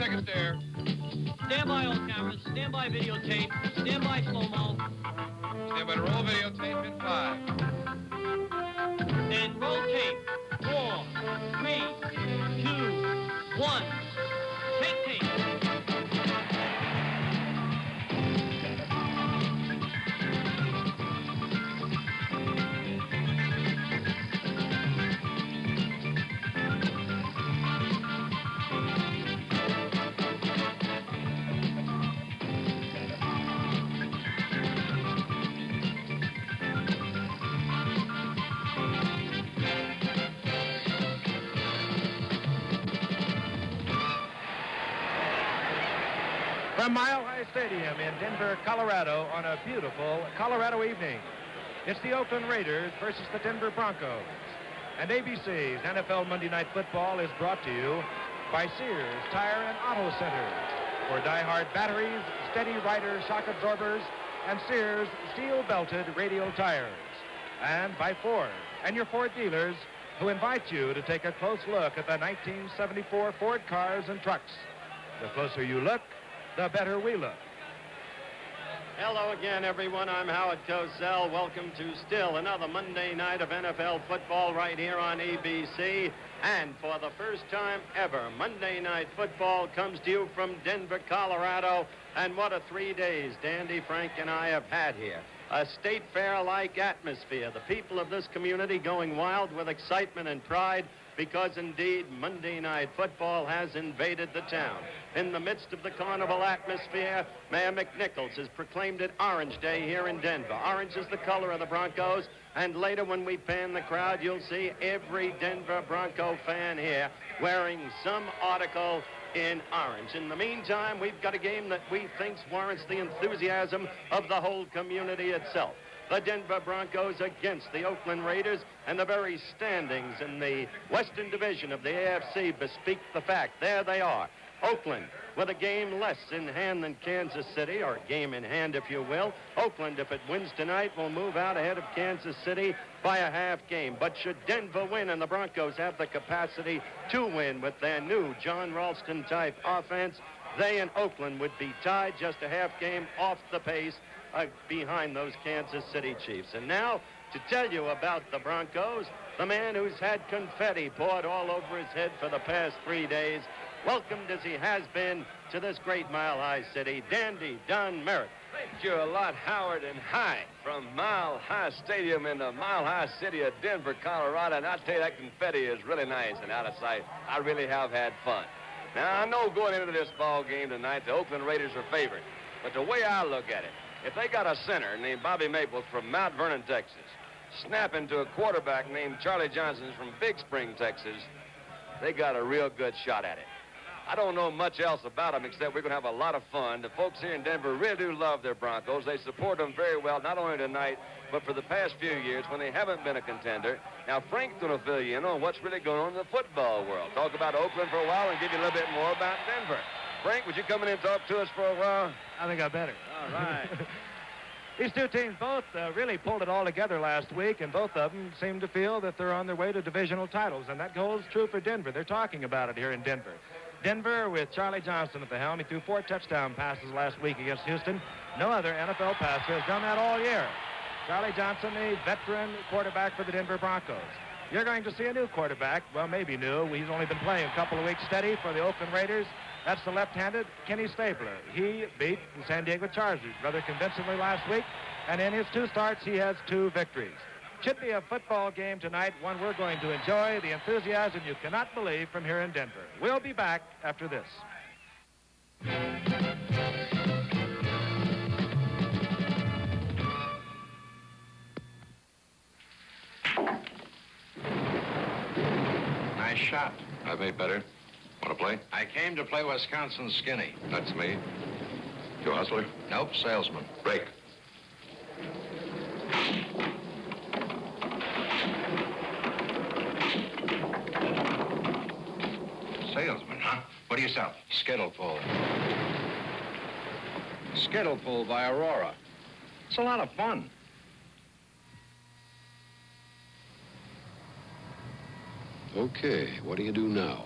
seconds there. Stand by all cameras, stand by videotape, stand by slow-mo. Stand by to roll videotape in 5. And roll tape. 4, 3, 2, 1. Take tape. From Mile High Stadium in Denver, Colorado, on a beautiful Colorado evening, it's the Oakland Raiders versus the Denver Broncos. And ABC's NFL Monday Night Football is brought to you by Sears Tire and Auto Center for die-hard batteries, steady rider shock absorbers, and Sears steel-belted radial tires. And by Ford and your Ford dealers, who invite you to take a close look at the 1974 Ford cars and trucks. The closer you look, the better we look. Hello again, everyone. I'm Howard Cosell. Welcome to still another Monday night of NFL football right here on ABC. And for the first time ever, Monday Night Football comes to you from Denver, Colorado. And what a 3 days Dandy, Frank, and I have had here. A state fair-like atmosphere. The people of this community going wild with excitement and pride because, indeed, Monday Night Football has invaded the town. In the midst of the carnival atmosphere, Mayor McNichols has proclaimed it Orange Day here in Denver. Orange is the color of the Broncos, and later when we pan the crowd, you'll see every Denver Bronco fan here wearing some article in orange. In the meantime, we've got a game that we think warrants the enthusiasm of the whole community itself. The Denver Broncos against the Oakland Raiders, and the very standings in the Western Division of the AFC bespeak the fact. There they are. Oakland with a game less in hand than Kansas City, or a game in hand, if you will. Oakland, if it wins tonight, will move out ahead of Kansas City by a half game. But should Denver win and the Broncos have the capacity to win with their new John Ralston-type offense, they and Oakland would be tied just a half game off the pace behind those Kansas City Chiefs. And now, to tell you about the Broncos, the man who's had confetti poured all over his head for the past 3 days, welcomed as he has been to this great Mile High city, Dandy Don Merritt. Thank you a lot, Howard, and hi from Mile High Stadium in the Mile High city of Denver, Colorado. And I'll tell you, that confetti is really nice and out of sight. I really have had fun. Now, I know going into this ball game tonight, the Oakland Raiders are favored. But the way I look at it, if they got a center named Bobby Maples from Mount Vernon, Texas, snapping to a quarterback named Charlie Johnson from Big Spring, Texas, they got a real good shot at it. I don't know much else about them except we're going to have a lot of fun. The folks here in Denver really do love their Broncos. They support them very well, not only tonight, but for the past few years when they haven't been a contender. Now, Frank's going to fill you in on what's really going on in the football world. Talk about Oakland for a while and give you a little bit more about Denver. Frank, would you come in and talk to us for a while? I think I better. All right. These two teams both really pulled it all together last week, and both of them seem to feel that they're on their way to divisional titles, and that holds true for Denver. They're talking about it here in Denver. Denver, with Charlie Johnson at the helm, he threw 4 touchdown passes last week against Houston. No other NFL passer has done that all year. Charlie Johnson, the veteran quarterback for the Denver Broncos. You're going to see a new quarterback. Well, maybe new. He's only been playing a couple of weeks steady for the Oakland Raiders. That's the left-handed Kenny Stabler. He beat the San Diego Chargers rather convincingly last week, and in his 2 starts, he has 2 victories. Should be a football game tonight, one we're going to enjoy, the enthusiasm you cannot believe from here in Denver. We'll be back after this. Nice shot. I've made better. Want to play? I came to play Wisconsin Skinny. That's me. You a hustler? Nope, salesman. Break. Salesman, huh? What do you sell? Skittle pull. Skittle pull by Aurora. It's a lot of fun. Okay, what do you do now?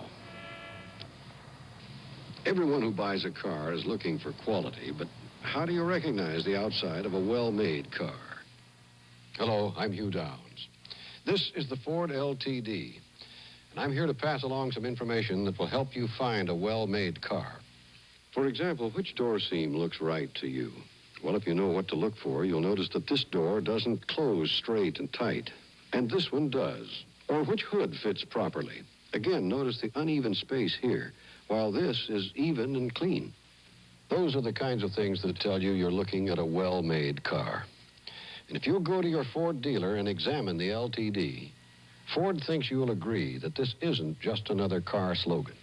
Everyone who buys a car is looking for quality, but how do you recognize the outside of a well-made car? Hello, I'm Hugh Downs. This is the Ford LTD, and I'm here to pass along some information that will help you find a well-made car. For example, which door seam looks right to you? Well, if you know what to look for, you'll notice that this door doesn't close straight and tight, and this one does. Or which hood fits properly. Again, notice the uneven space here, while this is even and clean. Those are the kinds of things that tell you you're looking at a well-made car. And if you'll go to your Ford dealer and examine the LTD, Ford thinks you'll agree that this isn't just another car slogan.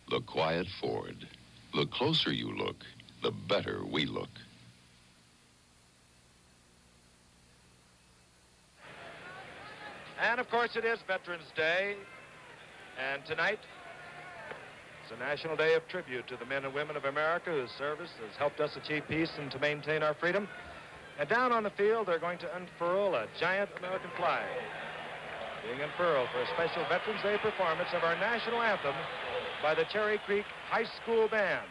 The quiet Ford. The closer you look, the better we look. And, of course, it is Veterans Day. And tonight, it's a national day of tribute to the men and women of America whose service has helped us achieve peace and to maintain our freedom. And down on the field, they're going to unfurl a giant American flag, being unfurled for a special Veterans Day performance of our national anthem by the Cherry Creek High School Band.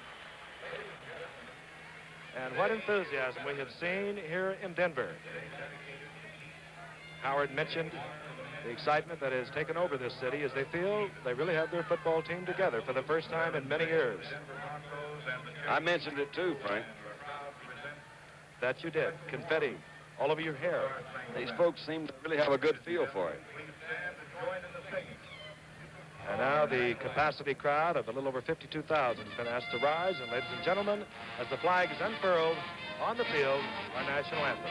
And what enthusiasm we have seen here in Denver. Howard mentioned the excitement that has taken over this city as they feel they really have their football team together for the first time in many years. I mentioned it too, Frank. That you did. Confetti all over your hair. These folks seem to really have a good feel for it. And now the capacity crowd of a little over 52,000 has been asked to rise. And ladies and gentlemen, as the flag is unfurled on the field, our national anthem.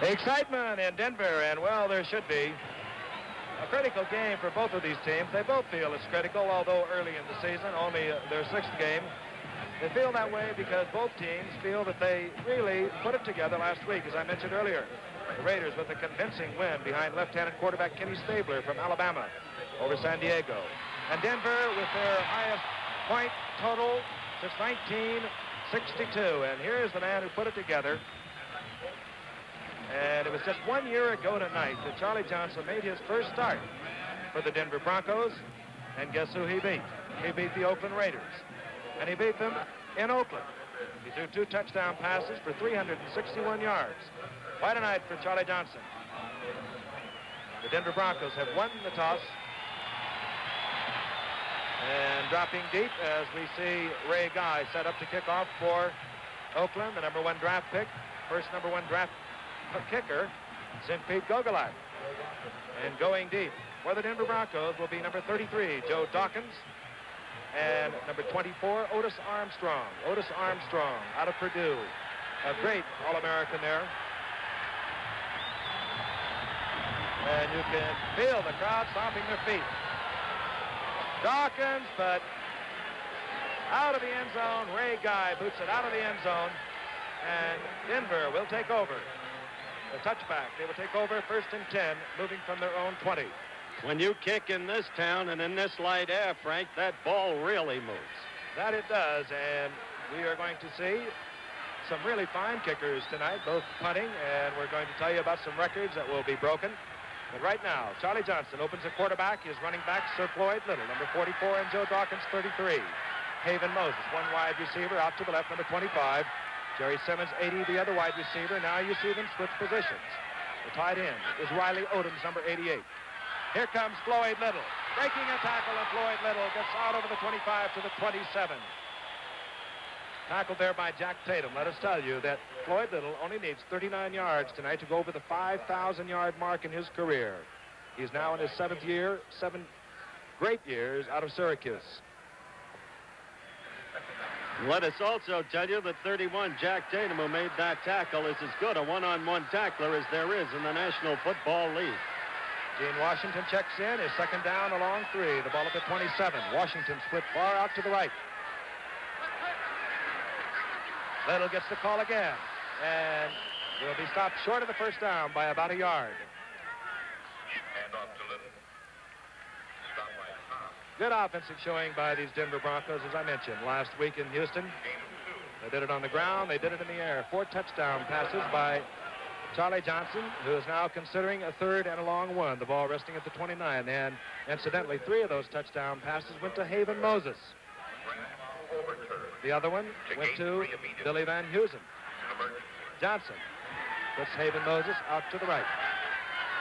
Excitement in Denver, and well, there should be. A critical game for both of these teams. They both feel it's critical, although early in the season, only their sixth game. They feel that way because both teams feel that they really put it together last week, as I mentioned earlier. The Raiders with a convincing win behind left-handed quarterback Kenny Stabler from Alabama over San Diego. And Denver with their highest point total since 1962. And here is the man who put it together. And it was just 1 year ago tonight that Charlie Johnson made his first start for the Denver Broncos. And guess who he beat? He beat the Oakland Raiders. And he beat them in Oakland. He threw 2 touchdown passes for 361 yards. Quite a night for Charlie Johnson. The Denver Broncos have won the toss. And dropping deep as we see Ray Guy set up to kick off for Oakland, the number 1 draft pick. First number 1 draft kicker, St-Pete Gogolak. And going deep for the Denver Broncos will be number 33, Joe Dawkins, and number 24, Otis Armstrong. Otis Armstrong out of Purdue. A great All-American there. And you can feel the crowd stomping their feet. Dawkins, but out of the end zone. Ray Guy boots it out of the end zone. And Denver will take over. The touchback. They will take over 1st and 10, moving from their own 20. When you kick in this town and in this light air, Frank, that ball really moves. That it does, and we are going to see some really fine kickers tonight, both punting, and we're going to tell you about some records that will be broken. But right now, Charlie Johnson opens at quarterback. His running back, Sir Floyd Little, number 44, and Joe Dawkins, 33. Haven Moses, one wide receiver, out to the left, number 25. Jerry Simmons, 80, the other wide receiver. Now you see them switch positions. The tight end is Riley Odoms, number 88. Here comes Floyd Little, breaking a tackle, and Floyd Little gets out over the 25 to the 27. Tackled there by Jack Tatum. Let us tell you that Floyd Little only needs 39 yards tonight to go over the 5,000-yard mark in his career. He's now in his 7th year, 7 great years out of Syracuse. Let us also tell you that 31, Jack Tatum, who made that tackle, is as good a one-on-one tackler as there is in the National Football League. Gene Washington checks in. His second down along 3. The ball at the 27. Washington split far out to the right. Little gets the call again, and will be stopped short of the first down by about a yard. Hand off to Little. Stop by Tom. Good offensive showing by these Denver Broncos, as I mentioned, last week in Houston. They did it on the ground. They did it in the air. 4 touchdown passes by Charlie Johnson, who is now considering a 3rd and a long one. The ball resting at the 29. And incidentally, 3 of those touchdown passes went to Haven Moses. The other one went to Billy Van Heusen. Johnson puts Haven Moses out to the right.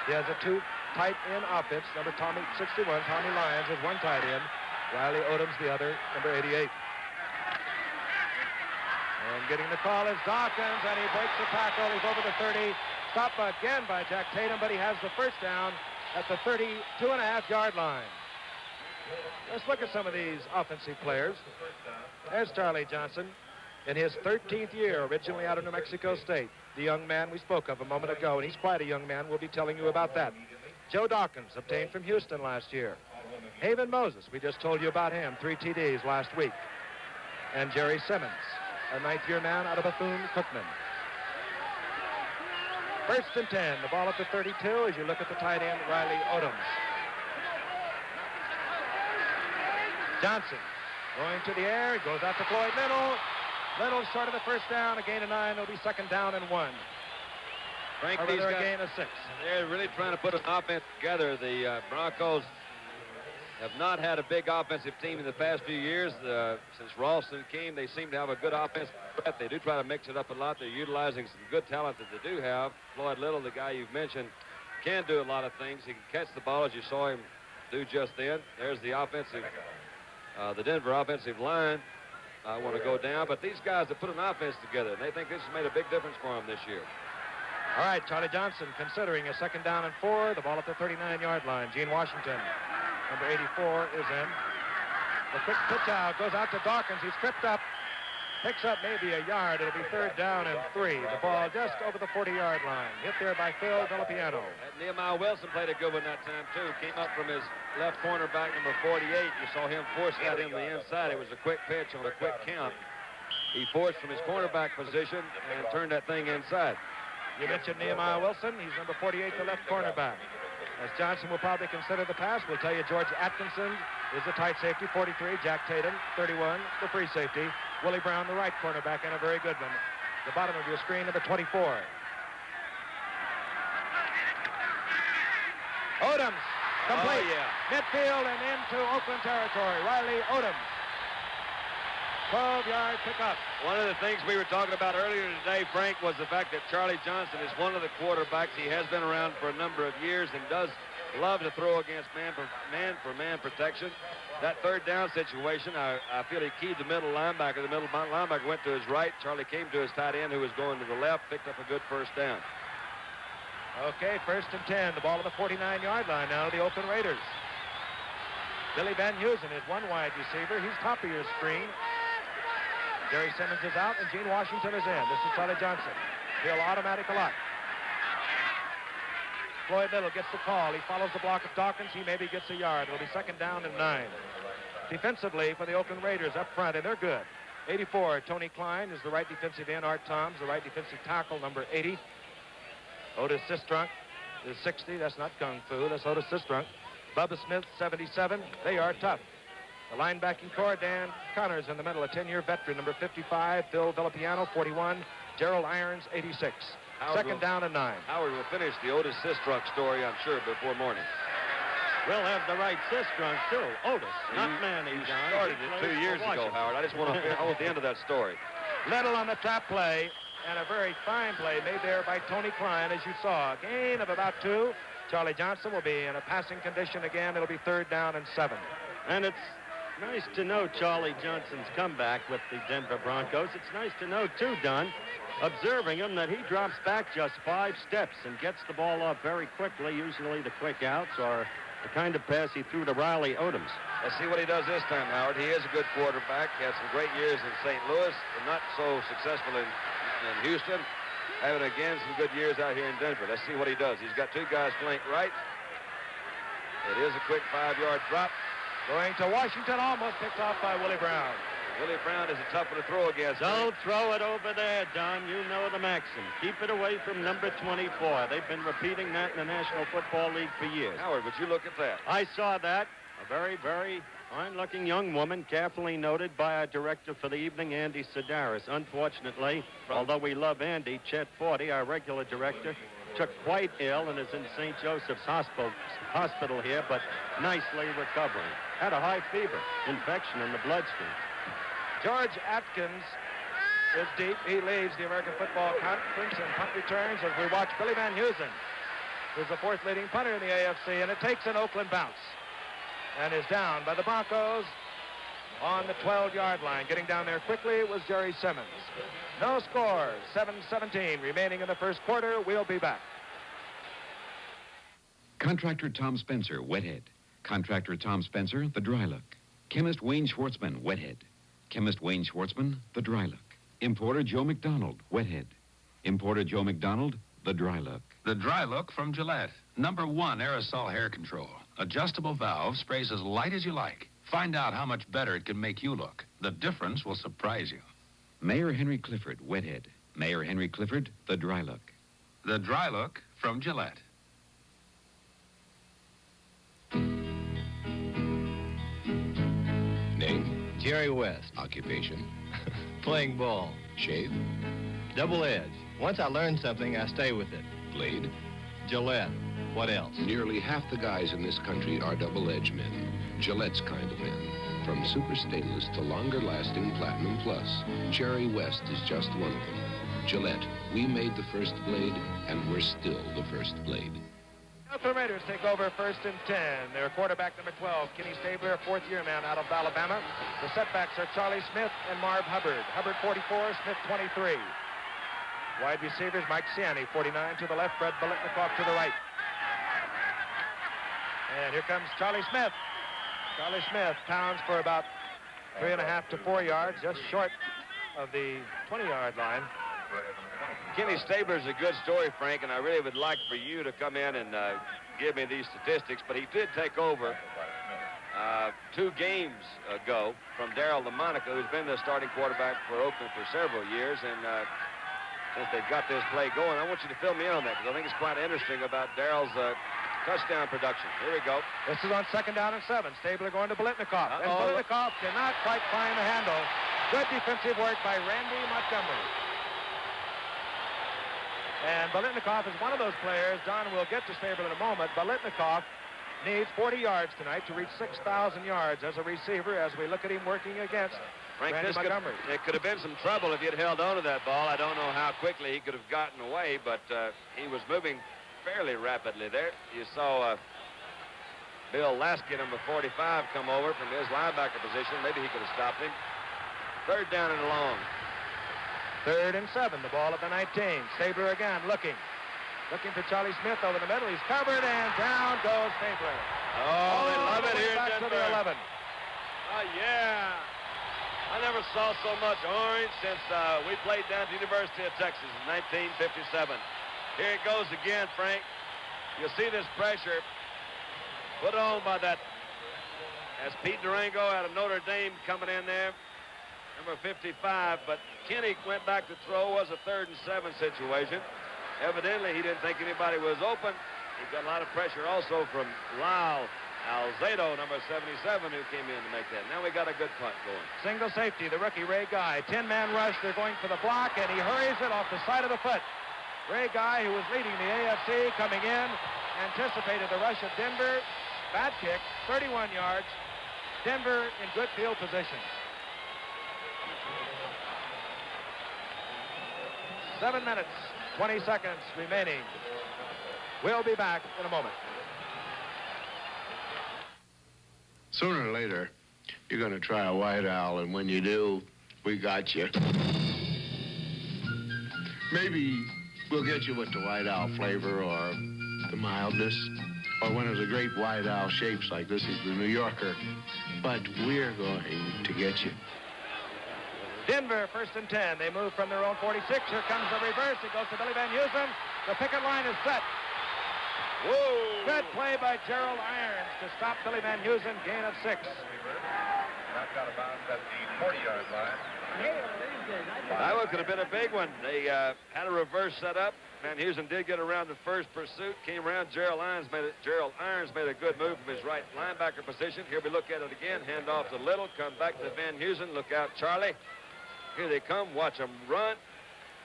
He has a 2 tight end offense. Number 61, Tommy Lyons, is 1 tight end. Riley Odoms, the other, number 88. And getting the call is Dawkins, and he breaks the tackle. He's over the 30. Stopped again by Jack Tatum, but he has the first down at the 32.5-yard line. Let's look at some of these offensive players. There's Charlie Johnson in his 13th year, originally out of New Mexico State. The young man we spoke of a moment ago, and he's quite a young man. We'll be telling you about that. Joe Dawkins, obtained from Houston last year. Haven Moses, we just told you about him, 3 TDs last week. And Jerry Simmons, a 9th-year man out of Bethune-Cookman. 1st and 10, the ball at the 32 as you look at the tight end, Riley Odoms. Johnson going to the air, goes out to Floyd Little. Little short of the first down, a gain of 9. It'll be 2nd down and 1. Frank, Or these rather, guys, a gain of 6. they're really trying to put an offense together. The Broncos have not had a big offensive team in the past few years. Since Ralston came, they seem to have a good offensive threat. They do try to mix it up a lot. They're utilizing some good talent that they do have. Floyd Little, the guy you've mentioned, can do a lot of things. He can catch the ball, as you saw him do just then. There's the offensive, the Denver offensive line. I want to go down, but these guys have put an offense together, and they think this has made a big difference for them this year. All right, Charlie Johnson considering a 2nd down and 4. The ball at the 39-yard line. Gene Washington, number 84, is in. The quick pitch out goes out to Dawkins. He's tripped up, picks up maybe a yard. It'll be 3rd down and 3. The ball just over the 40-yard line. Hit there by Phil Villapiano. And Nehemiah Wilson played a good one that time, too. Came up from his left cornerback, number 48. You saw him force that in the inside. It was a quick pitch on a quick count. He forced from his cornerback position and turned that thing inside. You mentioned Nehemiah Wilson. He's number 48, the left cornerback. As Johnson will probably consider the pass, we'll tell you George Atkinson is the tight safety, 43. Jack Tatum, 31, the free safety. Willie Brown, the right cornerback, and a very good one. The bottom of your screen, number 24. Odoms, complete. Oh, yeah. Midfield and into Oakland territory. Riley Odoms. 12-yard pickup. One of the things we were talking about earlier today, Frank, was the fact that Charlie Johnson is one of the quarterbacks. He has been around for a number of years and does love to throw against man-for-man protection. That 3rd down situation, I feel he keyed the middle linebacker. The middle linebacker went to his right. Charlie came to his tight end, who was going to the left, picked up a good 1st down. Okay, 1st and 10. The ball at the 49-yard line now, the Oakland Raiders. Billy Van Heusen is 1 wide receiver. He's top of your screen. Jerry Simmons is out, and Gene Washington is in. This is Charlie Johnson. He'll automatic a lot. Floyd Little gets the call. He follows the block of Dawkins. He maybe gets a yard. It'll be 2nd down and 9. Defensively for the Oakland Raiders up front, and they're good. 84, Tony Klein is the right defensive end. Art Toms, the right defensive tackle, number 80. Otis Sistrunk is 60. That's not Kung Fu. That's Otis Sistrunk. Bubba Smith, 77. They are tough. The linebacking core, Dan Connors in the middle, a 10-year veteran, number 55, Bill Villapiano, 41, Gerald Irons, 86. Second down and 9. Howard will finish the Otis Sistrunk story, I'm sure, before morning. We'll have the right Sistrunk, too. Otis, not Manny, You John. started He it plays 2 years for ago, Washington. Howard. I just want to hold the end of that story. Little on the trap play, and a very fine play made there by Tony Klein, as you saw. A gain of about 2. Charlie Johnson will be in a passing condition again. It'll be 3rd down and 7. And it's nice to know Charlie Johnson's comeback with the Denver Broncos. It's nice to know, too, Don, observing him, that he drops back just 5 steps and gets the ball off very quickly, usually the quick outs or the kind of pass he threw to Riley Odoms. Let's see what he does this time, Howard. He is a good quarterback. He had some great years in St. Louis, and not so successful in Houston. Having, again, some good years out here in Denver. Let's see what he does. He's got 2 guys flanked right. It is a quick 5-yard drop. Going to Washington, almost picked off by Willie Brown. Willie Brown is a tough one to throw against. Don't throw it over there, Don. You know the maxim. Keep it away from number 24. They've been repeating that in the National Football League for years. Howard, would you look at that? I saw that. A very, very fine-looking young woman, carefully noted by our director for the evening, Andy Sedaris. Unfortunately, although we love Andy, Chet Forty, our regular director, took quite ill and is in St. Joseph's Hospital here, but nicely recovering. Had a high fever, infection in the bloodstream. George Atkins is deep. He leads the American Football Conference in punt returns as we watch Billy Van Heusen, who's the 4th leading punter in the AFC, and it takes an Oakland bounce and is down by the Broncos on the 12-yard line. Getting down there quickly was Jerry Simmons. No score, 7:17 remaining in the first quarter. We'll be back. Contractor Tom Spencer, Wethead. Contractor Tom Spencer, the dry look. Chemist Wayne Schwartzman, Wethead. Chemist Wayne Schwartzman, the dry look. Importer Joe McDonald, Wethead. Importer Joe McDonald, the dry look. The dry look from Gillette. #1 aerosol hair control. Adjustable valve, sprays as light as you like. Find out how much better it can make you look. The difference will surprise you. Mayor Henry Clifford, Wethead. Mayor Henry Clifford, the dry look. The dry look from Gillette. Name, Jerry West. occupation, Playing ball. shave, Double edge. Once I learn something, I stay with it. blade. Gillette. What else? Nearly half the guys in this country are double-edged men. Gillette's kind of men. From super stainless to longer-lasting Platinum Plus, Jerry West is just one of them. Gillette, we made the first blade, and we're still the first blade. Oakland Raiders take over 1st and 10. Their quarterback, number 12, Kenny Stabler, a 4th-year man out of Alabama. The setbacks are Charlie Smith and Marv Hubbard. Hubbard, 44, Smith, 23. Wide receivers, Mike Siani, 49 to the left, Fred Biletnikoff to the right. And here comes Charlie Smith. Charlie Smith pounds for about 3.5 to 4 yards, just short of the 20-yard line. Kenny Stabler's a good story, Frank, and I really would like for you to come in and give me these statistics, but he did take over 2 games ago from Darryl LaMonica, who's been the starting quarterback for Oakland for several years, and since they've got this play going, I want you to fill me in on that, because I think it's quite interesting about Darryl's touchdown production. Here we go. This is on 2nd down and 7. Stabler going to Biletnikoff. And Biletnikoff cannot quite find the handle. Good defensive work by Randy Montgomery. And Biletnikoff is one of those players. Don will get to Stabler in a moment. Biletnikoff needs 40 yards tonight to reach 6,000 yards as a receiver as we look at him working against Frank, Randy Montgomery. It could have been some trouble if he had held on to that ball. I don't know how quickly he could have gotten away, but he was moving fairly rapidly there. You saw Bill Lasky, number 45, come over from his linebacker position. Maybe he could have stopped him. 3rd down and long. 3rd and 7. The ball at the 19. Stabler again looking for Charlie Smith over the middle. He's covered, and down goes Stabler. Oh, they love it here in back Denver. to the 11. Oh, yeah. I never saw so much orange since we played down at the University of Texas in 1957. Here it goes again, Frank. You'll see this pressure put on by that, as Pete Durango out of Notre Dame coming in there, number 55. But Kenny went back to throw. Was a 3rd and 7 situation. Evidently, he didn't think anybody was open. He got a lot of pressure also from Lyle Alzado, number 77, who came in to make that. Now we got a good punt going. Single safety, the rookie Ray Guy. 10-man rush. They're going for the block, and he hurries it off the side of the foot. Ray Guy, who was leading the AFC, coming in, anticipated the rush of Denver. Bad kick, 31 yards. Denver in good field position. 7 minutes, 20 seconds remaining. We'll be back in a moment. Sooner or later, you're going to try a white owl, and when you do, we got you. Maybe we'll get you with the white owl flavor or the mildness or one of the great white owl shapes like this is the New Yorker. But we're going to get you. Denver, 1st and 10. They move from their own 46. Here comes the reverse. It goes to Billy Van Heusen. The picket line is set. Whoa! Good play by Gerald Irons to stop Billy Van Heusen. Gain of 6. Knocked out of bounds at the 40-yard line. That one could have been a big one. They had a reverse set up. Van Heusen did get around the first pursuit. Came around. Gerald Irons made a good move from his right linebacker position. Here we look at it again. Hand off to Little. Come back to Van Heusen. Look out, Charlie. Here they come. Watch them run.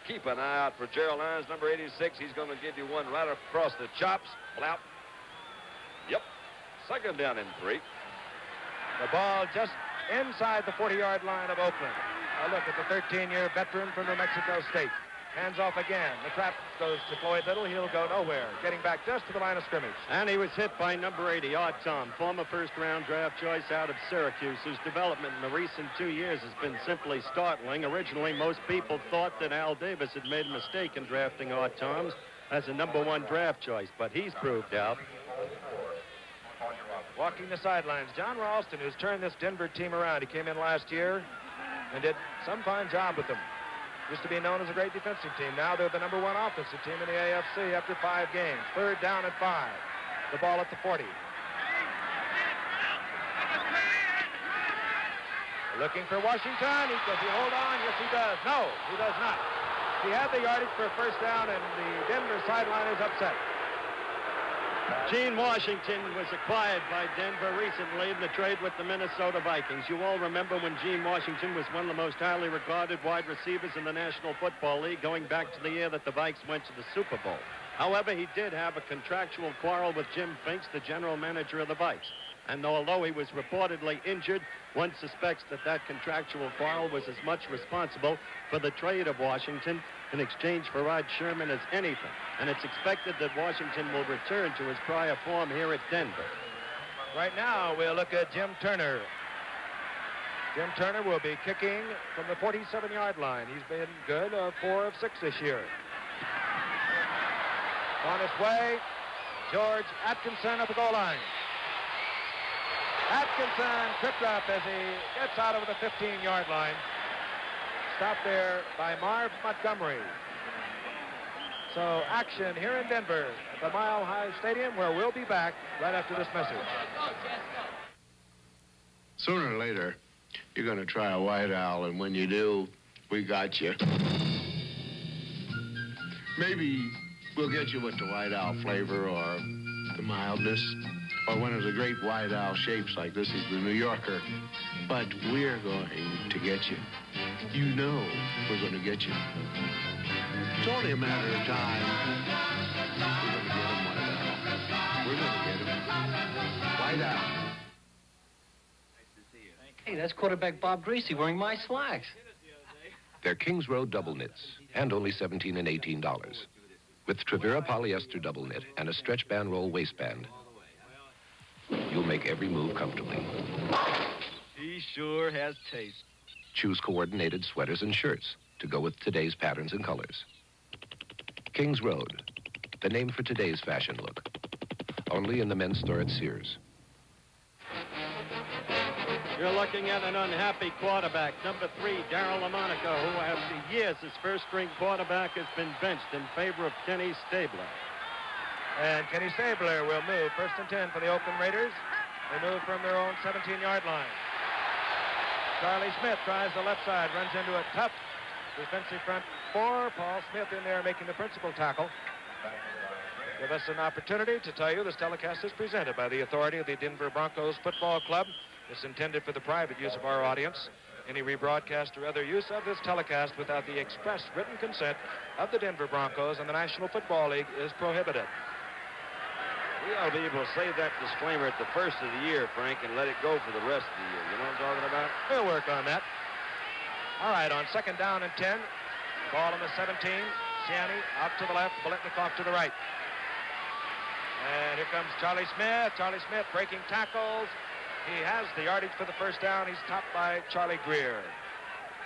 Keep an eye out for Gerald Irons, number 86. He's going to give you one right across the chops. Blap. Yep. 2nd down and 3. The ball just inside the 40-yard line of Oakland. A look at the 13-year veteran from New Mexico State. Hands off again. The trap goes to Floyd Little. He'll go nowhere. Getting back just to the line of scrimmage. And he was hit by number 80, Odd Tom, former first-round draft choice out of Syracuse, whose development in the recent 2 years has been simply startling. Originally, most people thought that Al Davis had made a mistake in drafting Odd Toms as a number 1 draft choice, but he's proved out. Walking the sidelines, John Ralston, who's turned this Denver team around. He came in last year and did some fine job with them. Used to be known as a great defensive team. Now they're the number 1 offensive team in the AFC after 5 games. 3rd down and 5. The ball at the 40. Looking for Washington. Does he hold on? Yes, he does. No, he does not. He had the yardage for a 1st down, and the Denver sideline is upset. Gene Washington was acquired by Denver recently in the trade with the Minnesota Vikings. You all remember when Gene Washington was one of the most highly regarded wide receivers in the National Football League, going back to the year that the Vikes went to the Super Bowl. However, he did have a contractual quarrel with Jim Finks, the general manager of the Vikes. And although he was reportedly injured, one suspects that that contractual quarrel was as much responsible for the trade of Washington in exchange for Rod Sherman as anything. And it's expected that Washington will return to his prior form here at Denver. Right now, we'll look at Jim Turner. Jim Turner will be kicking from the 47-yard line. He's been good, 4 of 6 this year. On his way, George Atkinson at the goal line. Atkinson tripped up as he gets out over the 15-yard line. Stopped there by Marv Montgomery. So action here in Denver at the Mile High Stadium, where we'll be back right after this message. Sooner or later, you're going to try a white owl, and when you do, we got you. Maybe we'll get you with the white owl flavor or the mildness or one of the great white owl shapes like this is the New Yorker. But we're going to get you. You know we're going to get you. It's only a matter of time. We're going to get him, white owl. We're going to get him. White owl. Hey, that's quarterback Bob Greasy wearing my slacks. They're Kings Road double knits and only $17 and $18. With Trevera polyester double knit and a stretch band roll waistband, you'll make every move comfortably. He sure has taste. Choose coordinated sweaters and shirts to go with today's patterns and colors. Kings Road, the name for today's fashion look. Only in the men's store at Sears. You're looking at an unhappy quarterback, number 3, Darryl LaMonica, who after years as first-string quarterback has been benched in favor of Kenny Stabler. And Kenny Stabler will move 1st and 10 for the Oakland Raiders. They move from their own 17-yard line. Charlie Smith tries the left side, runs into a tough defensive front 4. Paul Smith in there making the principal tackle. give us an opportunity to tell you this telecast is presented by the authority of the Denver Broncos Football Club. It's intended for the private use of our audience. Any rebroadcast or other use of this telecast without the express written consent of the Denver Broncos and the National Football League is prohibited. We ought to be able to save that disclaimer at the first of the year, Frank, and let it go for the rest of the year. You know what I'm talking about? We'll work on that. All right, on second down and 10, ball on the 17. Siani out to the left, Biletnikoff to the right. And here comes Charlie Smith. Charlie Smith breaking tackles. He has the yardage for the first down. He's topped by Charlie Greer.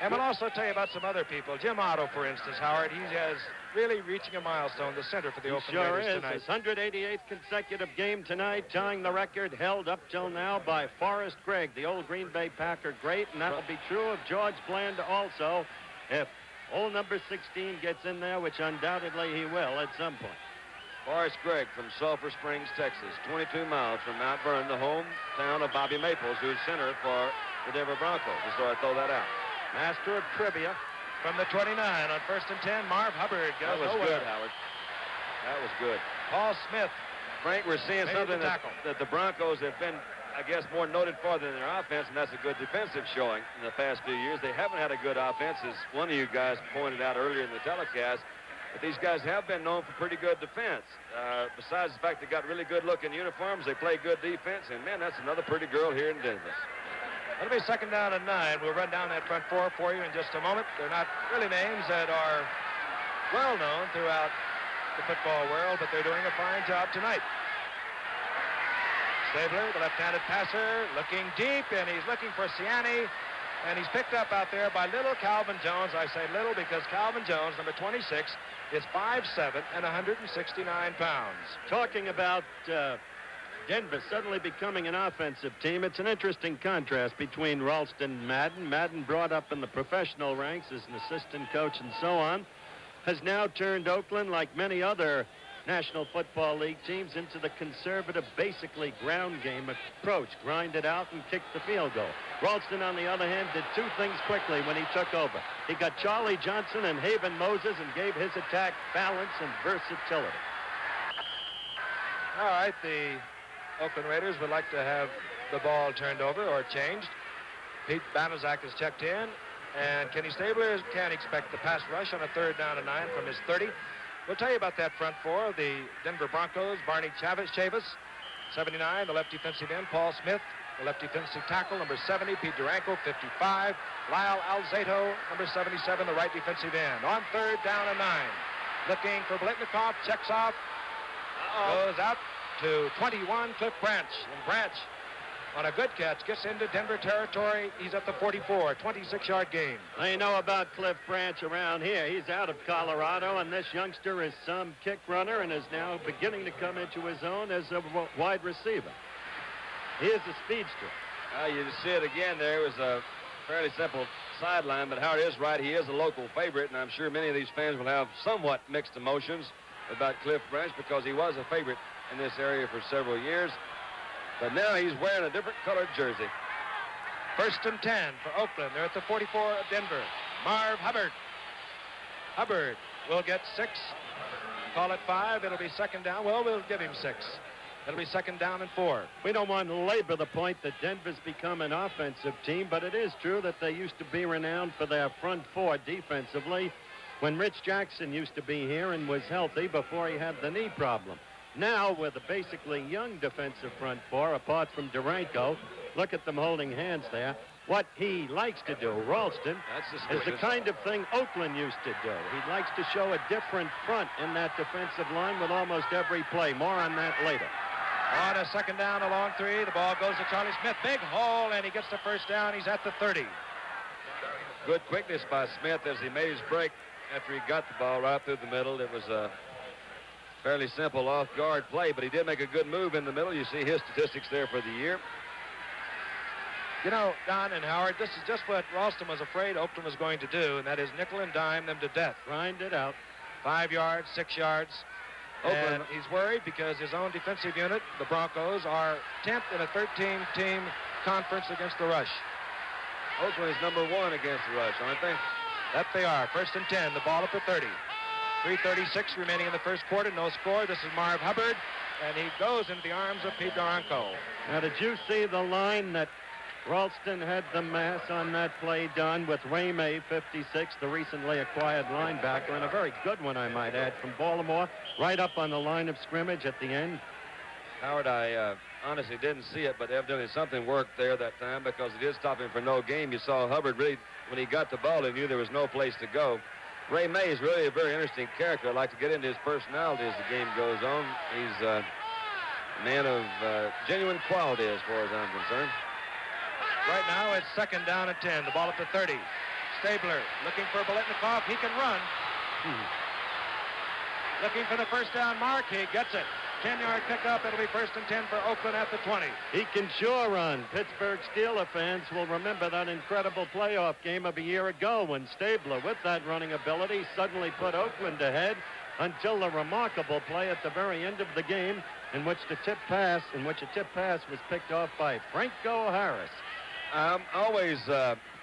And we'll also tell you about some other people. Jim Otto, for instance, Howard. He is really reaching a milestone, the center for the Oakland Raiders tonight. His 188th consecutive game tonight, tying the record held up till now by Forrest Gregg, the old Green Bay Packer great, and that will be true of George Bland also, if old number 16 gets in there, which undoubtedly he will at some point. Forrest Gregg from Sulphur Springs, Texas, 22 miles from Mount Vernon, the hometown of Bobby Maples, who's center for the Denver Broncos. Just thought I'd throw that out. Master of trivia from the 29 on first and 10. Marv Hubbard goes That was nowhere. good, Howard. That was good. Paul Smith. Frank, we're seeing made something the that the Broncos have been, I guess, more noted for than their offense, and that's a good defensive showing in the past few years. They haven't had a good offense, as one of you guys pointed out earlier in the telecast. But these guys have been known for pretty good defense. Besides the fact they got really good-looking uniforms, they play good defense, and, man, that's another pretty girl here in Denver. It'll be second down and 9. We'll run down that front four for you in just a moment. They're not really names that are well-known throughout the football world, but they're doing a fine job tonight. Stabler, the left-handed passer, looking deep, and he's looking for Siani, and he's picked up out there by little Calvin Jones. I say little because Calvin Jones, number 26, is 5'7" and 169 pounds. Talking about Denver suddenly becoming an offensive team, it's an interesting contrast between Ralston and Madden. Madden, brought up in the professional ranks as an assistant coach and so on, has now turned Oakland, like many other National Football League teams, into the conservative, basically ground game approach. Grind it out and kick the field goal. Ralston, on the other hand, did two things quickly when he took over. He got Charlie Johnson and Haven Moses and gave his attack balance and versatility. All right, the Oakland Raiders would like to have the ball turned over or changed. Pete Banaszak is checked in, and Kenny Stabler can't expect the pass rush on a third down and 9 from his 30. We'll tell you about that front four. The Denver Broncos, Barney Chavis, 79, the left defensive end. Paul Smith, the left defensive tackle, number 70. Pete Duranko, 55. Lyle Alzato, number 77, the right defensive end. On third down and 9. Looking for Biletnikoff, checks off, goes out to 21, Cliff Branch. And Branch, on a good catch, gets into Denver territory. He's at the 44, 26-yard gain. They know about Cliff Branch around here. He's out of Colorado, and this youngster is some kick runner and is now beginning to come into his own as a wide receiver. He is a speedster. You just see it again there. It was a fairly simple sideline, but Howard is right. He is a local favorite, and I'm sure many of these fans will have somewhat mixed emotions about Cliff Branch because he was a favorite in this area for several years. But now he's wearing a different colored jersey. First and 10 for Oakland. They're at the 44 of Denver. Marv Hubbard. Hubbard will get 6. Call it 5. It'll be second down. Well, we'll give him 6. It'll be second down and 4. We don't want to labor the point that Denver's become an offensive team, but it is true that they used to be renowned for their front four defensively when Rich Jackson used to be here and was healthy before he had the knee problem. Now, with a basically young defensive front four, apart from Duranko, look at them holding hands there. What he likes to do, Ralston, is the kind of thing Oakland used to do. He likes to show a different front in that defensive line with almost every play. More on that later. On a second down, a long 3. The ball goes to Charlie Smith. Big hole, and he gets the first down. He's at the 30. Good quickness by Smith as he made his break after he got the ball right through the middle. It was a fairly simple off-guard play, but he did make a good move in the middle. You see his statistics there for the year. You know, Don and Howard, this is just what Ralston was afraid Oakland was going to do, and that is nickel and dime them to death. Grind it out. 5 yards, 6 yards. And he's worried because his own defensive unit, the Broncos, are 10th in a 13-team conference against the rush. Oakland is number 1 against the rush, aren't they? That they are. First and 10, the ball at the 30. 3:36 remaining in the first quarter. No score. This is Marv Hubbard, and he goes into the arms of Pete Doronko. Now, did you see the line that Ralston had the mass on that play done with Ray May, 56, the recently acquired linebacker, and a very good one, I might add, from Baltimore, right up on the line of scrimmage at the end? Howard, I honestly didn't see it, but evidently something worked there that time because it did stop him for no gain. You saw Hubbard really, when he got the ball, he knew there was no place to go. Ray May is really a very interesting character. I'd like to get into his personality as the game goes on. He's a man of genuine quality as far as I'm concerned. Right now, it's second down and 10. The ball at the 30. Stabler looking for Biletnikoff. He can run. Looking for the first down mark. He gets it. 10-yard pickup. It'll be first and 10 for Oakland at the 20. He can sure run. Pittsburgh Steelers fans will remember that incredible playoff game of a year ago when Stabler, with that running ability, suddenly put Oakland ahead until the remarkable play at the very end of the game in which a tip pass was picked off by Franco Harris. I'm always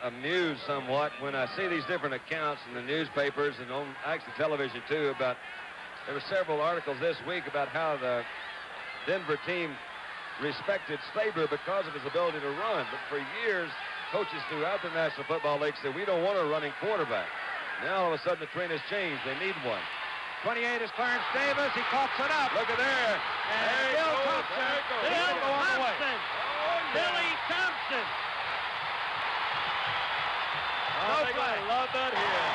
amused somewhat when I see these different accounts in the newspapers and on actually television too about. There were several articles this week about how the Denver team respected Stabler because of his ability to run. But for years, coaches throughout the National Football League said, we don't want a running quarterback. Now, all of a sudden, the trend has changed. They need one. 28 is Clarence Davis. He coughs it up. Look at there. And Bill Thompson. Bill Thompson. Billy Thompson. Oh, I love that here.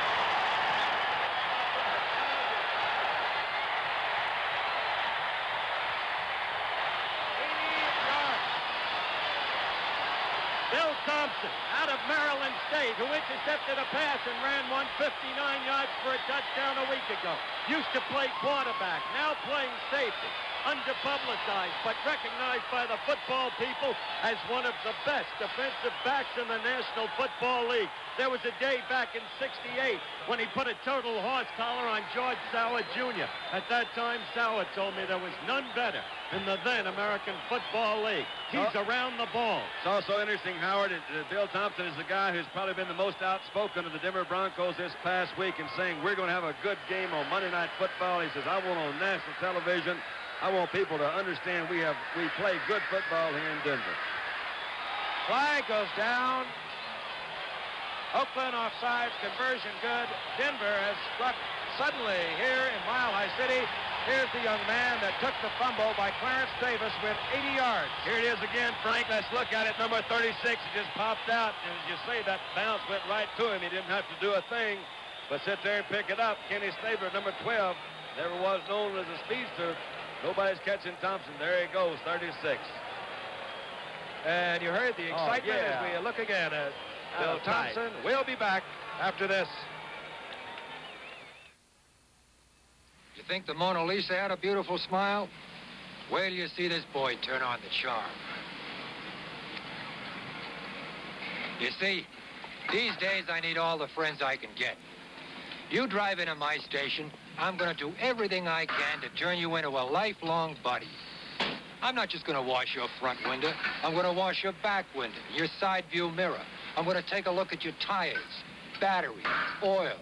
Bill Thompson, out of Maryland State, who intercepted a pass and ran 159 yards for a touchdown a week ago. Used to play quarterback, now playing safety. Underpublicized, but recognized by the football people as one of the best defensive backs in the National Football League. There was a day back in '68 when he put a total horse collar on George Sauer Jr. At that time, Sauer told me there was none better in the then American Football League. He's around the ball. It's also interesting, Howard, Bill Thompson is the guy who's probably been the most outspoken of the Denver Broncos this past week in saying we're going to have a good game on Monday Night Football. He says, I want on national television. I want people to understand we play good football here in Denver. Flag goes down. Oakland offsides, conversion good. Denver has struck suddenly here in Mile High City. Here's the young man that took the fumble by Clarence Davis with 80 yards. Here it is again, Frank. Let's look at it. Number 36. It just popped out. And as you say, that bounce went right to him. He didn't have to do a thing but sit there and pick it up. Kenny Stabler, number 12, never was known as a speedster. Nobody's catching Thompson. There he goes, 36. And you heard the excitement as we look again at Bill Thompson. We'll be back after this. You think the Mona Lisa had a beautiful smile? Wait till you see this boy turn on the charm. You see, these days I need all the friends I can get. You drive into my station, I'm going to do everything I can to turn you into a lifelong buddy. I'm not just going to wash your front window. I'm going to wash your back window, your side view mirror. I'm going to take a look at your tires, batteries, oil,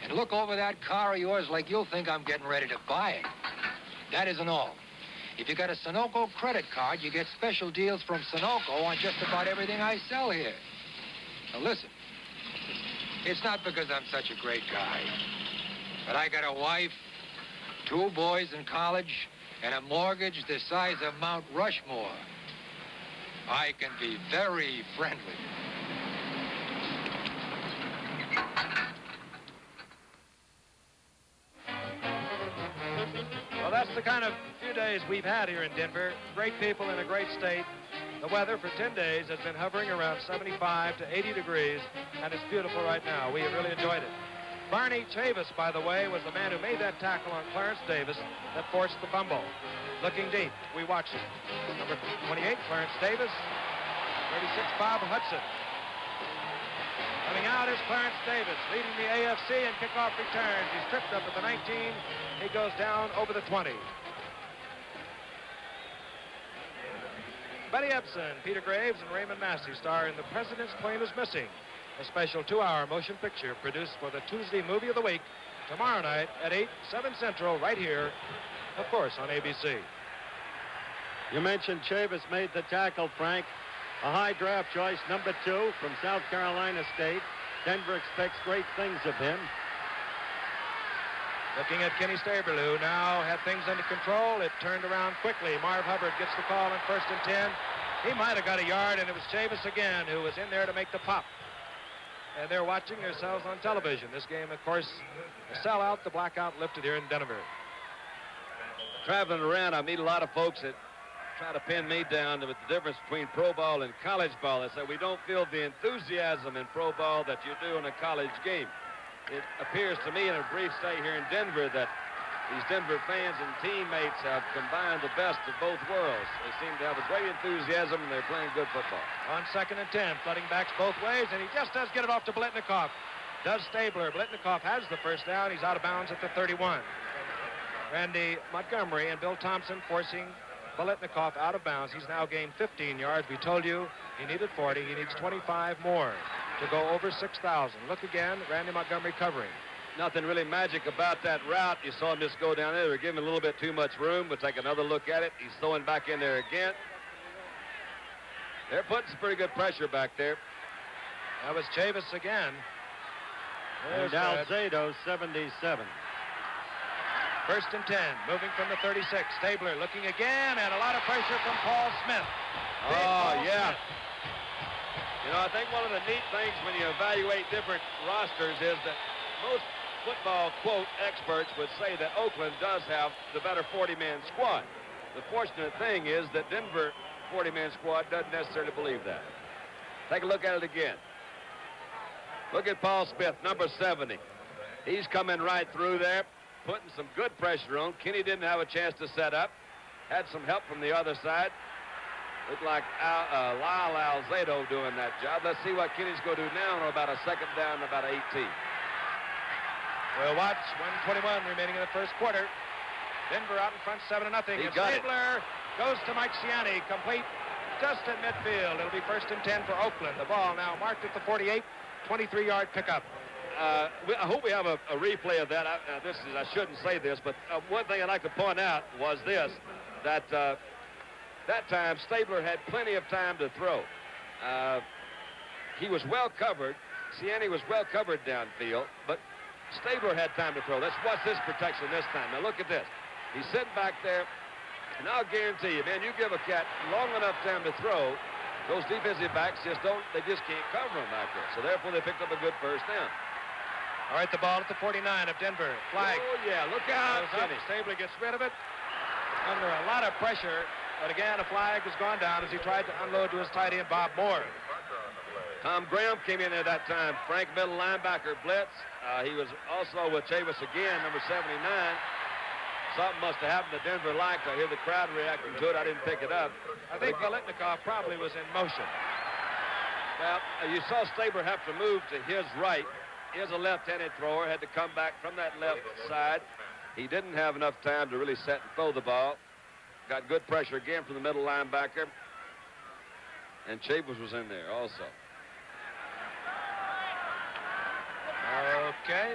and look over that car of yours like you'll think I'm getting ready to buy it. That isn't all. If you got a Sunoco credit card, you get special deals from Sunoco on just about everything I sell here. Now listen, it's not because I'm such a great guy, but I got a wife, 2 boys in college, and a mortgage the size of Mount Rushmore. I can be very friendly. Well, that's the kind of few days we've had here in Denver. Great people in a great state. The weather for 10 days has been hovering around 75 to 80 degrees, and it's beautiful right now. We have really enjoyed it. Barney Chavis, by the way, was the man who made that tackle on Clarence Davis that forced the fumble. Looking deep, we watch it. Number 28, Clarence Davis. 36, Bob Hudson. Coming out is Clarence Davis, leading the AFC in kickoff returns. He's tripped up at the 19. He goes down over the 20. Betty Ebsen, Peter Graves, and Raymond Massey star in The President's Plane is Missing, a special 2-hour motion picture produced for the Tuesday Movie of the Week tomorrow night at 8, 7 Central, right here, of course, on ABC. You mentioned Chavis made the tackle, Frank. A high draft choice, number 2 from South Carolina State. Denver expects great things of him. Looking at Kenny Stabler, who now had things under control. It turned around quickly. Marv Hubbard gets the call on 1st and 10. He might have got a yard, and it was Chavis again who was in there to make the pop. And they're watching themselves on television. This game, of course, a sellout, the blackout lifted here in Denver. Traveling around, I meet a lot of folks that try to pin me down with the difference between pro ball and college ball. They say we don't feel the enthusiasm in pro ball that you do in a college game. It appears to me in a brief stay here in Denver that these Denver fans and teammates have combined the best of both worlds. They seem to have a great enthusiasm, and they're playing good football. On 2nd and 10, flooding backs both ways, and he just does get it off to Blitnikoff. Does Stabler. Blitnikoff has the first down. He's out of bounds at the 31. Randy Montgomery and Bill Thompson forcing Blitnikoff out of bounds. He's now gained 15 yards. We told you he needed 40. He needs 25 more to go over 6,000. Look again, Randy Montgomery covering. Nothing really magic about that route. You saw him just go down there. They're giving him a little bit too much room. We'll take another look at it. He's throwing back in there again. They're putting some pretty good pressure back there. That was Chavis again. And Alzado, 77. 1st and 10, moving from the 36. Stabler looking again, and a lot of pressure from Paul Smith. Oh, yeah. You know, I think one of the neat things when you evaluate different rosters is that most football, quote, experts would say that Oakland does have the better 40-man squad. The fortunate thing is that Denver 40-man squad doesn't necessarily believe that. Take a look at it again. Look at Paul Smith, number 70. He's coming right through there, putting some good pressure on. Kenny didn't have a chance to set up. Had some help from the other side. Looked like Lyle Alzado doing that job. Let's see what Kenny's going to do now on about a 2nd down and about 18. We'll watch 1:21 remaining in the first quarter. Denver out in front 7-0. He And got Stabler goes to Mike Ciani, complete just at midfield. It'll be 1st and 10 for Oakland. The ball now marked at the 48, 23-yard pickup. I hope we have a replay of that. I shouldn't say this, but one thing I'd like to point out was this, that that time Stabler had plenty of time to throw. He was well covered. Ciani was well covered downfield, but Stabler had time to throw. Let's watch this protection this time. Now look at this. He's sitting back there, and I'll guarantee you, man, you give a cat long enough time to throw, those defensive backs just can't cover him back there. So therefore they picked up a good first down. All right, the ball at the 49 of Denver. Flag. Oh, yeah, look out. Stabler gets rid of it under a lot of pressure. But again, a flag has gone down as he tried to unload to his tight end, Bob Moore. Tom Graham came in at that time. Frank middle linebacker blitz. He was also with Chavis again, number 79. Something must have happened that Denver liked. I hear the crowd reacting to it. I didn't pick it up. I think Blitnikoff probably was in motion. Well, you saw Stabler have to move to his right. Here's a left-handed thrower. Had to come back from that left side. He didn't have enough time to really set and throw the ball. Got good pressure again from the middle linebacker. And Chavis was in there also. Okay.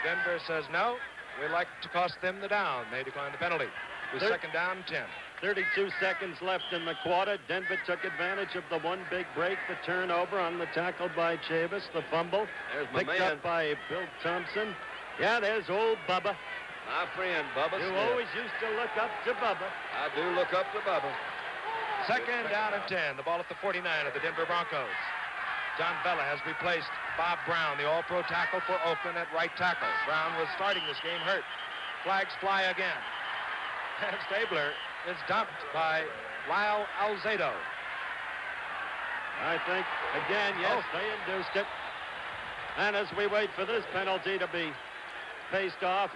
Denver says no. We'd like to cost them the down. They decline the penalty. With 2nd down, 10. 32 seconds left in the quarter. Denver took advantage of the one big break, the turnover on the tackle by Chavis, the fumble. There's my picked man. up by Bill Thompson. Yeah, there's old Bubba. My friend, Bubba You Smith. always used to look up to Bubba. I do look up to Bubba. 2nd down and 10. The ball at the 49 of the Denver Broncos. John Bella has replaced Bob Brown, the all-pro tackle for Oakland at right tackle. Brown was starting this game hurt. Flags fly again. And Stabler is dumped by Lyle Alzado. I think, again, yes, they induced it. And as we wait for this penalty to be paced off,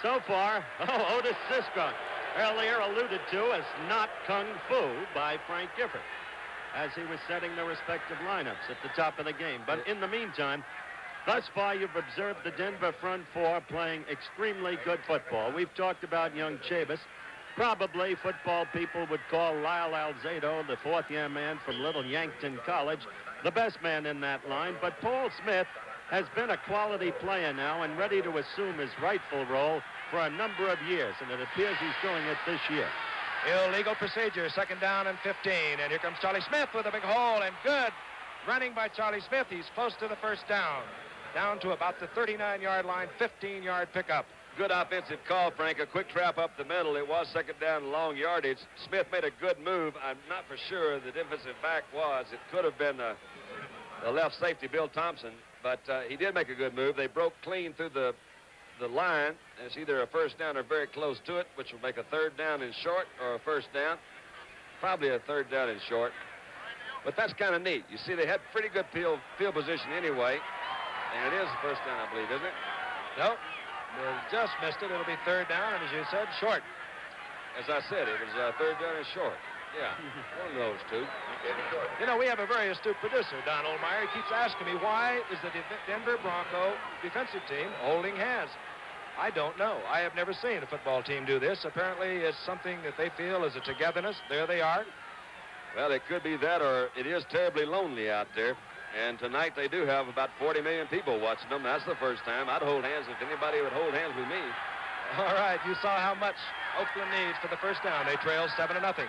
so far, Otis Siskron, earlier alluded to as not kung fu by Frank Gifford, as he was setting the respective lineups at the top of the game. But in the meantime, thus far you've observed the Denver front four playing extremely good football. We've talked about young Chavis. Probably football people would call Lyle Alzado, the fourth-year man from Little Yankton College, the best man in that line. But Paul Smith has been a quality player now and ready to assume his rightful role for a number of years, and it appears he's doing it this year. Illegal procedure, 2nd down and 15. And here comes Charlie Smith with a big hole, and good running by Charlie Smith. He's close to the first down. Down to about the 39-yard line, 15-yard pickup. Good offensive call, Frank. A quick trap up the middle. It was 2nd down and long yardage. Smith made a good move. I'm not for sure the defensive back was. It could have been the left safety, Bill Thompson, but he did make a good move. They broke clean through the line. It's either a first down or very close to it, which will make a 3rd down and short or a 1st down. Probably a 3rd down and short. But that's kind of neat. You see, they had pretty good field position anyway. And it is the 1st down, I believe, isn't it? Nope. They just missed it. It'll be 3rd down, and as you said, short. As I said, it was 3rd down and short. Yeah, one of those two. You know, we have a very astute producer, Don Oldmeyer. He keeps asking me, why is the Denver Bronco defensive team holding hands? I don't know. I have never seen a football team do this. Apparently, it's something that they feel is a togetherness. There they are. Well, it could be that, or it is terribly lonely out there. And tonight they do have about 40 million people watching them. That's the first time. I'd hold hands if anybody would hold hands with me. All right, you saw how much Oakland needs for the first down. They trail 7-0.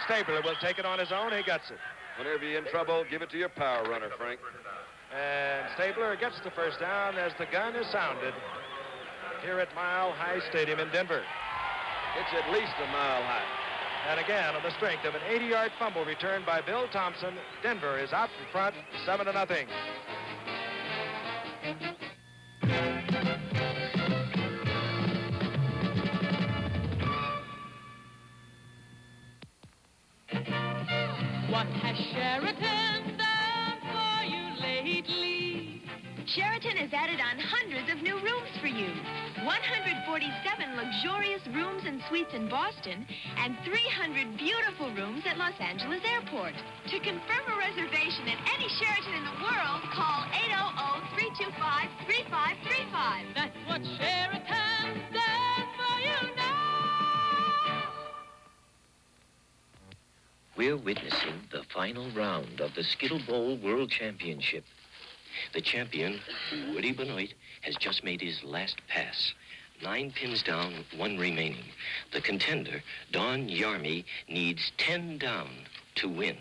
Stabler will take it on his own. He gets it. Whenever you're in trouble, give it to your power runner, Frank. And Stabler gets the first down as the gun is sounded here at Mile High Stadium in Denver. It's at least a mile high. And again, on the strength of an 80-yard fumble returned by Bill Thompson, Denver is out in front, 7-0. What has Sheraton done for you lately? Sheraton has added on hundreds of new rooms for you. 147 luxurious rooms and suites in Boston and 300 beautiful rooms at Los Angeles Airport. To confirm a reservation at any Sheraton in the world, call 800-325-3535. That's what Sheraton does for you now. We're witnessing the final round of the Skittle Bowl World Championship. The champion, Woody Benoit, has just made his last pass. 9 pins down, 1 remaining. The contender, Don Yarmy, needs 10 down to win.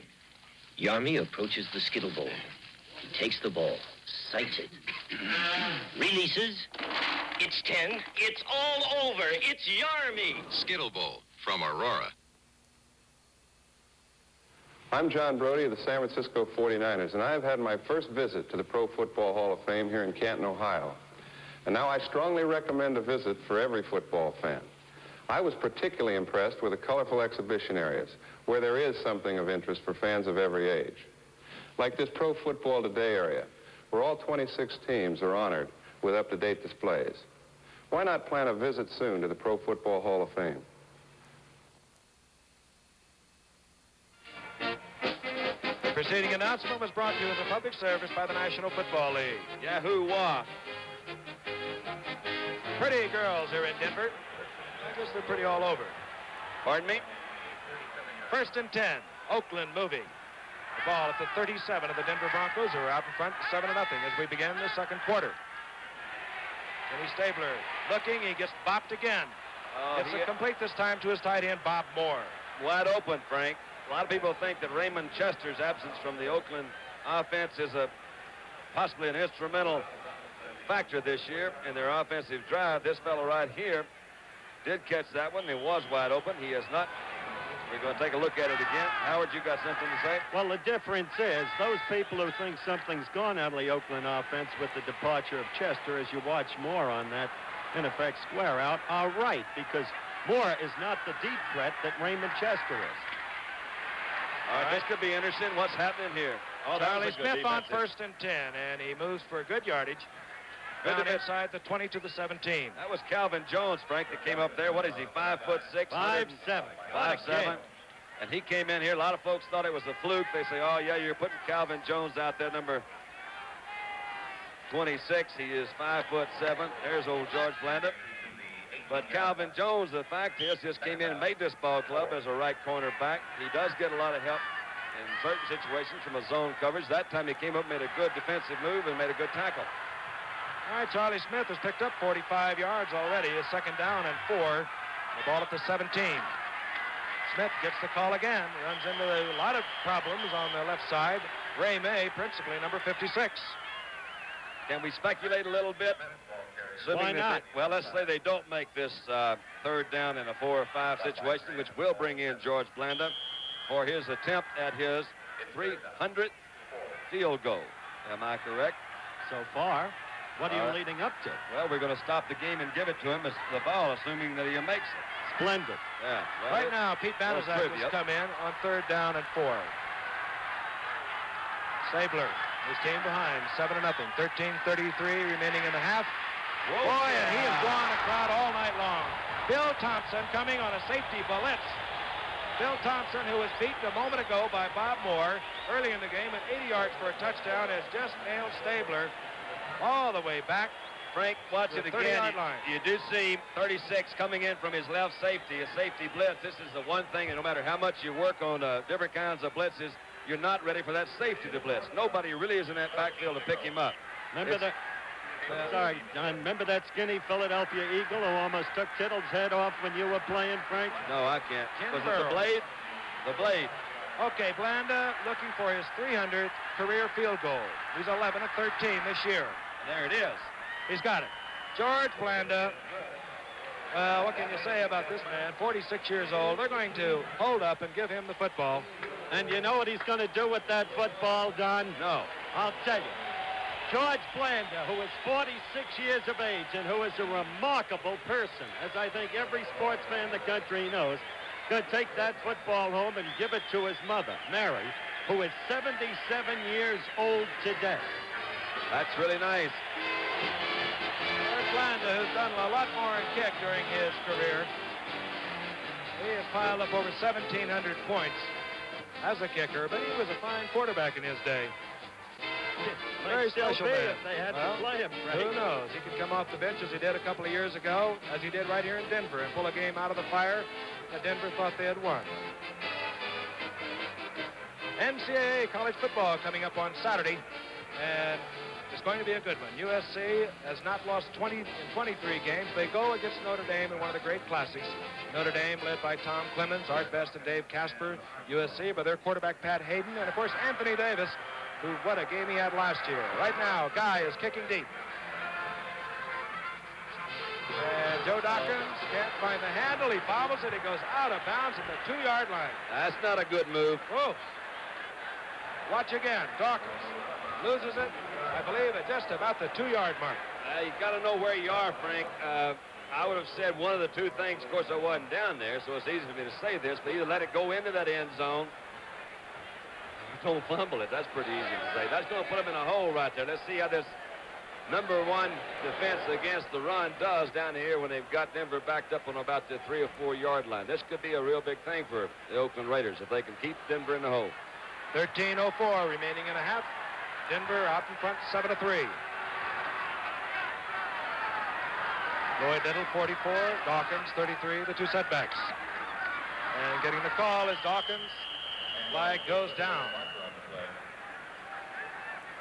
Yarmy approaches the Skittle Bowl. He takes the ball, sights it, releases. It's 10. It's all over. It's Yarmy. Skittle Bowl from Aurora. I'm John Brody of the San Francisco 49ers, and I've had my first visit to the Pro Football Hall of Fame here in Canton, Ohio. And now I strongly recommend a visit for every football fan. I was particularly impressed with the colorful exhibition areas, where there is something of interest for fans of every age. Like this Pro Football Today area, where all 26 teams are honored with up-to-date displays. Why not plan a visit soon to the Pro Football Hall of Fame? The preceding announcement was brought to you as a public service by the National Football League. Yahoo-wah. Pretty girls here in Denver. I guess they're pretty all over. Pardon me? 1st and 10. Oakland moving. The ball at the 37 of the Denver Broncos, who are out in front 7-0 as we begin the second quarter. Kenny Stabler looking. He gets bopped again. Gets it complete this time to his tight end, Bob Moore. Wide open, Frank. A lot of people think that Raymond Chester's absence from the Oakland offense is possibly an instrumental factor this year in their offensive drive. This fellow right here did catch that one. It was wide open. He is not. We're going to take a look at it again. Howard, you got something to say? Well, the difference is those people who think something's gone out of the Oakland offense with the departure of Chester, as you watch Moore on that, in effect, square out, are right, because Moore is not the deep threat that Raymond Chester is. All right, this could be interesting. What's happening here? Oh, Charlie Smith on 1st and 10, and he moves for good yardage. Down inside the 20 to the 17. That was Calvin Jones, Frank, that came up there. What is he, 5'6"? 5'7". 5'7". And he came in here. A lot of folks thought it was a fluke. They say, oh, yeah, you're putting Calvin Jones out there, number 26. He is 5'7". There's old George Blanda. But Calvin Jones, the fact is, just came in and made this ball club as a right cornerback. He does get a lot of help in certain situations from a zone coverage. That time he came up, made a good defensive move, and made a good tackle. All right, Charlie Smith has picked up 45 yards already. A second down and 4. The ball at the 17. Smith gets the call again. Runs into a lot of problems on the left side. Ray May, principally number 56. Can we speculate a little bit? Why not? Well, let's say they don't make this third down in a 4 or 5 situation, which will bring in George Blanda for his attempt at his 300th field goal. Am I correct? So far. What are you leading up to? Well, we're going to stop the game and give it to him as the ball, assuming that he makes it. Splendid. Yeah. Well, Right now, Pete Banaszak has come in on 3rd down and 4. Stabler, his team behind, 7-0. 13:33 remaining in the half. Whoa, Boy, and he has drawn a crowd all night long. Bill Thompson coming on a safety blitz. Bill Thompson, who was beaten a moment ago by Bob Moore early in the game at 80 yards for a touchdown, has just nailed Stabler all the way back. Frank, watch it again. 30-yard line. You do see 36 coming in from his left safety, a safety blitz. This is the one thing, and no matter how much you work on different kinds of blitzes, you're not ready for that safety to blitz. Nobody really is in that backfield to pick him up. Remember that? Sorry, John. Remember that skinny Philadelphia Eagle who almost took Kittle's head off when you were playing, Frank? No, I can't. Ken Was it Burrows. the blade? The blade. Okay, Blanda looking for his 300th career field goal. He's 11 of 13 this year. There it is. He's got it. George Blanda. Well, what can you say about this man? 46 years old. They're going to hold up and give him the football. And you know what he's going to do with that football, Don? No. I'll tell you. George Blanda, who is 46 years of age and who is a remarkable person, as I think every sports fan in the country knows, going to take that football home and give it to his mother, Mary, who is 77 years old today. That's really nice. George Blanda, who's done a lot more in kick during his career. He has piled up over 1,700 points as a kicker, but he was a fine quarterback in his day. Very special man. If they had to play him, Frank. Who knows? He could come off the bench as he did a couple of years ago, as he did right here in Denver, and pull a game out of the fire that Denver thought they had won. NCAA college football coming up on Saturday, and it's going to be a good one. USC has not lost 20 in 23 games. They go against Notre Dame in one of the great classics. Notre Dame led by Tom Clemens, Art Best, and Dave Casper. USC by their quarterback Pat Hayden, and of course Anthony Davis, who what a game he had last year. Right now, Guy is kicking deep. And Joe Dawkins can't find the handle. He bobbles it. He goes out of bounds at the 2-yard line. That's not a good move. Whoa. Watch again. Dawkins loses it, I believe, at just about the 2-yard mark. You got to know where you are, Frank. I would have said one of the two things. Of course, I wasn't down there, so it's easy for me to say this, but either let it go into that end zone or don't fumble it. That's pretty easy to say. That's going to put him in a hole right there. Let's see how this number 1 defense against the run does down here when they've got Denver backed up on about the 3 or 4 yard line. This could be a real big thing for the Oakland Raiders if they can keep Denver in the hole. 13:04 remaining in a half. Denver out in front, 7-3. Lloyd Little, 44. Dawkins, 33. The 2 setbacks. And getting the call is Dawkins. Flag goes down.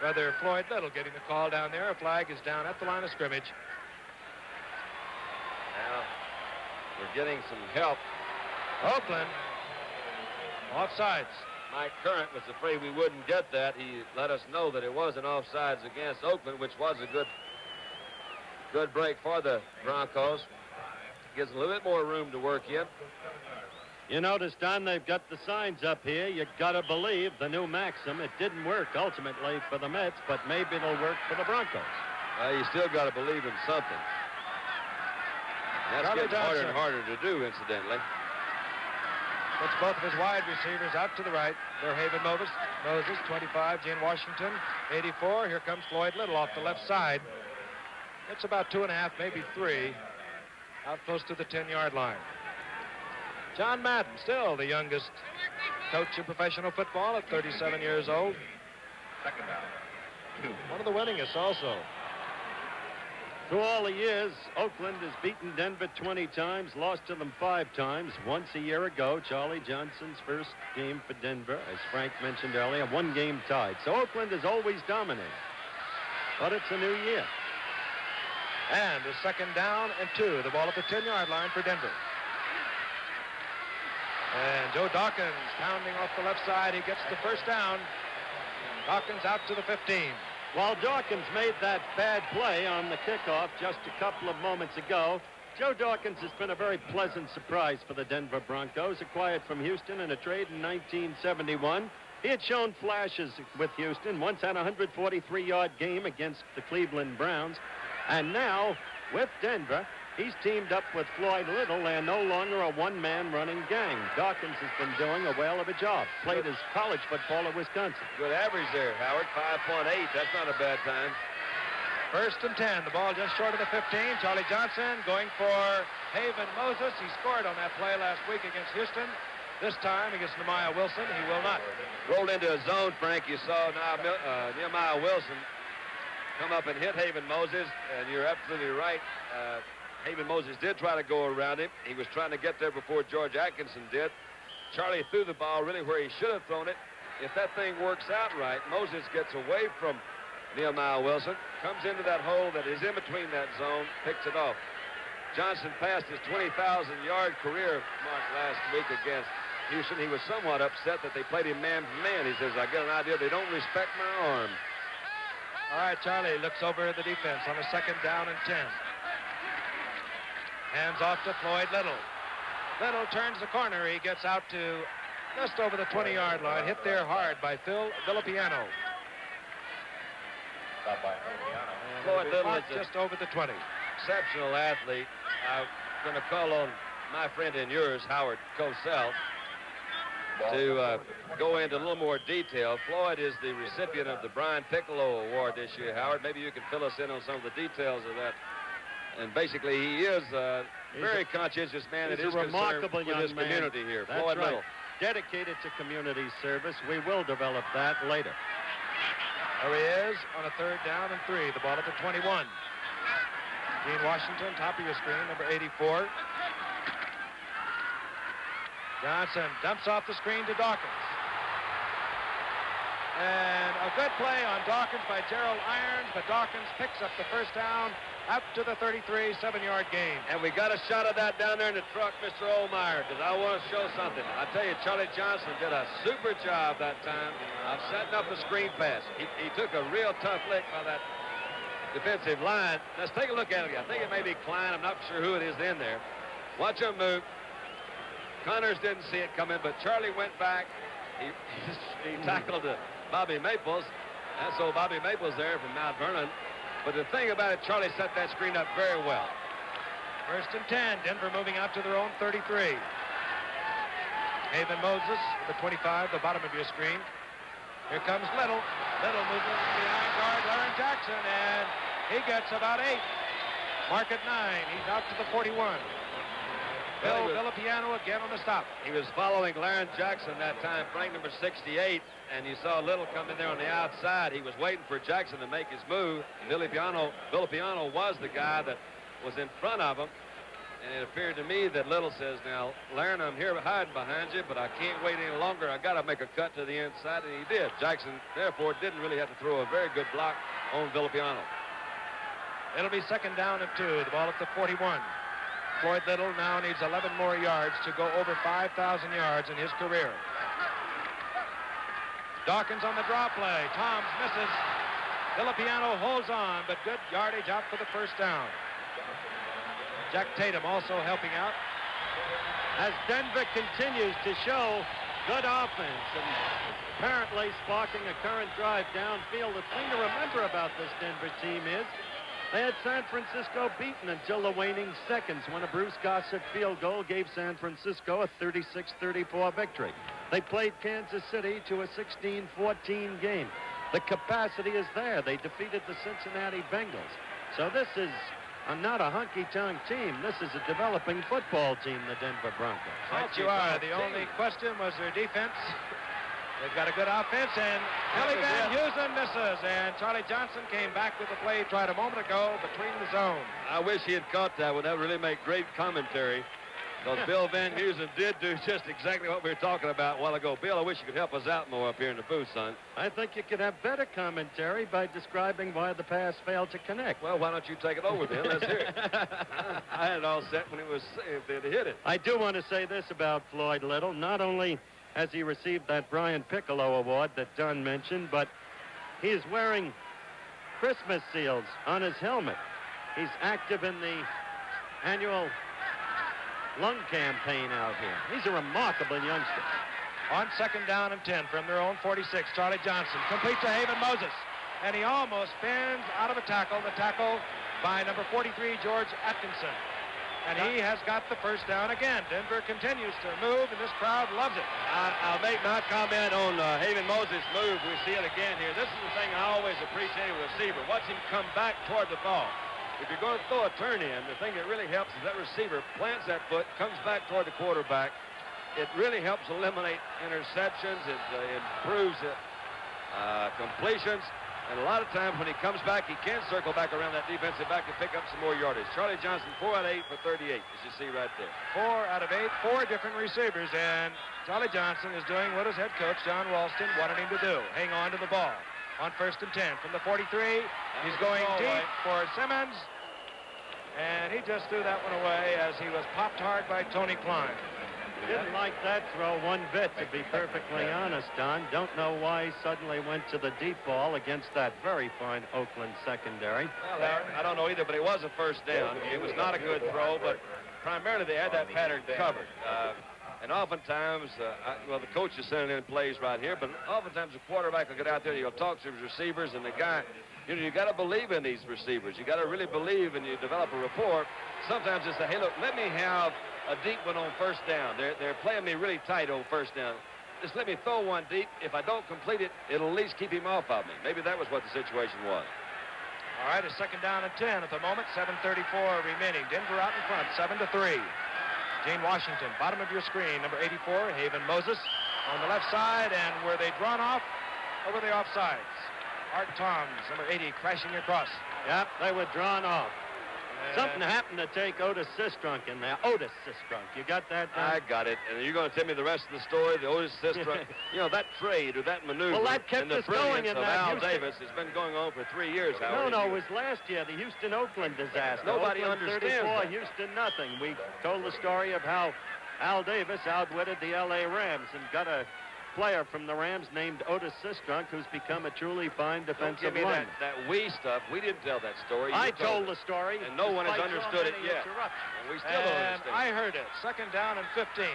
Rather, Floyd Little getting the call down there. A flag is down at the line of scrimmage. Now, we're getting some help. Oakland, offsides. Mike Current was afraid we wouldn't get that. He let us know that it was an offsides against Oakland, which was a good break for the Broncos. Gives a little bit more room to work in. You notice, Don, they've got the signs up here. You gotta believe the new maxim. It didn't work ultimately for the Mets, but maybe it'll work for the Broncos. You still got to believe in something. That's getting harder and harder to do, incidentally. Puts both of his wide receivers out to the right. They're Haven Moses, 25, Gene Washington, 84. Here comes Floyd Little off the left side. It's about 2.5, maybe 3, out close to the 10-yard line. John Madden, still the youngest coach in professional football at 37 years old. One of the winningest also. Through all the years, Oakland has beaten Denver 20 times, lost to them 5 times. Once a year ago, Charlie Johnson's first game for Denver, as Frank mentioned earlier, 1 game tied. So Oakland is always dominating. But it's a new year. And a 2nd down and 2. The ball at the 10-yard line for Denver. And Joe Dawkins pounding off the left side. He gets the first down. Dawkins out to the 15. While Dawkins made that bad play on the kickoff just a couple of moments ago, Joe Dawkins has been a very pleasant surprise for the Denver Broncos, acquired from Houston in a trade in 1971. He had shown flashes with Houston, once had a 143-yard game against the Cleveland Browns, and now with Denver, he's teamed up with Floyd Little. They're no longer a one-man running gang. Dawkins has been doing a whale of a job. Played his college football at Wisconsin. Good average there, Howard. 5.8. That's not a bad time. 1st and 10. The ball just short of the 15. Charlie Johnson going for Haven Moses. He scored on that play last week against Houston. This time against Nehemiah Wilson, he will not. Rolled into a zone, Frank. You saw Nehemiah Wilson come up and hit Haven Moses, and you're absolutely right. Haven Moses did try to go around him. He was trying to get there before George Atkinson did. Charlie threw the ball really where he should have thrown it. If that thing works out right, Moses gets away from Nehemiah Wilson, comes into that hole that is in between that zone, picks it off. Johnson passed his 20,000-yard career mark last week against Houston. He was somewhat upset that they played him man-to-man. He says, I get an idea they don't respect my arm. All right, Charlie looks over at the defense on a 2nd down and 10. Hands off to Floyd Little. Little turns the corner. He gets out to just over the 20-yard line. Hit there hard by Phil Villapiano. Floyd Little is just over the 20. Exceptional athlete. I'm going to call on my friend and yours, Howard Cosell, to go into a little more detail. Floyd is the recipient of the Brian Piccolo Award this year, Howard. Maybe you can fill us in on some of the details of that. And basically, he is a very conscientious man. He's It is a remarkable concerned with young his community here. That's Floyd right. Little. Dedicated to community service. We will develop that later. There he is on a 3rd down and 3. The ball at the 21. Gene Washington, top of your screen, number 84. Johnson dumps off the screen to Dawkins. And a good play on Dawkins by Gerald Irons, but Dawkins picks up the first down up to the 33, 7-yard gain. And we got a shot of that down there in the truck, Mr. Olmeyer, because I want to show something. I tell you, Charlie Johnson did a super job that time of setting up the screen pass. He took a real tough lick by that defensive line. Let's take a look at it again. I think it may be Klein. I'm not sure who it is in there. Watch him move. Connors didn't see it coming, but Charlie went back. He tackled Bobby Maples. That's old Bobby Maples there from Mount Vernon. But the thing about it, Charlie set that screen up very well. 1st and 10. Denver moving out to their own 33. Haven Moses, the 25, the bottom of your screen. Here comes Little. Little moving behind guard Larry Jackson, and he gets about 8. Mark at 9. He's out to the 41. Bill Villapiano again on the stop. He was following Larry Jackson that time, Frank number 68, and you saw Little come in there on the outside. He was waiting for Jackson to make his move. Villapiano was the guy that was in front of him, and it appeared to me that Little says, now, Larry, I'm here hiding behind you, but I can't wait any longer. I got to make a cut to the inside, and he did. Jackson, therefore, didn't really have to throw a very good block on Villapiano. It'll be 2nd down and 2. The ball at the 41. Floyd Little now needs 11 more yards to go over 5,000 yards in his career. Dawkins on the draw play. Toms misses. Villapiano holds on, but good yardage out for the first down. Jack Tatum also helping out. As Denver continues to show good offense and apparently sparking a current drive downfield. The thing to remember about this Denver team is they had San Francisco beaten until the waning seconds when a Bruce Gossett field goal gave San Francisco a 36-34 victory. They played Kansas City to a 16-14 game. The capacity is there. They defeated the Cincinnati Bengals. So this is not a hunky-tonk team. This is a developing football team, the Denver Broncos. Right you are. The only question was their defense. They've got a good offense, and Billy Van Heusen misses, and Charlie Johnson came back with the play tried a moment ago between the zones. I wish he had caught that one. That would really make great commentary. Because Bill Van Heusen did do just exactly what we were talking about a while ago. Bill, I wish you could help us out more up here in the booth, son. I think you could have better commentary by describing why the pass failed to connect. Well, why don't you take it over then? Let's hear it. I had it all set when it was if they'd hit it. I do want to say this about Floyd Little. Not only has he received that Brian Piccolo award that Dunn mentioned, but he is wearing Christmas seals on his helmet. He's active in the annual lung campaign out here. He's a remarkable youngster. On second down and 10 from their own 46, Charlie Johnson complete to Haven Moses. And he almost spins out of a tackle. The tackle by number 43, George Atkinson. And he has got the first down again. Denver continues to move, and this crowd loves it. I'll make my comment on Haven Moses' move. We see it again here. This is the thing I always appreciate with a receiver. Watch him come back toward the ball. If you're going to throw a turn in, the thing that really helps is that receiver plants that foot, comes back toward the quarterback. It really helps eliminate interceptions. It improves completions. And a lot of times when he comes back, he can circle back around that defensive back and pick up some more yardage. Charlie Johnson, 4 out of 8 for 38, as you see right there. 4 out of 8, 4 different receivers. And Charlie Johnson is doing what his head coach, John Ralston, wanted him to do. Hang on to the ball. On first and 10 from the 43, he's going deep for Simmons, and he just threw that one away as he was popped hard by Tony Klein. Didn't like that throw one bit, to be perfectly honest, Don. Don't know why he suddenly went to the deep ball against that very fine Oakland secondary. Well, I don't know either, but it was a first down. It was not a good throw, but primarily they had that pattern covered. And oftentimes, well, the coach is sending in plays right here, but oftentimes the quarterback will get out there, he'll talk to his receivers, and the guy, you got to believe in these receivers. You got to really believe, and you develop a rapport. Sometimes it's hey, look, let me have a deep one on first down. They're playing me really tight on first down. Just let me throw one deep. If I don't complete it, it'll at least keep him off of me. Maybe that was what the situation was. All right, a second down and 10 at the moment. 7:34 remaining. Denver out in front, 7-3. Gene Washington, bottom of your screen, number 84, Haven Moses on the left side, and were they drawn off or were they offsides? Art Toms, number 80, crashing across. Yep, they were drawn off. Something happened to take Otis Sistrunk in there. Otis Sistrunk. You got that down? I got it. And you're going to tell me the rest of the story, the Otis Sistrunk. You know, that trade or that maneuver. Well, that kept us going in of that Al Houston. Davis has been going on for 3 years, Howard. No, it was last year, the Houston-Oakland disaster. Nobody Oakland understands 34, that. Houston nothing. We told the story of how Al Davis outwitted the L.A. Rams and got a player from the Rams named Otis Sistrunk, who's become a truly fine defensive Don't give me lineman. that we stuff. We didn't tell that story. I told the story. And no one has despite understood so it many yet. interruptions. And we still don't And understand. I heard it. Second down and 15.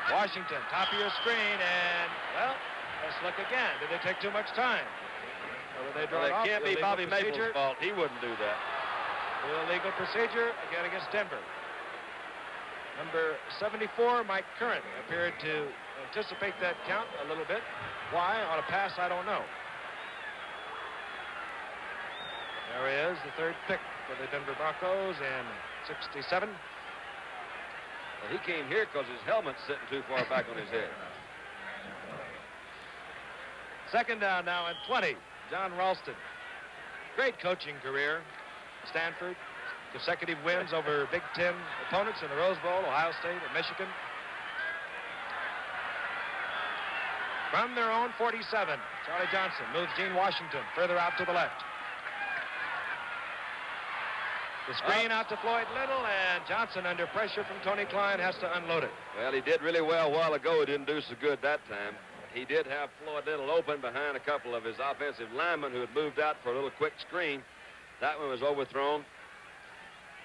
Washington, top of your screen, and, well, let's look again. Did they take too much time? Or were they drawn Well, off? it can't be Illegal Bobby Maple's procedure. fault. He wouldn't do that. Illegal procedure again against Denver. Number 74, Mike Curran, appeared to anticipate that count a little bit. Why? On a pass, I don't know. There he is, the third pick for the Denver Broncos, and 67. Well, he came here because his helmet's sitting too far back on his head. Second down now and 20. John Ralston. Great coaching career. Stanford. Consecutive wins over Big Ten opponents in the Rose Bowl, Ohio State and Michigan. From their own 47, Charlie Johnson moves Gene Washington further out to the left. The screen out to Floyd Little, and Johnson, under pressure from Tony Klein, has to unload it. Well, he did really well a while ago. He didn't do so good that time. He did have Floyd Little open behind a couple of his offensive linemen who had moved out for a little quick screen. That one was overthrown.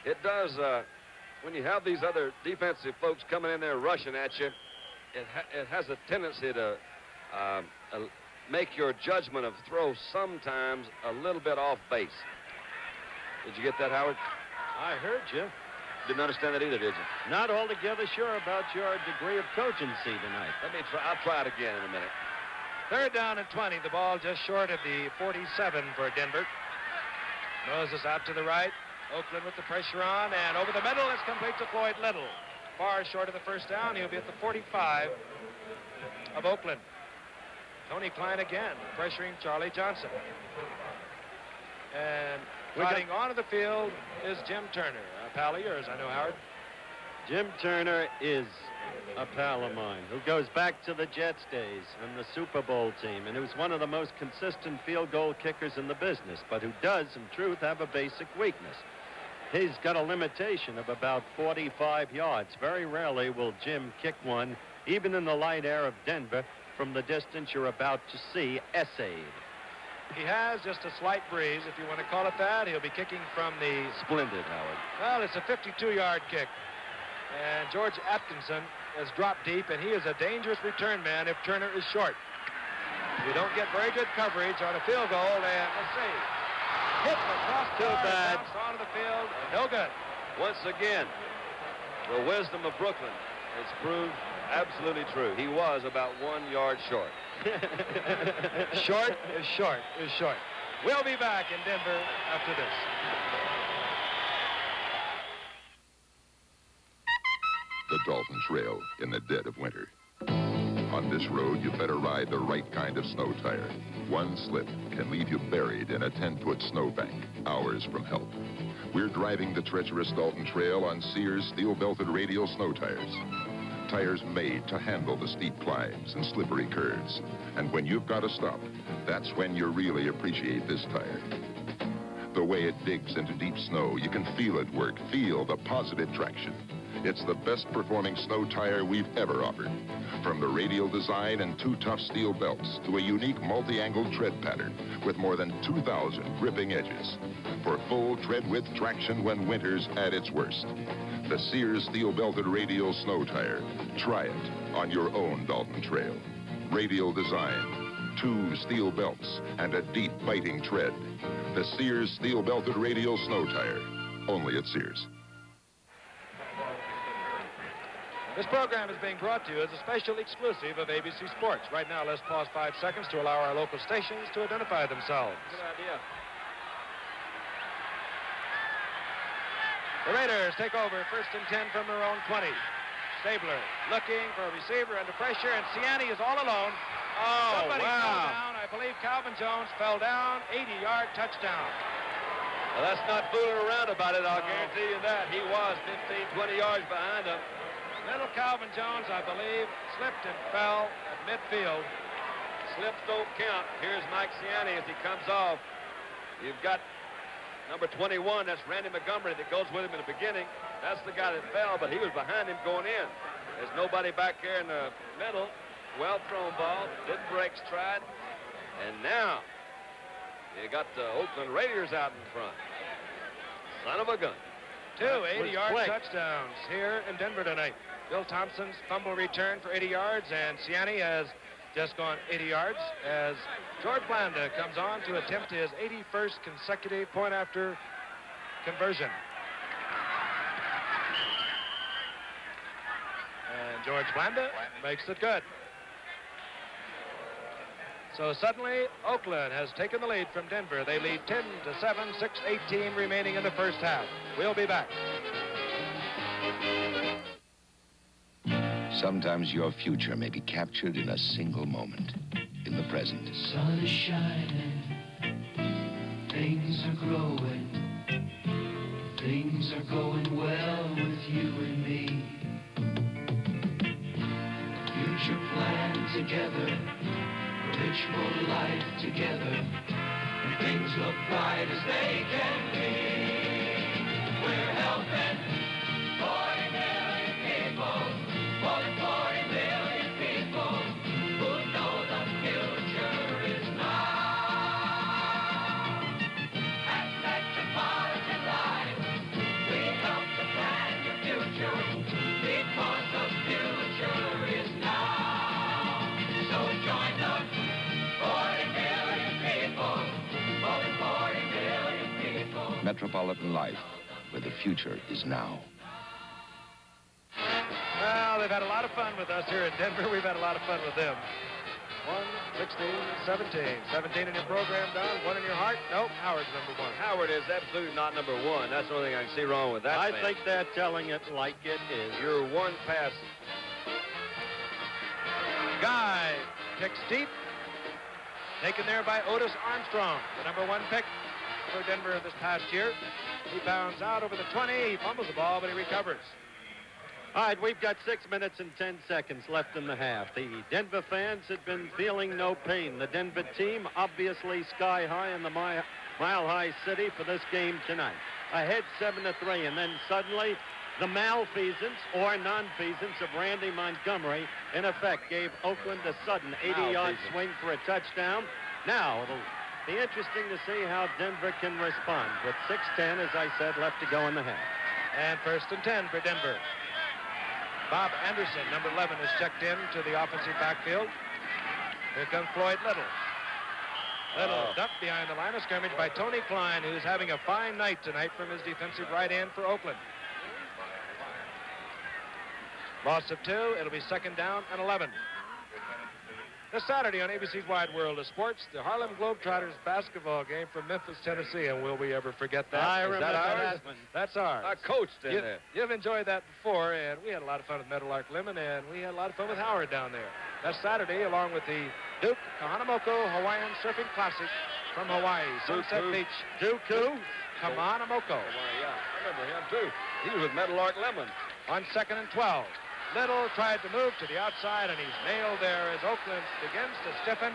It does, when you have these other defensive folks coming in there rushing at you, it has a tendency to make your judgment of throw sometimes a little bit off base. Did you get that, Howard? I heard you. Didn't understand that either, did you? Not altogether sure about your degree of cogency tonight. Let me try. I'll try it again in a minute. Third down and 20. The ball just short of the 47 for Denver. Moses out to the right. Oakland with the pressure on, and over the middle, it's complete to Floyd Little. far short of the first down. He'll be at the 45 of Oakland. Tony Klein again, pressuring Charlie Johnson. And riding onto the field is Jim Turner. A pal of yours, I know, Howard. Jim Turner is a pal of mine who goes back to the Jets days and the Super Bowl team, and who's one of the most consistent field goal kickers in the business, but who does, in truth, have a basic weakness. He's got a limitation of about 45 yards. Very rarely will Jim kick one, even in the light air of Denver, from the distance you're about to see essayed. He has just a slight breeze, if you want to call it that. He'll be kicking from the... Splendid, Howard. Well, it's a 52-yard kick. And George Atkinson has dropped deep, and he is a dangerous return man if Turner is short. You don't get very good coverage on a field goal, and let's see. Hit across the bad. Onto the field, no good. Once again, the wisdom of Brooklyn is proved absolutely true. He was about 1 yard short. Short is short is short. We'll be back in Denver after this. The Dalton Trail in the dead of winter. On this road, you better ride the right kind of snow tire. One slip can leave you buried in a 10-foot snowbank, hours from help. We're driving the treacherous Dalton Trail on Sears steel-belted radial snow tires. Tires made to handle the steep climbs and slippery curves. And when you've got to stop, that's when you really appreciate this tire. The way it digs into deep snow, you can feel it work, feel the positive traction. It's the best performing snow tire we've ever offered. From the radial design and 2 tough steel belts to a unique multi-angled tread pattern with more than 2,000 gripping edges. For full tread width traction when winter's at its worst. The Sears steel-belted radial snow tire. Try it on your own Dalton Trail. Radial design, 2 steel belts, and a deep biting tread. The Sears steel-belted radial snow tire. Only at Sears. This program is being brought to you as a special exclusive of ABC Sports. Right now, let's pause 5 seconds to allow our local stations to identify themselves. Good idea. The Raiders take over 1st and 10 from their own 20. Stabler looking for a receiver under pressure, and Ciani is all alone. Oh, Somebody wow. fell down. I believe Calvin Jones fell down. 80-yard touchdown. Well, that's not fooling around about it, I'll guarantee you that. He was 15, 20 yards behind him. Little Calvin Jones, I believe, slipped and fell at midfield. Slips don't count. Here's Mike Ciani as he comes off. You've got number 21, that's Randy Montgomery, that goes with him in the beginning. That's the guy that fell, but he was behind him going in. There's nobody back here in the middle. Well thrown ball, didn't break stride. And now, you got the Oakland Raiders out in front. Son of a gun. 2 80-yard touchdowns here in Denver tonight. Bill Thompson's fumble return for 80 yards, and Ciani has just gone 80 yards as George Blanda comes on to attempt his 81st consecutive point-after conversion. And George Blanda makes it good. So suddenly, Oakland has taken the lead from Denver. They lead 10-7, 6:18 remaining in the first half. We'll be back. Sometimes your future may be captured in a single moment, in the present. The sun is shining, things are growing, things are going well with you and me. Future plan together, rich for life together, and things look bright as they can be. We're helping 40 million people. More than 40 million people who know the future is now. At Metropolitan Life, we help to plan your future because the future is now. So join the 40 million people, more than 40 million people. Metropolitan Life, where the future is now. Well, they've had a lot of fun with us here in Denver. We've had a lot of fun with them. 16, 17. 17 in your program, Don. 1 in your heart? Nope. Howard's number 1. Howard is absolutely not number 1. That's the only thing I can see wrong with that. I think they're telling it like it is. You're 1 pass. Guy kicks deep. Taken there by Otis Armstrong, the number 1 pick for Denver this past year. He bounds out over the 20. He fumbles the ball, but he recovers. All right, we've got 6 minutes and 10 seconds left in the half. The Denver fans had been feeling no pain. The Denver team obviously sky high in the Mile High City for this game tonight. Ahead 7-3, and then suddenly the malfeasance or nonfeasance of Randy Montgomery, in effect, gave Oakland a sudden 80-yard swing for a touchdown. Now, it'll be interesting to see how Denver can respond with 6:10, as I said, left to go in the half. And 1st and 10 for Denver. Bob Anderson, number 11, is checked in to the offensive backfield. Here comes Floyd Little. Little ducked behind the line of scrimmage by Tony Klein, who's having a fine night tonight from his defensive right end for Oakland. Loss of 2. It'll be 2nd down and 11. This Saturday on ABC's Wide World of Sports, the Harlem Globetrotters basketball game from Memphis, Tennessee. And will we ever forget that? I remember that. That's ours. I coached in there. You've enjoyed that before, and we had a lot of fun with Meadowlark Lemon, and we had a lot of fun with Howard down there. That's Saturday, along with the Duke Kahanamoko Hawaiian Surfing Classic from Hawaii, Sunset Beach. Duke who? Kahanamoko. Yeah, I remember him, too. He was with Meadowlark Lemon. On 2nd and 12. Little tried to move to the outside, and he's nailed there as Oakland begins to stiffen.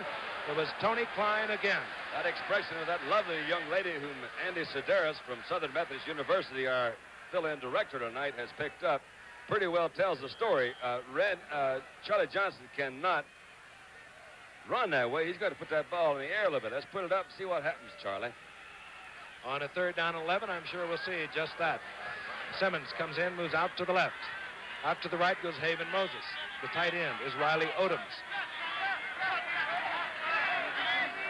It was Tony Klein again. That expression of that lovely young lady whom Andy Sedaris from Southern Methodist University, our fill-in director tonight, has picked up, pretty well tells the story. Charlie Johnson cannot run that way. He's got to put that ball in the air a little bit. Let's put it up and see what happens, Charlie. On a 3rd down and 11, I'm sure we'll see just that. Simmons comes in, moves out to the left. Out to the right goes Haven Moses. The tight end is Riley Odoms.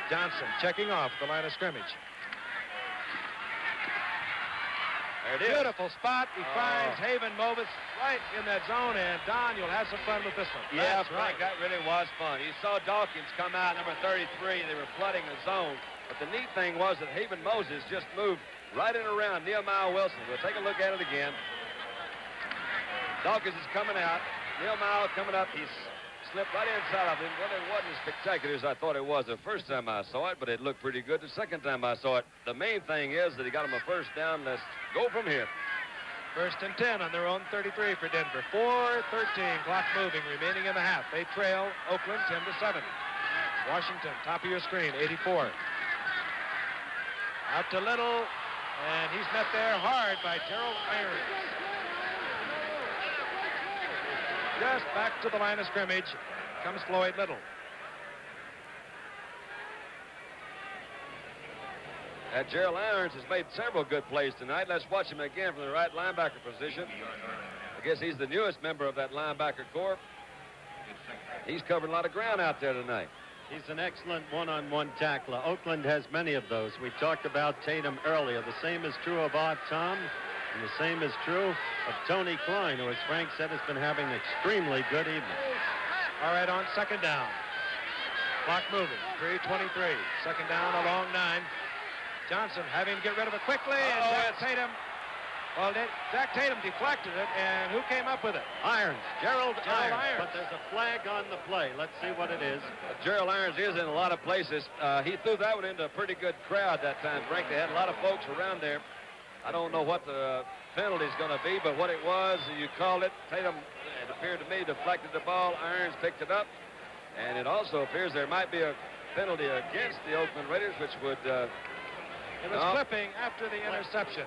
Johnson checking off the line of scrimmage. There it is. Beautiful spot. He finds Haven Moses right in that zone, and Don, you'll have some fun with this one. Yeah, Frank, that really was fun. You saw Dawkins come out, number 33. They were flooding the zone. But the neat thing was that Haven Moses just moved right in around Nehemiah Wilson. We'll take a look at it again. Dawkins is coming out. Nehemiah coming up. He's slipped right inside of him. Well, it wasn't as spectacular as I thought it was the first time I saw it, but it looked pretty good the second time I saw it. The main thing is that he got him a 1st down. Let's go from here. 1st and 10 on their own 33 for Denver. 4:13, clock moving, remaining in the half. They trail Oakland 10-7. Washington, top of your screen, 84. Out to Little, and he's met there hard by Gerald Irons. Just back to the line of scrimmage comes Floyd Little. Gerald Irons has made several good plays tonight. Let's watch him again from the right linebacker position. I guess he's the newest member of that linebacker corps. He's covering a lot of ground out there tonight. He's an excellent one-on-one tackler. Oakland has many of those. We talked about Tatum earlier. The same is true of Art Tom. And the same is true of Tony Klein, who, as Frank said, has been having an extremely good evening. All right, on 2nd down. Clock moving, 3:23. 2nd down, a long 9. Johnson having to get rid of it quickly, and Jack Tatum deflected it, and who came up with it? Irons, Gerald Irons. Irons. But there's a flag on the play. Let's see what it is. Gerald Irons is in a lot of places. He threw that one into a pretty good crowd that time, Frank. They had a lot of folks around there. I don't know what the penalty is going to be, but what it was, you called it. Tatum, it appeared to me, deflected the ball. Irons picked it up. And it also appears there might be a penalty against the Oakland Raiders, which would... it was clipping after the interception.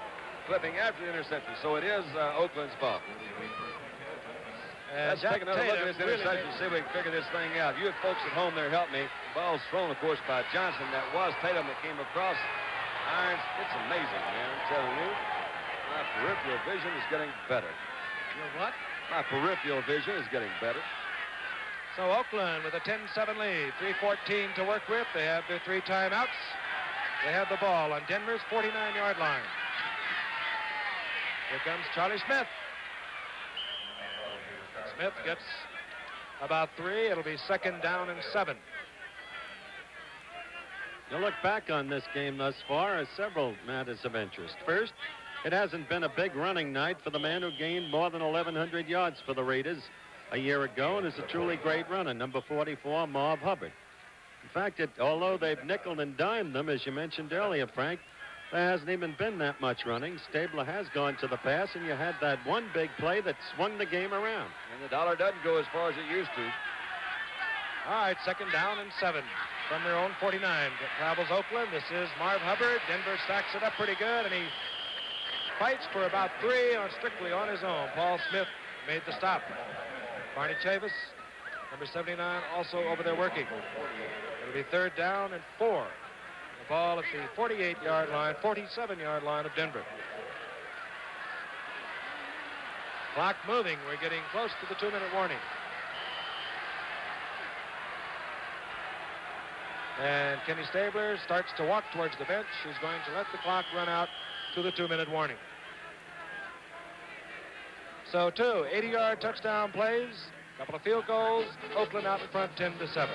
Clipping after the interception. So it is Oakland's fault. Let's Jack take another look at this Tatum interception, see if we can figure this thing out. You folks at home there, help me. The ball's thrown, of course, by Johnson. That was Tatum that came across. Irons, it's amazing, man. I'm telling you. My peripheral vision is getting better. Your what? My peripheral vision is getting better. So Oakland with a 10-7 lead. 3:14 to work with. They have their 3 timeouts. They have the ball on Denver's 49-yard line. Here comes Charlie Smith. Smith gets about 3. It'll be 2nd down and 7. You look back on this game thus far as several matters of interest. First, it hasn't been a big running night for the man who gained more than 1,100 yards for the Raiders a year ago and is a truly great runner, number 44, Marv Hubbard. In fact, although they've nickel and dimed them, as you mentioned earlier, Frank, there hasn't even been that much running. Stabler has gone to the pass, and you had that one big play that swung the game around. And the dollar doesn't go as far as it used to. All right, 2nd down and 7 from their own 49. That travels Oakland. This is Marv Hubbard. Denver stacks it up pretty good, and he fights for about 3 strictly on his own. Paul Smith made the stop. Barney Chavis, number 79, also over there working. It'll be 3rd down and 4. The ball at the 48-yard line, 47-yard line of Denver. Clock moving. We're getting close to the 2-minute warning. And Kenny Stabler starts to walk towards the bench. He's going to let the clock run out to the 2-minute warning. So 2 80-yard touchdown plays, a couple of field goals. Oakland out in front 10-7.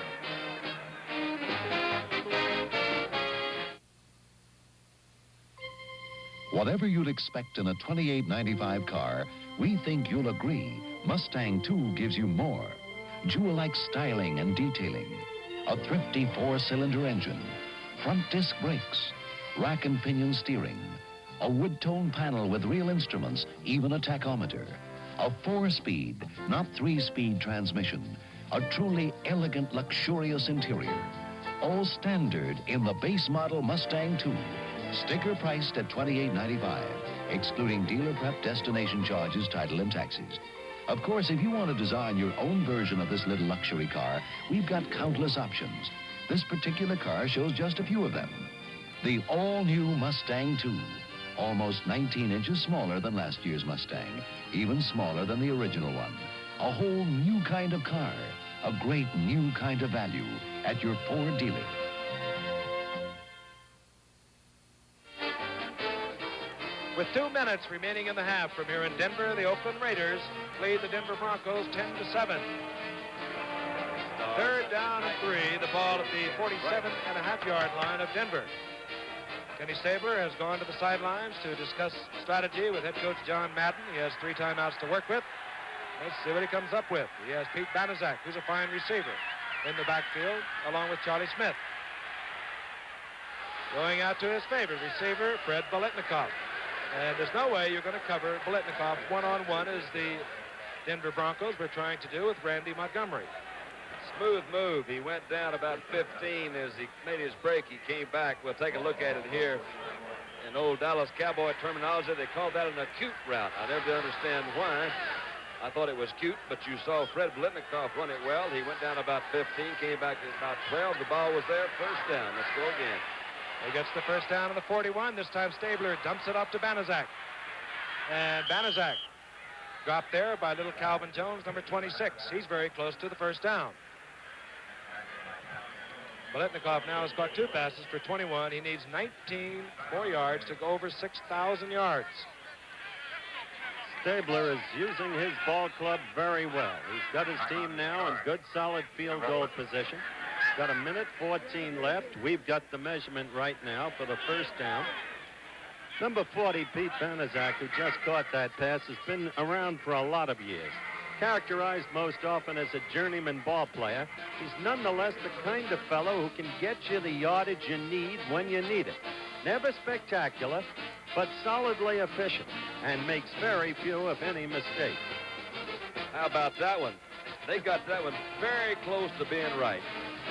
Whatever you'd expect in a $28.95 car, we think you'll agree Mustang 2 gives you more. Jewel-like styling and detailing, a thrifty 4-cylinder engine, front disc brakes, rack and pinion steering, a wood-tone panel with real instruments, even a tachometer, a 4-speed, not 3-speed transmission, a truly elegant, luxurious interior, all standard in the base model Mustang 2. Sticker priced at $28.95, excluding dealer prep, destination charges, title, and taxes. Of course, if you want to design your own version of this little luxury car, we've got countless options. This particular car shows just a few of them. The all-new Mustang 2, almost 19 inches smaller than last year's Mustang, even smaller than the original one. A whole new kind of car, a great new kind of value at your Ford dealer. With 2 minutes remaining in the half from here in Denver, the Oakland Raiders lead the Denver Broncos 10-7. 3rd down and 3, the ball at the 47.5-yard line of Denver. Kenny Stabler has gone to the sidelines to discuss strategy with head coach John Madden. He has 3 timeouts to work with. Let's see what he comes up with. He has Pete Banaszak, who's a fine receiver, in the backfield, along with Charlie Smith. Going out to his favorite receiver, Fred Biletnikoff. And there's no way you're going to cover Biletnikoff one-on-one as the Denver Broncos were trying to do with Randy Montgomery. Smooth move. He went down about 15 as he made his break. He came back. We'll take a look at it here. In old Dallas Cowboy terminology, they call that an acute route. I never did understand why. I thought it was cute, but you saw Fred Biletnikoff run it well. He went down about 15, came back to about 12. The ball was there. 1st down. Let's go again. He gets the 1st down on the 41. This time Stabler dumps it off to Banaszak. And Banaszak dropped there by little Calvin Jones, number 26. He's very close to the 1st down. Biletnikoff now has caught 2 passes for 21. He needs 19 more yards to go over 6,000 yards. Stabler is using his ball club very well. He's got his team now in good, solid field goal position. Got 1:14 left. We've got the measurement right now for the 1st down. Number 40, Pete Banaszak, who just caught that pass, has been around for a lot of years. Characterized most often as a journeyman ball player, he's nonetheless the kind of fellow who can get you the yardage you need when you need it. Never spectacular, but solidly efficient, and makes very few, if any, mistakes. How about that one? They got that one very close to being right.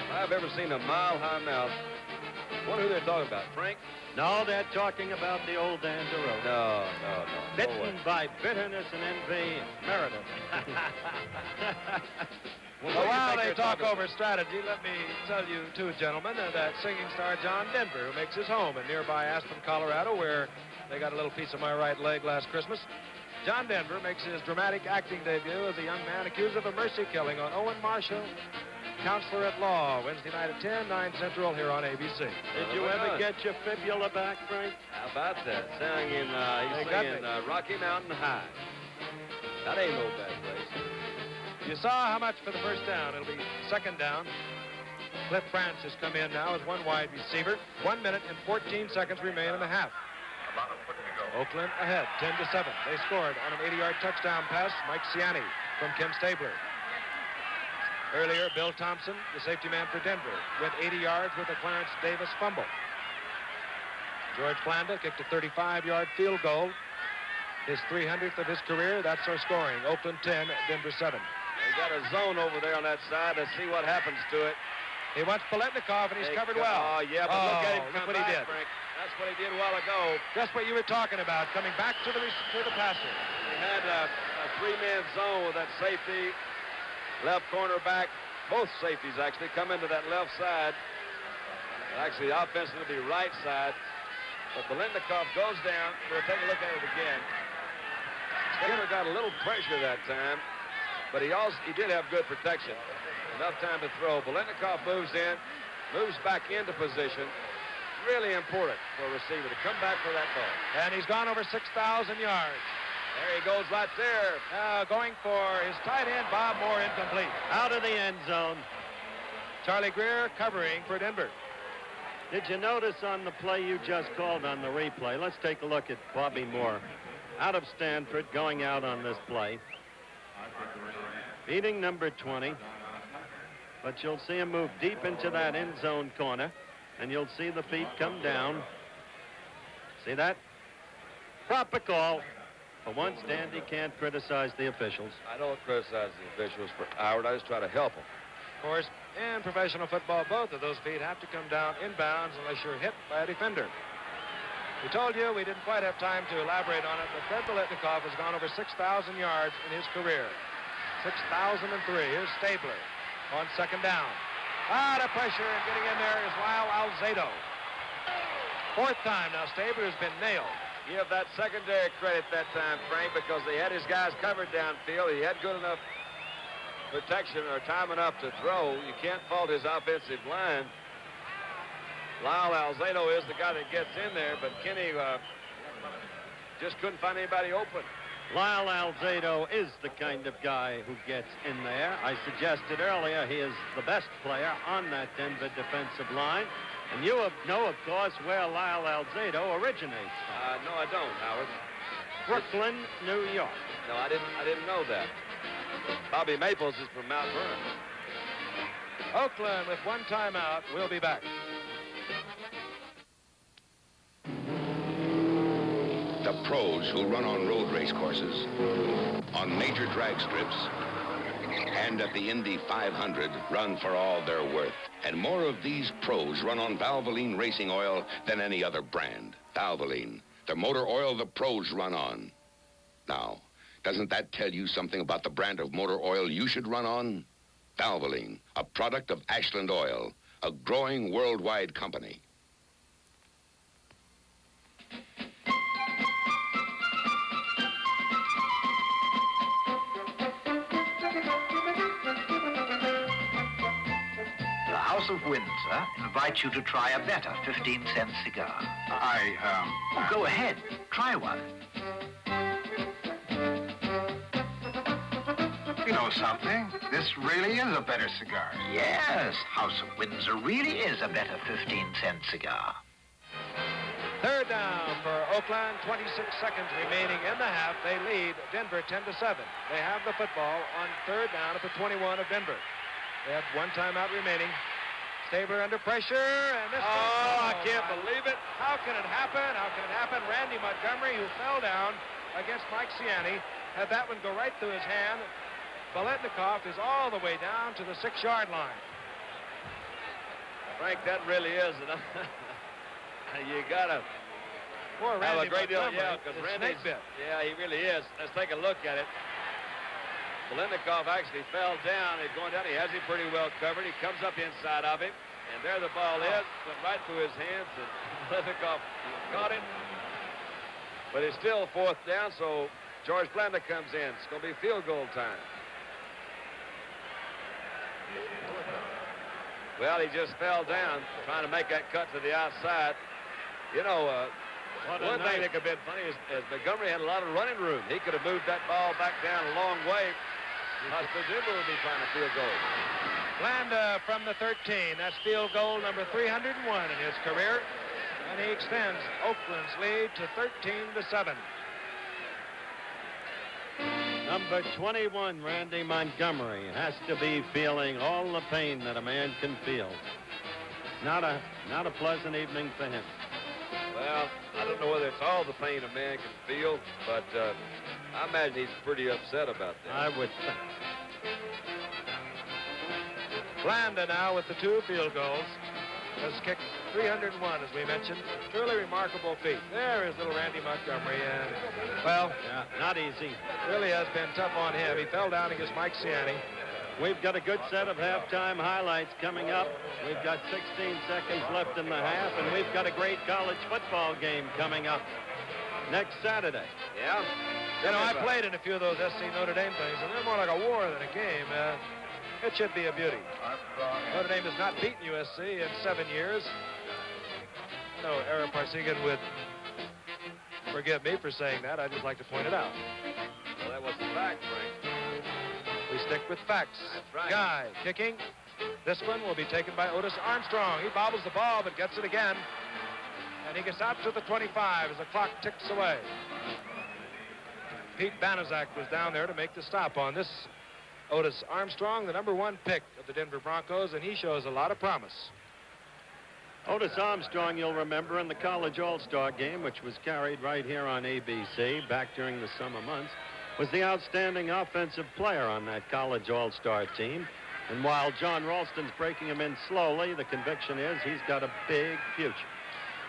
If I've ever seen a mile-high mouth, wonder who they're talking about, Frank? No, they're talking about the old Anderoda. No. Bitten by bitterness and envy, Meredith. Well, while they talk over strategy, let me tell you, too, gentlemen, that singing star John Denver, who makes his home in nearby Aspen, Colorado, where they got a little piece of my right leg last Christmas. John Denver makes his dramatic acting debut as a young man accused of a mercy killing on Owen Marshall, Counselor at Law, Wednesday night at 10, 9 Central here on ABC. Did you ever get your fibula back, Frank? How about that? He's singing Rocky Mountain High. That ain't no bad place. You saw how much for the 1st down. It'll be 2nd down. Cliff France has come in now as one wide receiver. 1 minute and 14 seconds remain in the half. Oakland ahead, 10-7. They scored on an 80-yard touchdown pass. Mike Ciani from Kim Stabler. Earlier, Bill Thompson, the safety man for Denver, went 80 yards with a Clarence Davis fumble. George Blanda kicked a 35-yard field goal. His 300th of his career. That's our scoring. Oakland 10, Denver 7. They got a zone over there on that side. Let's see what happens to it. He wants Paletnikov, and he's covered well. Oh, yeah, but look at him come what he back, did. Frank. That's what he did a while ago. Just what you were talking about, coming back to the passer. He had a three-man zone with that safety, left cornerback. Both safeties actually come into that left side. Actually, the offense will be right side. But Paletnikov goes down. We'll take a look at it again. Skinner got a little pressure that time, but he did have good protection. Enough time to throw. Paletnikov moves in, moves back into position. Really important for a receiver to come back for that ball. And he's gone over 6,000 yards. There he goes right there. Going for his tight end, Bob Moore, incomplete. Out of the end zone. Charlie Greer covering for Denver. Did you notice on the play you just called on the replay? Let's take a look at Bobby Moore. Out of Stanford, going out on this play. Beating number 20. But you'll see him move deep into that end zone corner. And you'll see the feet come down. See that? Proper call. For once, Dandy can't criticize the officials. I don't criticize the officials for Howard. I just try to help them. Of course, in professional football, both of those feet have to come down inbounds unless you're hit by a defender. We told you we didn't quite have time to elaborate on it, but Fred Paletnikov has gone over 6,000 yards in his career. 6,003. Here's Stabler on second down. Out of pressure, and getting in there is Lyle Alzado. Fourth time now, Stabler has been nailed. Give that secondary credit that time, Frank, because they had his guys covered downfield. He had good enough protection or time enough to throw. You can't fault his offensive line. Lyle Alzado is the guy that gets in there, but Kenny just couldn't find anybody open. Lyle Alzado is the kind of guy who gets in there. I suggested earlier he is the best player on that Denver defensive line. And you know, of course, where Lyle Alzado originates from. No, I don't, Howard. Brooklyn, New York. No, I didn't know that. Bobby Maples is from Mount Vernon. Oakland with one timeout. We'll be back. The pros who run on road race courses, on major drag strips, and at the Indy 500 run for all they're worth. And more of these pros run on Valvoline racing oil than any other brand. Valvoline, the motor oil the pros run on. Now, doesn't that tell you something about the brand of motor oil you should run on? Valvoline, a product of Ashland Oil, a growing worldwide company. The House of Windsor invites you to try a better 15-cent cigar. Oh, go ahead. Try one. You know something? This really is a better cigar. Yes, House of Windsor really is a better 15-cent cigar. Third down for Oakland. 26 seconds remaining in the half. They lead Denver 10-7. They have the football on third down at the 21 of Denver. They have one timeout remaining. Stabler under pressure, and this I can't believe it. How can it happen? How can it happen? Randy Montgomery, who fell down against Mike Ciani, had that one go right through his hand. Paletnikov is all the way down to the 6-yard line. Frank, that really is. You gotta have a great deal. Yeah, because Randy's bit. Yeah, he really is. Let's take a look at it. Paletnikov actually fell down. He's going down. He has him pretty well covered. He comes up inside of him, and there the ball is. Went right through his hands, and Paletnikov caught it. But it's still fourth down, so George Blanda comes in. It's going to be field goal time. Well, he just fell down trying to make that cut to the outside. You know, one thing that could have been funny is Montgomery had a lot of running room. He could have moved that ball back down a long way. I presume would be trying to field goal. Blanda from the 13. That's field goal number 301 in his career. And he extends Oakland's lead to 13-7. Number 21, Randy Montgomery, has to be feeling all the pain that a man can feel. Not a pleasant evening for him. Well, I don't know whether it's all the pain a man can feel, but I imagine he's pretty upset about that. I would think. Blanda now with the 2 field goals. Has kicked 301, as we mentioned. Truly remarkable feat. There is little Randy Montgomery, and, well, yeah, not easy. Really has been tough on him. He fell down against Mike Ciani. We've got a good set of halftime highlights coming up. We've got 16 seconds left in the half, and we've got a great college football game coming up next Saturday. Yeah? You know, I played in a few of those SC Notre Dame things, and they're more like a war than a game. It should be a beauty. Notre Dame has not beaten USC in 7 years. I know Ara Parsegan would forgive me for saying that. I'd just like to point it out. Well, that was the fact, Frank. We stick with facts. That's right. Guy kicking. This one will be taken by Otis Armstrong. He bobbles the ball, but gets it again. And he gets out to the 25 as the clock ticks away. Pete Banaszak was down there to make the stop on this Otis Armstrong, the number 1 pick of the Denver Broncos, and he shows a lot of promise. Otis Armstrong, you'll remember, in the College All-Star game, which was carried right here on ABC back during the summer months, was the outstanding offensive player on that College All-Star team. And while John Ralston's breaking him in slowly, the conviction is he's got a big future.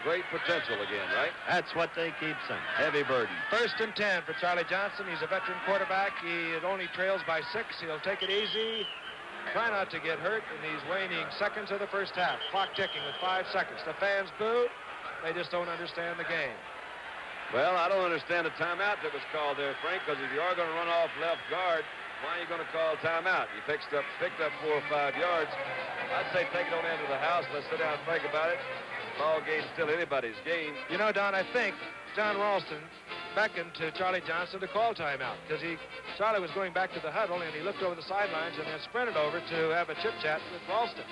Great potential again, right? That's what they keep saying. Heavy burden. 1st and 10 for Charlie Johnson. He's a veteran quarterback. He only trails by 6. He'll take it easy. Try not to get hurt in these waning seconds of the first half. Clock ticking with 5 seconds. The fans boo. They just don't understand the game. Well, I don't understand the timeout that was called there, Frank, because if you are going to run off left guard, why are you going to call timeout? You picked up 4 or 5 yards. I'd say take it on into the house. Let's sit down and think about it. Ball game's still anybody's game. You know, Don, I think John Ralston beckoned to Charlie Johnson to call timeout because Charlie was going back to the huddle and he looked over the sidelines and then sprinted over to have a chit-chat with Ralston.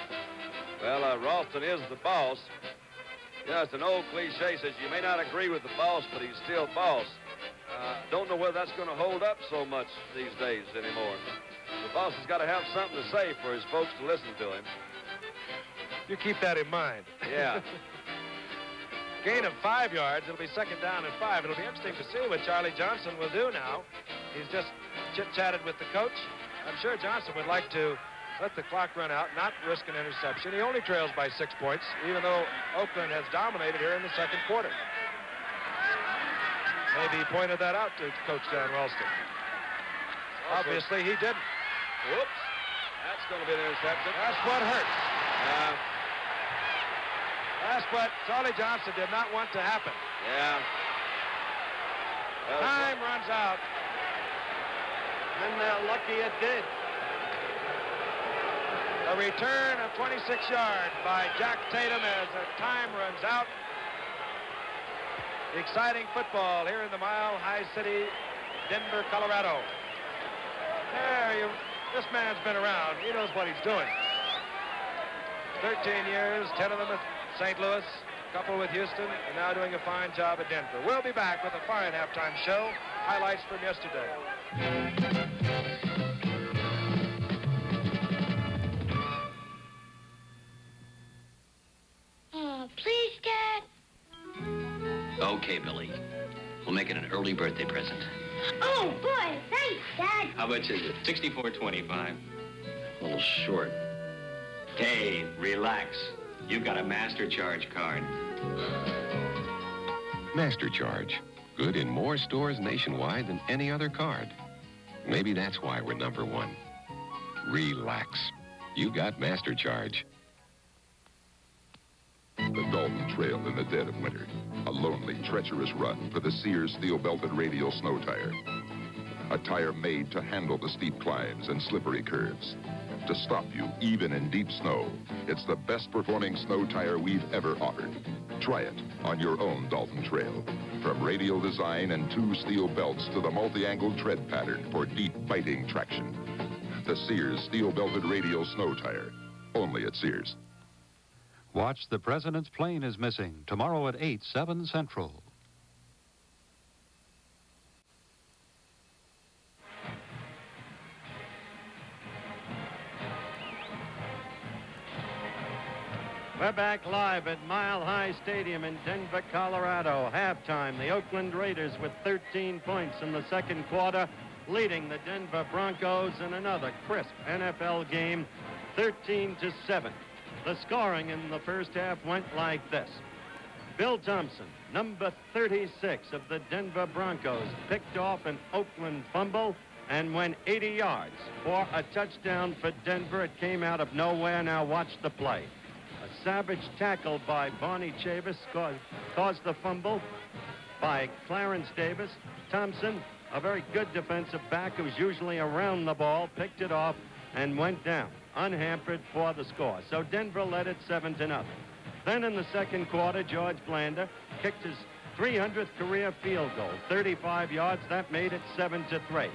Well, Ralston is the boss. You know, it's an old cliche, says you may not agree with the boss, but he's still boss. Don't know whether that's going to hold up so much these days anymore. The boss has got to have something to say for his folks to listen to him. You keep that in mind. Yeah. Gain of 5 yards. It'll be 2nd down and 5. It'll be interesting to see what Charlie Johnson will do now. He's just chit-chatted with the coach. I'm sure Johnson would like to let the clock run out, not risk an interception. He only trails by 6 points, even though Oakland has dominated here in the 2nd quarter. Maybe he pointed that out to Coach John Ralston. Obviously, he didn't. Whoops. That's going to be an interception. That's what hurts. That's what Charlie Johnson did not want to happen. Yeah. Well, time runs out. And they're lucky it did. A return of 26 yards by Jack Tatum as the time runs out. Exciting football here in the Mile High City, Denver, Colorado. This man's been around. He knows what he's doing. 13 years, 10 of them at St. Louis, a couple with Houston, and now doing a fine job at Denver. We'll be back with a fine halftime show. Highlights from yesterday. Oh, please, Dad. Okay, Billy. We'll make it an early birthday present. Oh, boy, thanks, Dad. How much is it? $64.25. A little short. Hey, relax. You've got a Master Charge card. Master Charge. Good in more stores nationwide than any other card. Maybe that's why we're number 1. Relax. You got Master Charge. The Dalton Trail in the dead of winter. A lonely, treacherous run for the Sears steel-belted radial snow tire. A tire made to handle the steep climbs and slippery curves. To stop you, even in deep snow. It's the best-performing snow tire we've ever offered. Try it on your own Dalton Trail. From radial design and 2 steel belts to the multi-angle tread pattern for deep, biting traction. The Sears steel-belted radial snow tire. Only at Sears. Watch The President's Plane is Missing tomorrow at 8, 7 Central. We're back live at Mile High Stadium in Denver, Colorado. Halftime, the Oakland Raiders with 13 points in the second quarter, leading the Denver Broncos in another crisp NFL game, 13-7. The scoring in the first half went like this. Bill Thompson, number 36 of the Denver Broncos, picked off an Oakland fumble and went 80 yards for a touchdown for Denver. It came out of nowhere. Now watch the play. A savage tackle by Barney Chavis caused the fumble by Clarence Davis. Thompson, a very good defensive back who's usually around the ball, picked it off and went down, unhampered for the score. So Denver led it 7-0. Then in the second quarter, George Blanda kicked his 300th career field goal, 35 yards. That made it 7-3.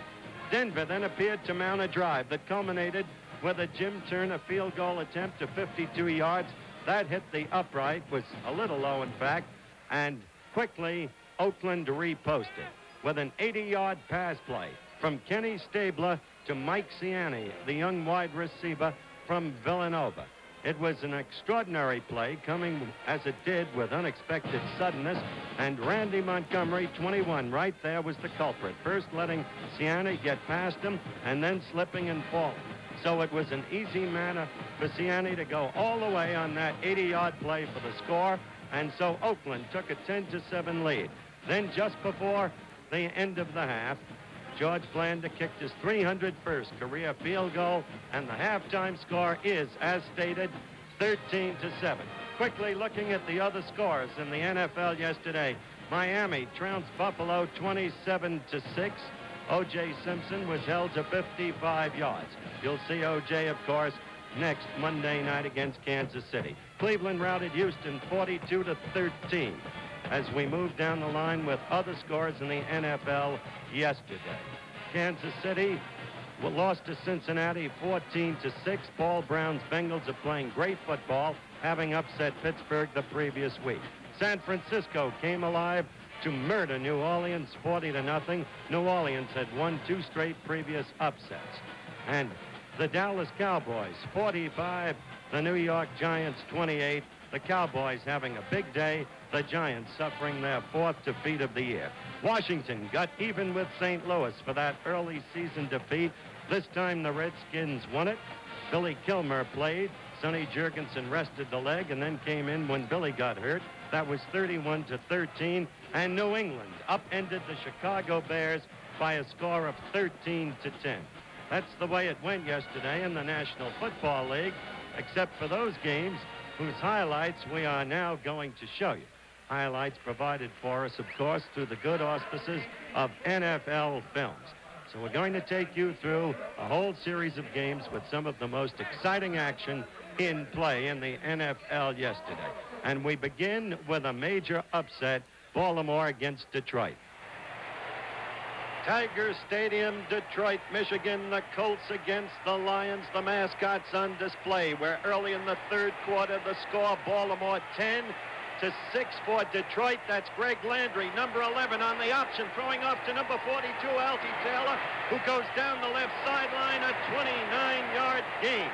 Denver then appeared to mount a drive that culminated with a Jim Turner field goal attempt to 52 yards. That hit the upright, was a little low in fact, and quickly Oakland reposted with an 80-yard pass play from Kenny Stabler to Mike Ciani, the young wide receiver from Villanova. It was an extraordinary play, coming as it did with unexpected suddenness, and Randy Montgomery, 21, right there was the culprit. First letting Ciani get past him and then slipping and falling. So it was an easy matter for Ciani to go all the way on that 80-yard play for the score, and so Oakland took a 10-7 lead. Then just before the end of the half, George Blanda kicked his 301st career field goal, and the halftime score is, as stated, 13-7. Quickly looking at the other scores in the NFL yesterday, Miami trounced Buffalo 27-6. O.J. Simpson was held to 55 yards. You'll see O.J., of course, next Monday night against Kansas City. Cleveland routed Houston 42-13. As we move down the line with other scores in the NFL yesterday. Kansas City lost to Cincinnati 14-6. Paul Brown's Bengals are playing great football, having upset Pittsburgh the previous week. San Francisco came alive to murder New Orleans 40-0. New Orleans had won 2 straight previous upsets. And the Dallas Cowboys 45, the New York Giants 28. The Cowboys having a big day, the Giants suffering their 4th defeat of the year. Washington got even with St. Louis for that early season defeat. This time the Redskins won it. Billy Kilmer played. Sonny Jurgensen rested the leg and then came in when Billy got hurt. That was 31-13. And New England upended the Chicago Bears by a score of 13-10. That's the way it went yesterday in the National Football League, except for those games whose highlights we are now going to show you. Highlights provided for us, of course, through the good auspices of NFL Films. So we're going to take you through a whole series of games with some of the most exciting action in play in the NFL yesterday. And we begin with a major upset, Baltimore against Detroit. Tiger Stadium, Detroit, Michigan. The Colts against the Lions. The mascots on display, where early in the third quarter, the score, Baltimore 10-6 for Detroit. That's Greg Landry, number 11 on the option, throwing off to number 42, Alfie Taylor, who goes down the left sideline, a 29-yard gain.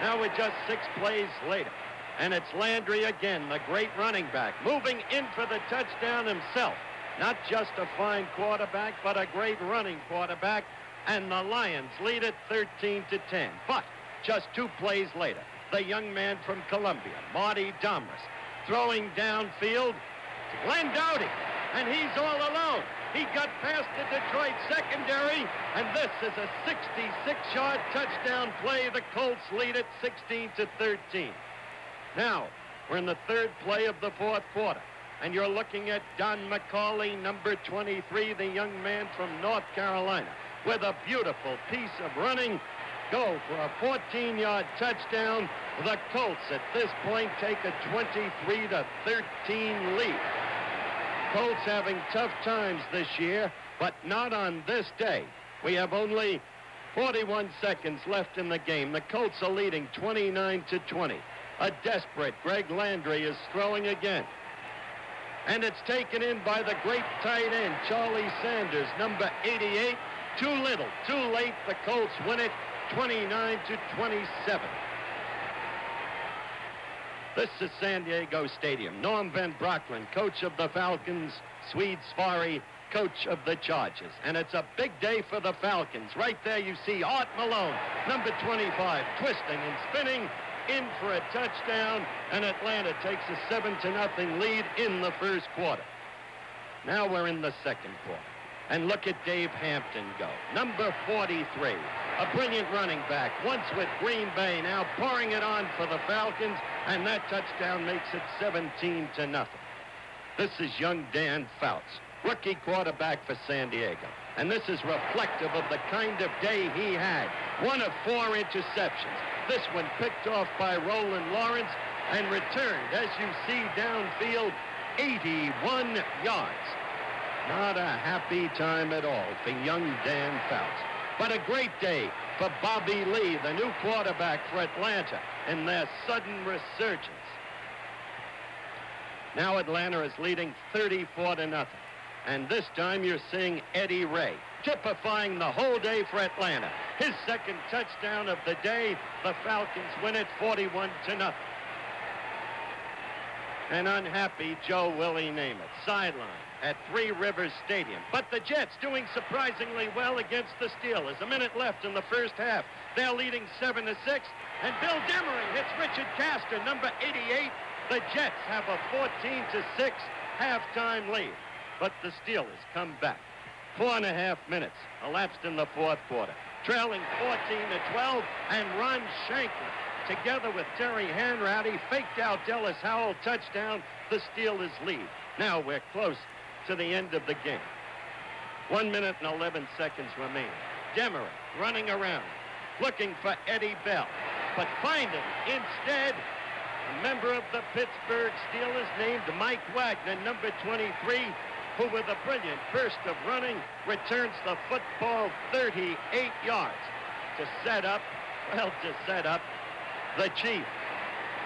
Now we're just 6 plays later, and it's Landry again, the great running back, moving in for the touchdown himself. Not just a fine quarterback, but a great running quarterback. And the Lions lead it 13-10. But just 2 plays later, the young man from Columbia, Marty Domris, throwing downfield to Glenn Doughty. And he's all alone. He got past the Detroit secondary. And this is a 66-yard touchdown play. The Colts lead it 16-13. Now, we're in the third play of the fourth quarter. And you're looking at Don McCauley, number 23, the young man from North Carolina, with a beautiful piece of running, go for a 14-yard touchdown. The Colts at this point take a 23-13 lead. Colts having tough times this year, but not on this day. We have only 41 seconds left in the game. The Colts are leading 29-20. A desperate Greg Landry is throwing again. And it's taken in by the great tight end, Charlie Sanders, number 88. Too little, too late. The Colts win it 29-27. This is San Diego Stadium. Norm Van Brocklin, coach of the Falcons. Swede Sparry, coach of the Chargers. And it's a big day for the Falcons. Right there you see Art Malone, number 25, twisting and spinning in for a touchdown. And Atlanta takes a 7-0 lead in the first quarter. Now we're in the second quarter. And look at Dave Hampton go. Number 43, a brilliant running back, once with Green Bay, now pouring it on for the Falcons, and that touchdown makes it 17-0. This is young Dan Fouts, rookie quarterback for San Diego. And this is reflective of the kind of day he had. 1 of 4 interceptions. This one picked off by Roland Lawrence and returned, as you see downfield, 81 yards. Not a happy time at all for young Dan Fouts. But a great day for Bobby Lee, the new quarterback for Atlanta, in their sudden resurgence. Now Atlanta is leading 34-0. And this time you're seeing Eddie Ray, typifying the whole day for Atlanta. His second touchdown of the day. The Falcons win it 41-0. An unhappy Joe Willie Namath, sideline at Three Rivers Stadium. But the Jets doing surprisingly well against the Steelers. A minute left in the first half. They're leading 7-6. And Bill Demery hits Richard Castor, number 88. The Jets have a 14-6 halftime lead. But the Steelers come back. 4.5 minutes elapsed in the fourth quarter. Trailing 14-12, and Ron Shanklin, together with Terry Hanratty, faked out Dallas Howell touchdown. The Steelers lead. Now we're close to the end of the game. 1 minute and 11 seconds remain. Demery running around, looking for Eddie Bell, but finding instead a member of the Pittsburgh Steelers named Mike Wagner, number 23, who with a brilliant burst of running returns the football 38 yards to set up the chief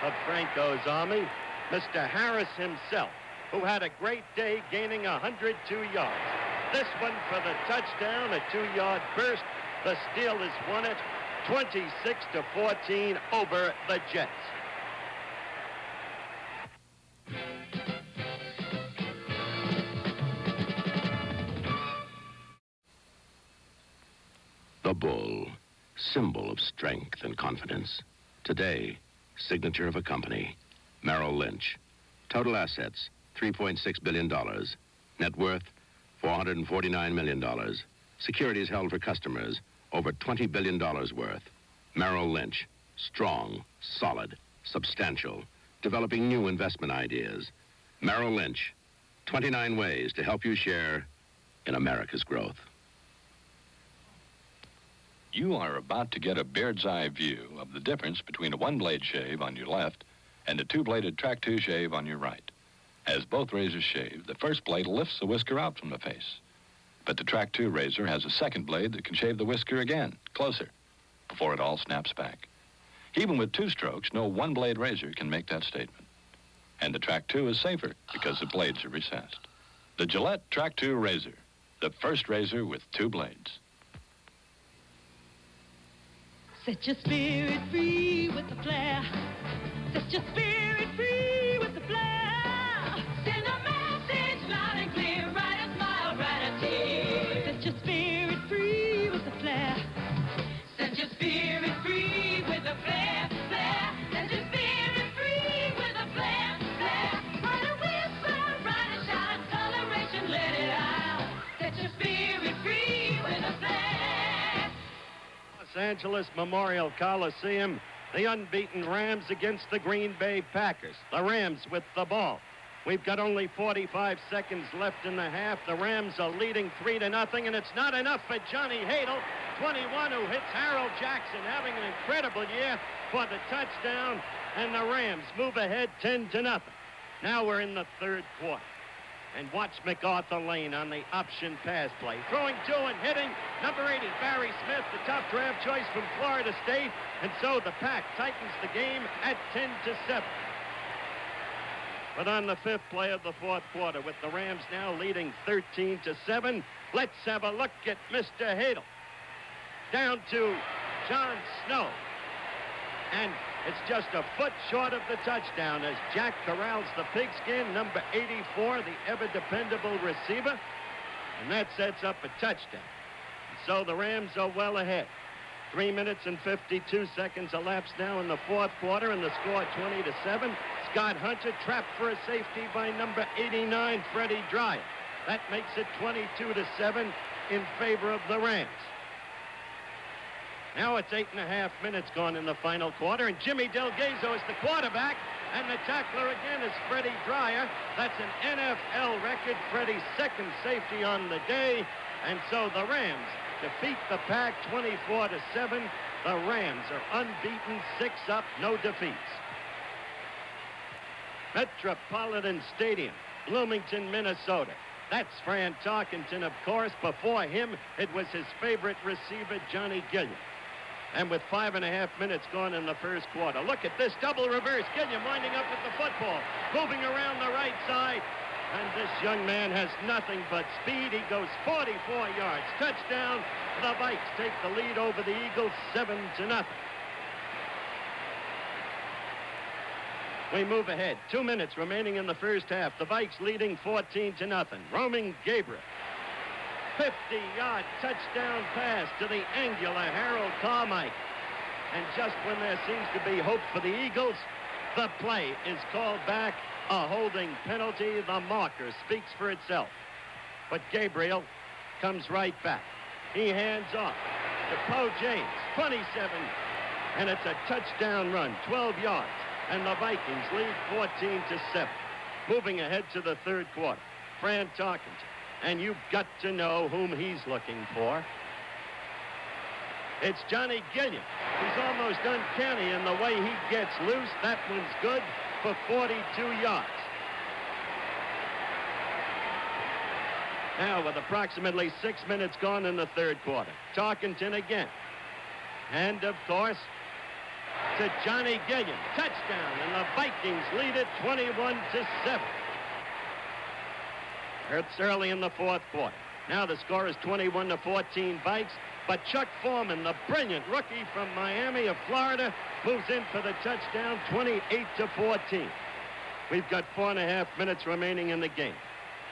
of Franco's army, Mr. Harris himself, who had a great day gaining 102 yards. This one for the touchdown, a 2-yard burst. The Steelers won it 26-14 over the Jets. The bull, symbol of strength and confidence. Today, signature of a company, Merrill Lynch. Total assets, $3.6 billion. Net worth, $449 million. Securities held for customers, over $20 billion worth. Merrill Lynch, strong, solid, substantial, developing new investment ideas. Merrill Lynch, 29 ways to help you share in America's growth. You are about to get a bird's eye view of the difference between a one-blade shave on your left and a two-bladed Track-2 shave on your right. As both razors shave, the first blade lifts the whisker out from the face. But the Track-2 razor has a second blade that can shave the whisker again, closer, before it all snaps back. Even with 2 strokes, no one-blade razor can make that statement. And the Track-2 is safer because the blades are recessed. The Gillette Track-2 razor, the first razor with 2 blades. Set your spirit free with the flair. Set your spirit free with the flair. Send a message loud and clear. Write a smile, write a tear. Set your spirit free with the flair. Set your spirit free with the flair, flair. Set your spirit free with the flair, flair. Write a whisper, write a shout, coloration, let it out. Set your spirit free with the flair. Los Angeles Memorial Coliseum, the unbeaten Rams against the Green Bay Packers. The Rams with the ball. We've got only 45 seconds left in the half. The Rams are leading 3-0, and it's not enough for Johnny Hadle, 21, who hits Harold Jackson, having an incredible year for the touchdown, and the Rams move ahead 10-0. Now we're in the third quarter. And watch MacArthur Lane on the option pass play. Throwing to and hitting number 80, Barry Smith, the top draft choice from Florida State. And so the Pack tightens the game at 10-7. But on the fifth play of the fourth quarter, with the Rams now leading 13-7, let's have a look at Mr. Hadel. Down to John Snow. And it's just a foot short of the touchdown as Jack corrals the pigskin, number 84, the ever-dependable receiver. And that sets up a touchdown. And so the Rams are well ahead. 3 minutes and 52 seconds elapsed now in the fourth quarter, and the score 20-7. Scott Hunter trapped for a safety by number 89, Freddie Dreyer. That makes it 22-7 in favor of the Rams. Now it's 8.5 minutes gone in the final quarter, and Jimmy Delgado is the quarterback, and the tackler again is Freddie Dreyer. That's an NFL record, Freddie's second safety on the day, and so the Rams defeat the Pack 24-7. The Rams are unbeaten, 6 up, no defeats. Metropolitan Stadium, Bloomington, Minnesota. That's Fran Tarkenton, of course. Before him, it was his favorite receiver, Johnny Gilliam. And with 5.5 minutes gone in the first quarter, look at this double reverse. Gilliam winding up with the football, moving around the right side. And this young man has nothing but speed. He goes 44 yards. Touchdown. The Vikes take the lead over the Eagles 7-0. We move ahead. 2 minutes remaining in the first half. The Vikes leading 14-0. Roaming Gabriel. 50-yard touchdown pass to the angular Harold Carmichael. And just when there seems to be hope for the Eagles, the play is called back. A holding penalty. The marker speaks for itself. But Gabriel comes right back. He hands off to Poe James, 27. And it's a touchdown run, 12 yards. And the Vikings lead 14-7. Moving ahead to the third quarter. Fran Tarkenton. And you've got to know whom he's looking for. It's Johnny Gilliam. He's almost uncanny in the way he gets loose. That one's good for 42 yards. Now, with approximately 6 minutes gone in the third quarter, Tarkenton again. And, of course, to Johnny Gilliam. Touchdown, and the Vikings lead it 21-7. It's early in the fourth quarter. Now the score is 21-14 Vikes, but Chuck Foreman, the brilliant rookie from Miami of Florida, moves in for the touchdown, 28-14. We've got 4.5 minutes remaining in the game.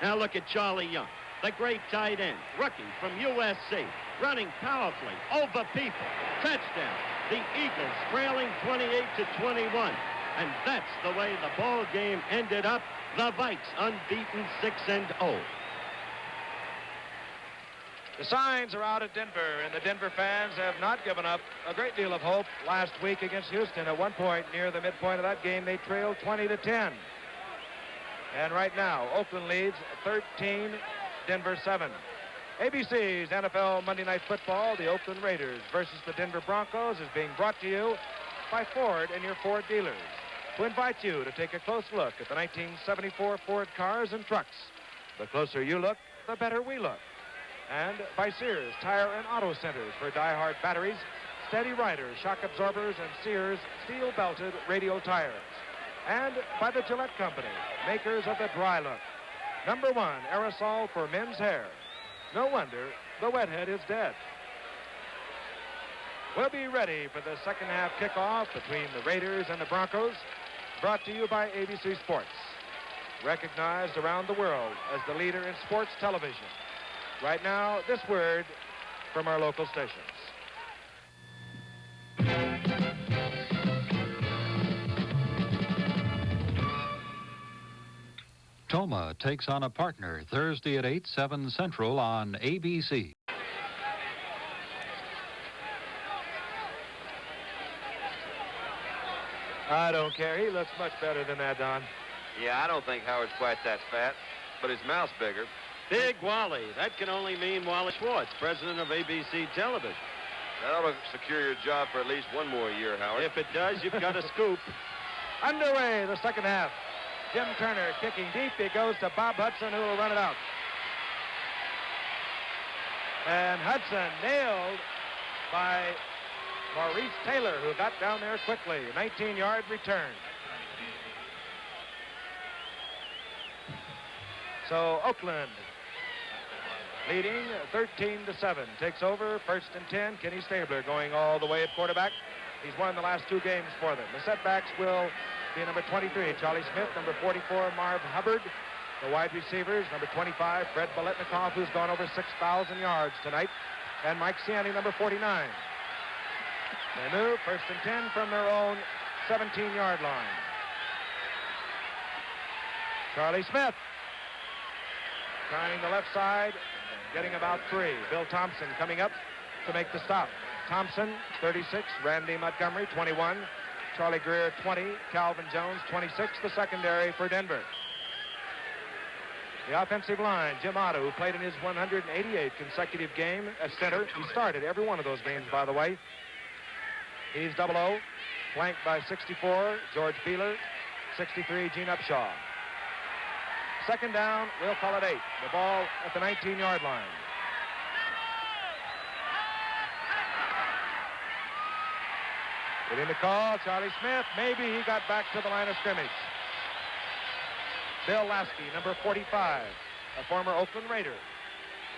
Now look at Charlie Young, the great tight end, rookie from USC, running powerfully over people. Touchdown. The Eagles trailing 28-21. And that's the way the ball game ended up. The Vikes unbeaten 6-0. The signs are out at Denver, and the Denver fans have not given up a great deal of hope last week against Houston. At one point, near the midpoint of that game, they trailed 20-10. And right now, Oakland leads 13, Denver 7. ABC's NFL Monday Night Football, the Oakland Raiders versus the Denver Broncos, is being brought to you by Ford and your Ford dealers, to invite you to take a close look at the 1974 Ford cars and trucks. The closer you look, the better we look. And by Sears Tire and Auto Centers for die-hard batteries, Steady Riders, shock absorbers, and Sears steel-belted radial tires. And by the Gillette Company, makers of the Dry Look. #1 aerosol for men's hair. No wonder the wet-head is dead. We'll be ready for the second half kickoff between the Raiders and the Broncos, brought to you by ABC Sports, recognized around the world as the leader in sports television. Right now, this word from our local stations. Toma takes on a partner Thursday at 8, 7 Central on ABC. I don't care. He looks much better than that, Don. Yeah, I don't think Howard's quite that fat, but his mouth's bigger. Big Wally. That can only mean Wally Schwartz, president of ABC Television. That ought to secure your job for at least one more year, Howard. If it does, you've got a scoop. Underway, the second half. Jim Turner kicking deep. It goes to Bob Hudson, who will run it out. And Hudson nailed by Maurice Taylor, who got down there quickly. 19-yard return. So Oakland leading 13-7. Takes over 1st and 10. Kenny Stabler going all the way at quarterback. He's won the last 2 games for them. The setbacks will be number 23, Charlie Smith, number 44, Marv Hubbard. The wide receivers, number 25, Fred Biletnikoff, who's gone over 6,000 yards tonight, and Mike Siani, number 49. They move 1st and 10 from their own 17-yard line. Charlie Smith trying the left side, getting about 3. Bill Thompson coming up to make the stop. Thompson, 36, Randy Montgomery, 21, Charlie Greer, 20, Calvin Jones, 26, the secondary for Denver. The offensive line, Jim Otto, who played in his 188th consecutive game at center. He started every one of those games, by the way. He's 00, flanked by 64, George Beeler, 63, Gene Upshaw. 2nd down, we'll call it 8. The ball at the 19-yard line. Getting the call, Charlie Smith. Maybe he got back to the line of scrimmage. Bill Lasky, number 45, a former Oakland Raider,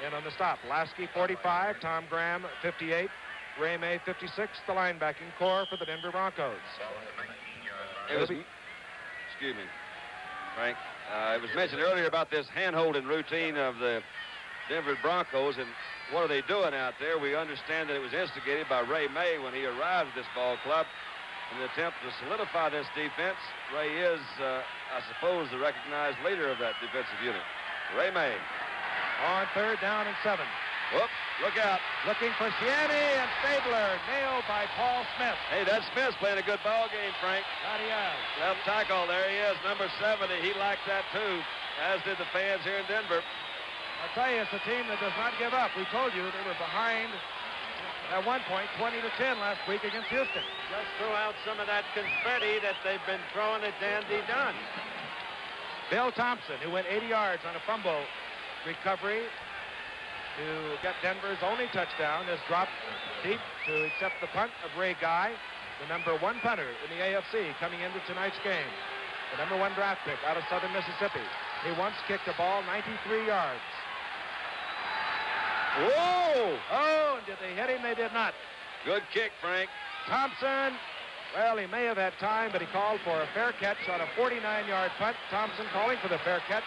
in on the stop. Lasky, 45, Tom Graham, 58, Ray May, 56, the linebacking core for the Denver Broncos. Excuse me, Frank. It was mentioned earlier about this hand-holding routine of the Denver Broncos, and what are they doing out there? We understand that it was instigated by Ray May when he arrived at this ball club in an attempt to solidify this defense. Ray is, I suppose, the recognized leader of that defensive unit. Ray May. On 3rd down and 7. Whoop, look out. Looking for Siani, and Stabler nailed by Paul Smith. Hey, that Smith's playing a good ball game, Frank. That he is. Left tackle, there he is, number 70. He liked that, too, as did the fans here in Denver. I'll tell you, it's a team that does not give up. We told you they were behind at one point, 20-10 last week against Houston. Just threw out some of that confetti that they've been throwing at Dandy Dunn. Bill Thompson, who went 80 yards on a fumble recovery to get Denver's only touchdown, has dropped deep to accept the punt of Ray Guy, the number 1 punter in the AFC coming into tonight's game. The number 1 draft pick out of Southern Mississippi. He once kicked a ball 93 yards. Whoa! Oh, and did they hit him? They did not. Good kick, Frank. Thompson, well, he may have had time, but he called for a fair catch on a 49-yard punt. Thompson calling for the fair catch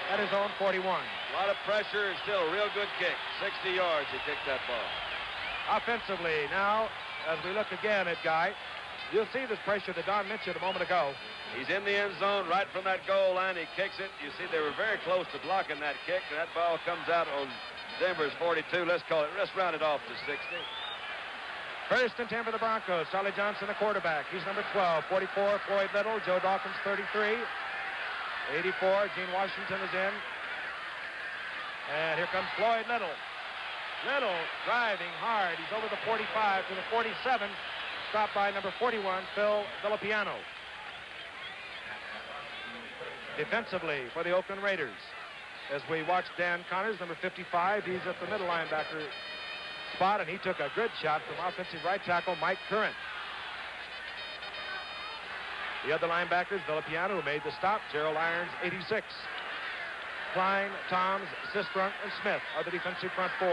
at his own 41. A lot of pressure and still a real good kick. 60 yards he kicked that ball. Offensively, now, as we look again at Guy, you'll see this pressure that Don mentioned a moment ago. He's in the end zone right from that goal line. He kicks it. You see they were very close to blocking that kick, and that ball comes out on Denver's 42. Let's round it off to 60. 1st and 10 for the Broncos. Charlie Johnson, the quarterback. He's number 12. 44, Floyd Little. Joe Dawkins, 33. 84, Gene Washington is in. And here comes Floyd Little. Little driving hard. He's over the 45 to the 47. Stopped by number 41, Phil Villapiano. Defensively for the Oakland Raiders, as we watch Dan Connors, number 55, he's at the middle linebacker spot, and he took a good shot from offensive right tackle Mike Curran. The other linebackers, Villapiano, who made the stop, Gerald Irons, 86. Klein, Toms, Sistrunk, and Smith are the defensive front 4.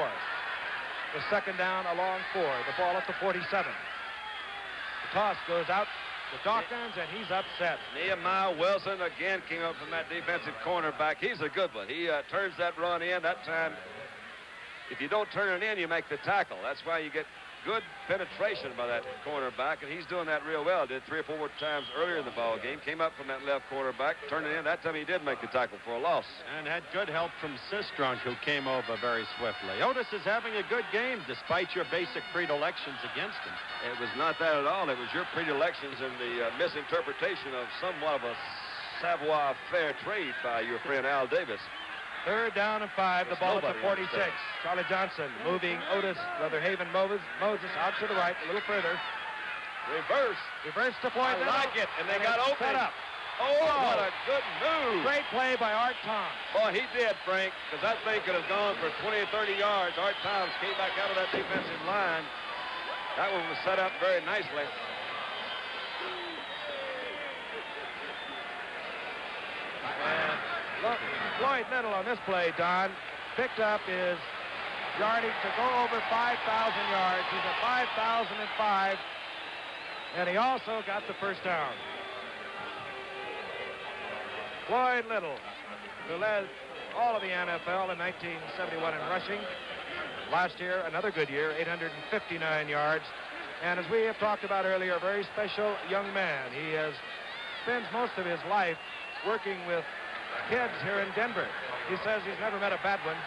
The 2nd down, a long 4. The ball at the 47. The toss goes out to Dawkins, and he's upset. Nehemiah Wilson again came up from that defensive cornerback. He's a good one. He turns that run in. That time, if you don't turn it in, you make the tackle. That's why you get good penetration by that cornerback, and he's doing that real well. Did 3 or 4 times earlier in the ball game. Came up from that left cornerback, turned it in. That time he did make the tackle for a loss. And had good help from Sistrunk, who came over very swiftly. Otis is having a good game, despite your basic predilections against him. It was not that at all. It was your predilections and the misinterpretation of somewhat of a savoir faire trade by your friend Al Davis. 3rd down and 5, the ball at the 46. Charlie Johnson moving Haven Moses out to the right, a little further. Reverse to Floyd Little. I like it, and they got open. Set up. Oh, what a good move. Great play by Art Thomas. Boy, he did, Frank, because that thing could have gone for 20 or 30 yards. Art Thomas came back out of that defensive line. That one was set up very nicely. And look, Floyd Little on this play, Don, picked up his yardage to go over 5,000 yards. He's at 5,005, and he also got the first down. Floyd Little, who led all of the NFL in 1971 in rushing. Last year, another good year, 859 yards. And as we have talked about earlier, a very special young man. He spends most of his life working with kids here in Denver. He says he's never met a bad one.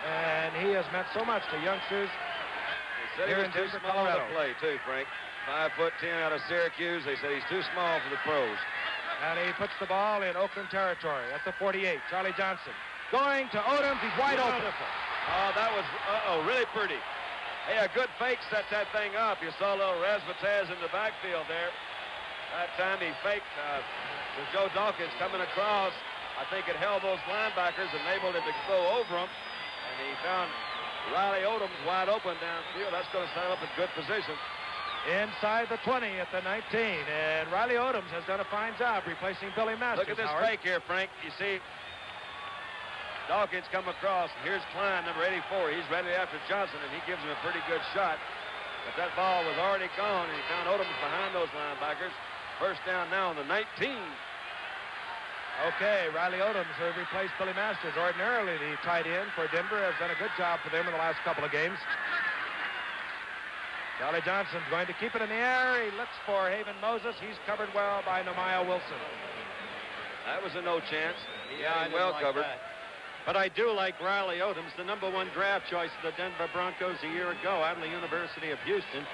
And he has meant so much to youngsters here in Denver, Colorado. To play, too, Frank. 5'10" out of Syracuse. They said he's too small for the pros. And he puts the ball in Oakland territory at the 48. Charlie Johnson going to Odoms. He's wide open. Oh, that was, really pretty. Hey, a good fake set that thing up. You saw a little razzmatazz in the backfield there. That time he faked with Joe Dawkins coming across. I think it held those linebackers, enabled him to throw over them. And he found Riley Odoms wide open downfield. That's going to set him up in good position. Inside the 20 at the 19. And Riley Odoms has done a fine job replacing Billy Masters. Look at this Howard. fake here, Frank. You see Dawkins come across. Here's Klein, number 84. He's ready after Johnson, and he gives him a pretty good shot. But that ball was already gone, and he found Odoms behind those linebackers. First down now on the 19. Okay, Riley Odoms, who replaced Billy Masters. Ordinarily, the tight end for Denver, has done a good job for them in the last couple of games. Charlie Johnson's going to keep it in the air. He looks for Haven Moses. He's covered well by Nehemiah Wilson. That was a no chance. He Yeah, had him well covered. That. But I do like Riley Odoms, the #1 draft choice of the Denver Broncos a year ago out of the University of Houston.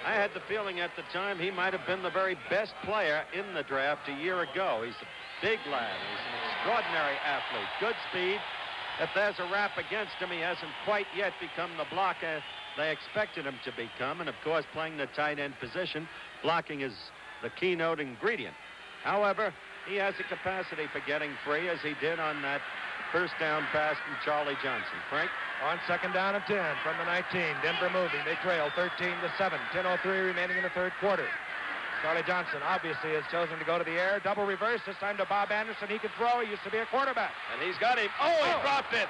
I had the feeling at the time he might have been the very best player in the draft a year ago. He's a big lad. He's an extraordinary athlete. Good speed. If there's a rap against him, he hasn't quite yet become the blocker they expected him to become. And, of course, playing the tight end position, blocking is the keynote ingredient. However, he has the capacity for getting free, as he did on that first down pass from Charlie Johnson. Frank? On second down and 10 from the 19. Denver moving. They trail 13-7. 10:03 remaining in the third quarter. Charlie Johnson obviously has chosen to go to the air. Double reverse, this time to Bob Anderson. He can throw. He used to be a quarterback. And he's got him. Oh, he dropped it.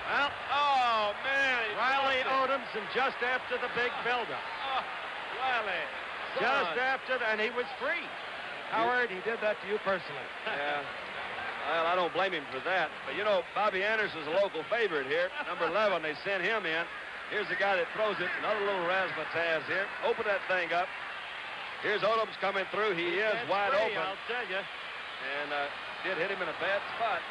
Well, oh, man. Riley Odoms, and just after the big buildup. Oh, Riley. Just after that, and he was free. Howard, he did that to you personally. Yeah. Well, I don't blame him for that. But, you know, Bobby Anderson's a local favorite here. Number 11, they sent him in. Here's the guy that throws it. Another little razzmatazz here. Open that thing up. Here's Odoms coming through. He is wide open. I'll tell you. And did hit him in a bad spot.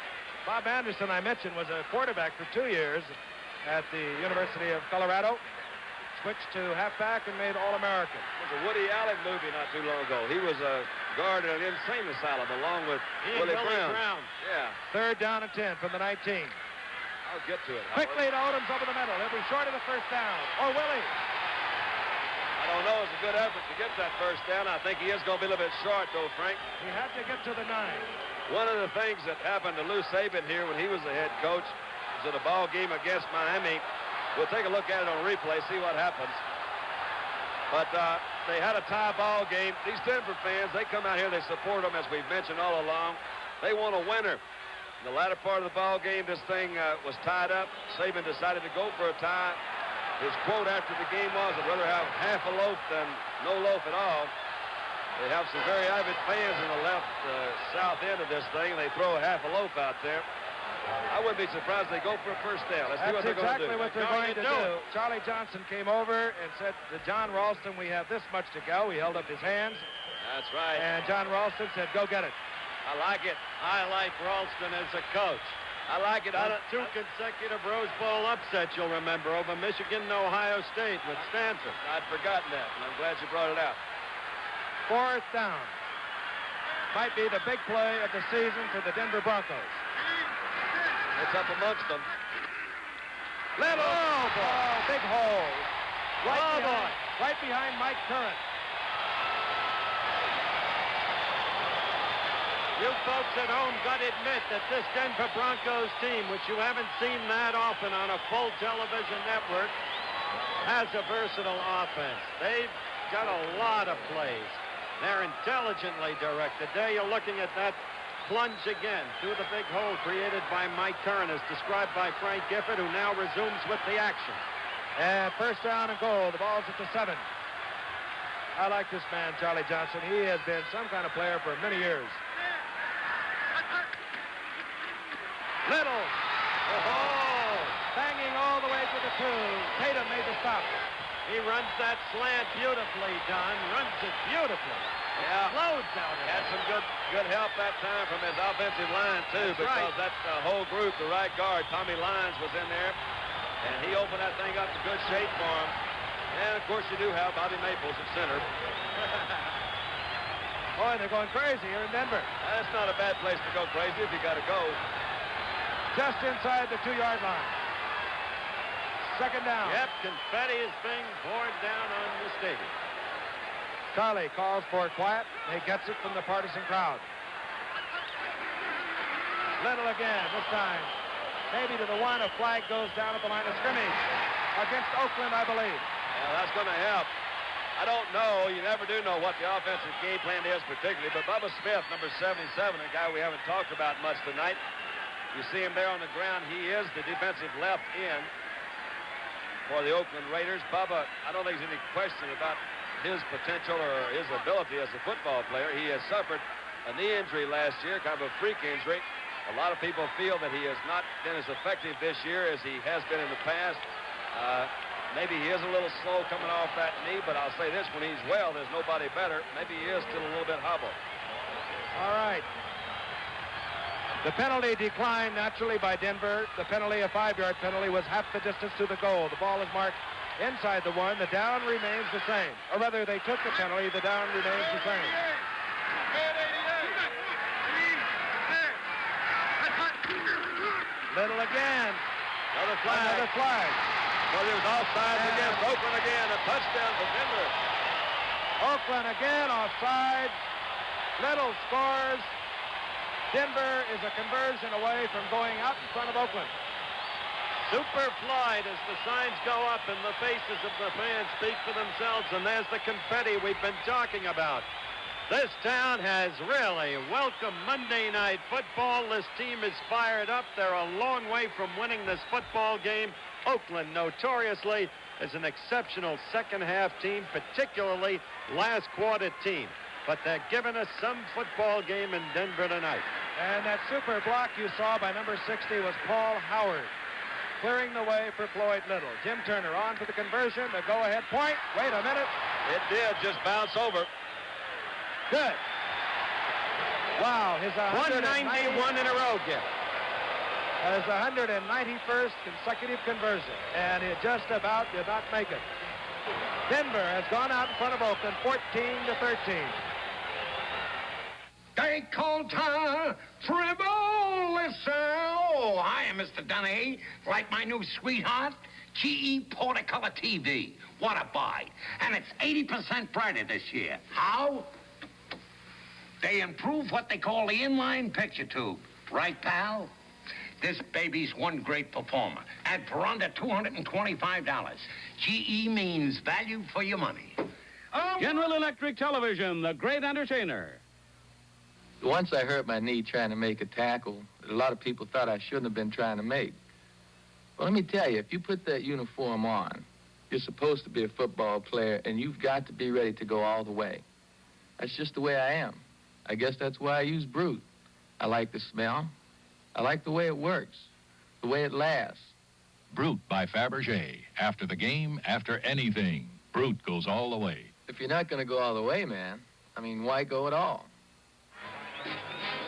Bob Anderson, I mentioned, was a quarterback for 2 years at the University of Colorado. Switched to halfback and made All-American. It was a Woody Allen movie not too long ago. He was a guard in an insane asylum along with Willie Brown. Yeah. Third down and 10 from the 19. I'll get to it. Quickly to Odoms over the middle. He'll be short of the first down. Or Willie. I don't know. It's a good effort to get that first down. I think he is going to be a little bit short, though, Frank. He had to get to the 9. One of the things that happened to Lou Saban here when he was the head coach was at a ball game against Miami. We'll take a look at it on replay, see what happens. But they had a tie ball game. These Denver fans, they come out here, they support them, as we've mentioned all along. They want a winner. In the latter part of the ball game, this thing was tied up. Saban decided to go for a tie. His quote after the game was, I'd rather have half a loaf than no loaf at all. They have some very avid fans in the left south end of this thing. They throw a half a loaf out there. I wouldn't be surprised if they go for a first down. Let's see what they're going to do. That's exactly what they're going to do. Charlie Johnson came over and said to John Ralston, we have this much to go. He held up his hands. That's right. And John Ralston said, go get it. I like it. I like Ralston as a coach. I like it. Two consecutive Rose Bowl upsets, you'll remember, over Michigan and Ohio State with Stanford. I'd forgotten that, and I'm glad you brought it out. Fourth down. Might be the big play of the season for the Denver Broncos. It's up amongst them. Little. Oh, boy. Big hole. Right behind Mike Curran. You folks at home got to admit that this Denver Broncos team, which you haven't seen that often on a full television network, has a versatile offense. They've got a lot of plays. They're intelligently directed. There you're looking at that plunge again through the big hole created by Mike Curran, as described by Frank Gifford, who now resumes with the action. And first down and goal. The ball's at the 7. I like this man, Charlie Johnson. He has been some kind of player for many years. Little. Oh, banging all the way to the 2. Tatum made the stop. He runs that slant beautifully, Don. Runs it beautifully. Yeah. Loads out of it. Had some good help that time from his offensive line, too, because that whole group, the right guard, Tommy Lyons, was in there, and he opened that thing up to good shape for him. And, of course, you do have Bobby Maples at center. Boy, they're going crazy here in Denver. That's not a bad place to go crazy if you got to go. Just inside the 2-yard line. Second down. Yep, confetti is being poured down on the stadium. Charlie calls for quiet. He gets it from the partisan crowd. Little again, this time. Maybe to the 1. A flag goes down at the line of scrimmage. Against Oakland, I believe. Yeah, that's going to help. I don't know. You never do know what the offensive game plan is particularly, but Bubba Smith, number 77, a guy we haven't talked about much tonight. You see him there on the ground. He is the defensive left end for the Oakland Raiders. Bubba, I don't think there's any question about his potential or his ability as a football player. He has suffered a knee injury last year, kind of a freak injury. A lot of people feel that he has not been as effective this year as he has been in the past. Maybe he is a little slow coming off that knee, but I'll say this, when he's well, there's nobody better. Maybe he is still a little bit hobbled. All right. The penalty declined naturally by Denver. The penalty, a 5-yard penalty, was half the distance to the goal. The ball is marked inside the 1. The down remains the same. Or rather, they took the penalty. The down remains the same. Little again. Another flag. Another flag. Well, he was offside against Oakland again. A touchdown for Denver. Oakland again offside. Little scores. Denver is a conversion away from going out in front of Oakland. Super flight as the signs go up and the faces of the fans speak for themselves, and there's the confetti we've been talking about. This town has really welcomed Monday Night Football. This team is fired up. They're a long way from winning this football game. Oakland notoriously is an exceptional second-half team, particularly last quarter team. But they're giving us some football game in Denver tonight. And that super block you saw by number 60 was Paul Howard, clearing the way for Floyd Little. Jim Turner on for the conversion. The go-ahead point. Wait a minute. It did just bounce over. Good. Wow, his 191 in a row, Giff. His 191st consecutive conversion, and it just about did not make it. Denver has gone out in front of Oakland 14-13. They call time Tribble, listen. Oh, hi, Mr. Dunny. Like my new sweetheart? GE Portacolor TV. What a buy. And it's 80% brighter this year. How? They improve what they call the inline picture tube. Right, pal? This baby's one great performer. And for under $225, GE means value for your money. General Electric Television, the great entertainer. Once I hurt my knee trying to make a tackle that a lot of people thought I shouldn't have been trying to make. Well, let me tell you, if you put that uniform on, you're supposed to be a football player, and you've got to be ready to go all the way. That's just the way I am. I guess that's why I use Brute. I like the smell. I like the way it works, the way it lasts. Brute by Fabergé. After the game, after anything, Brute goes all the way. If you're not going to go all the way, man, I mean, why go at all?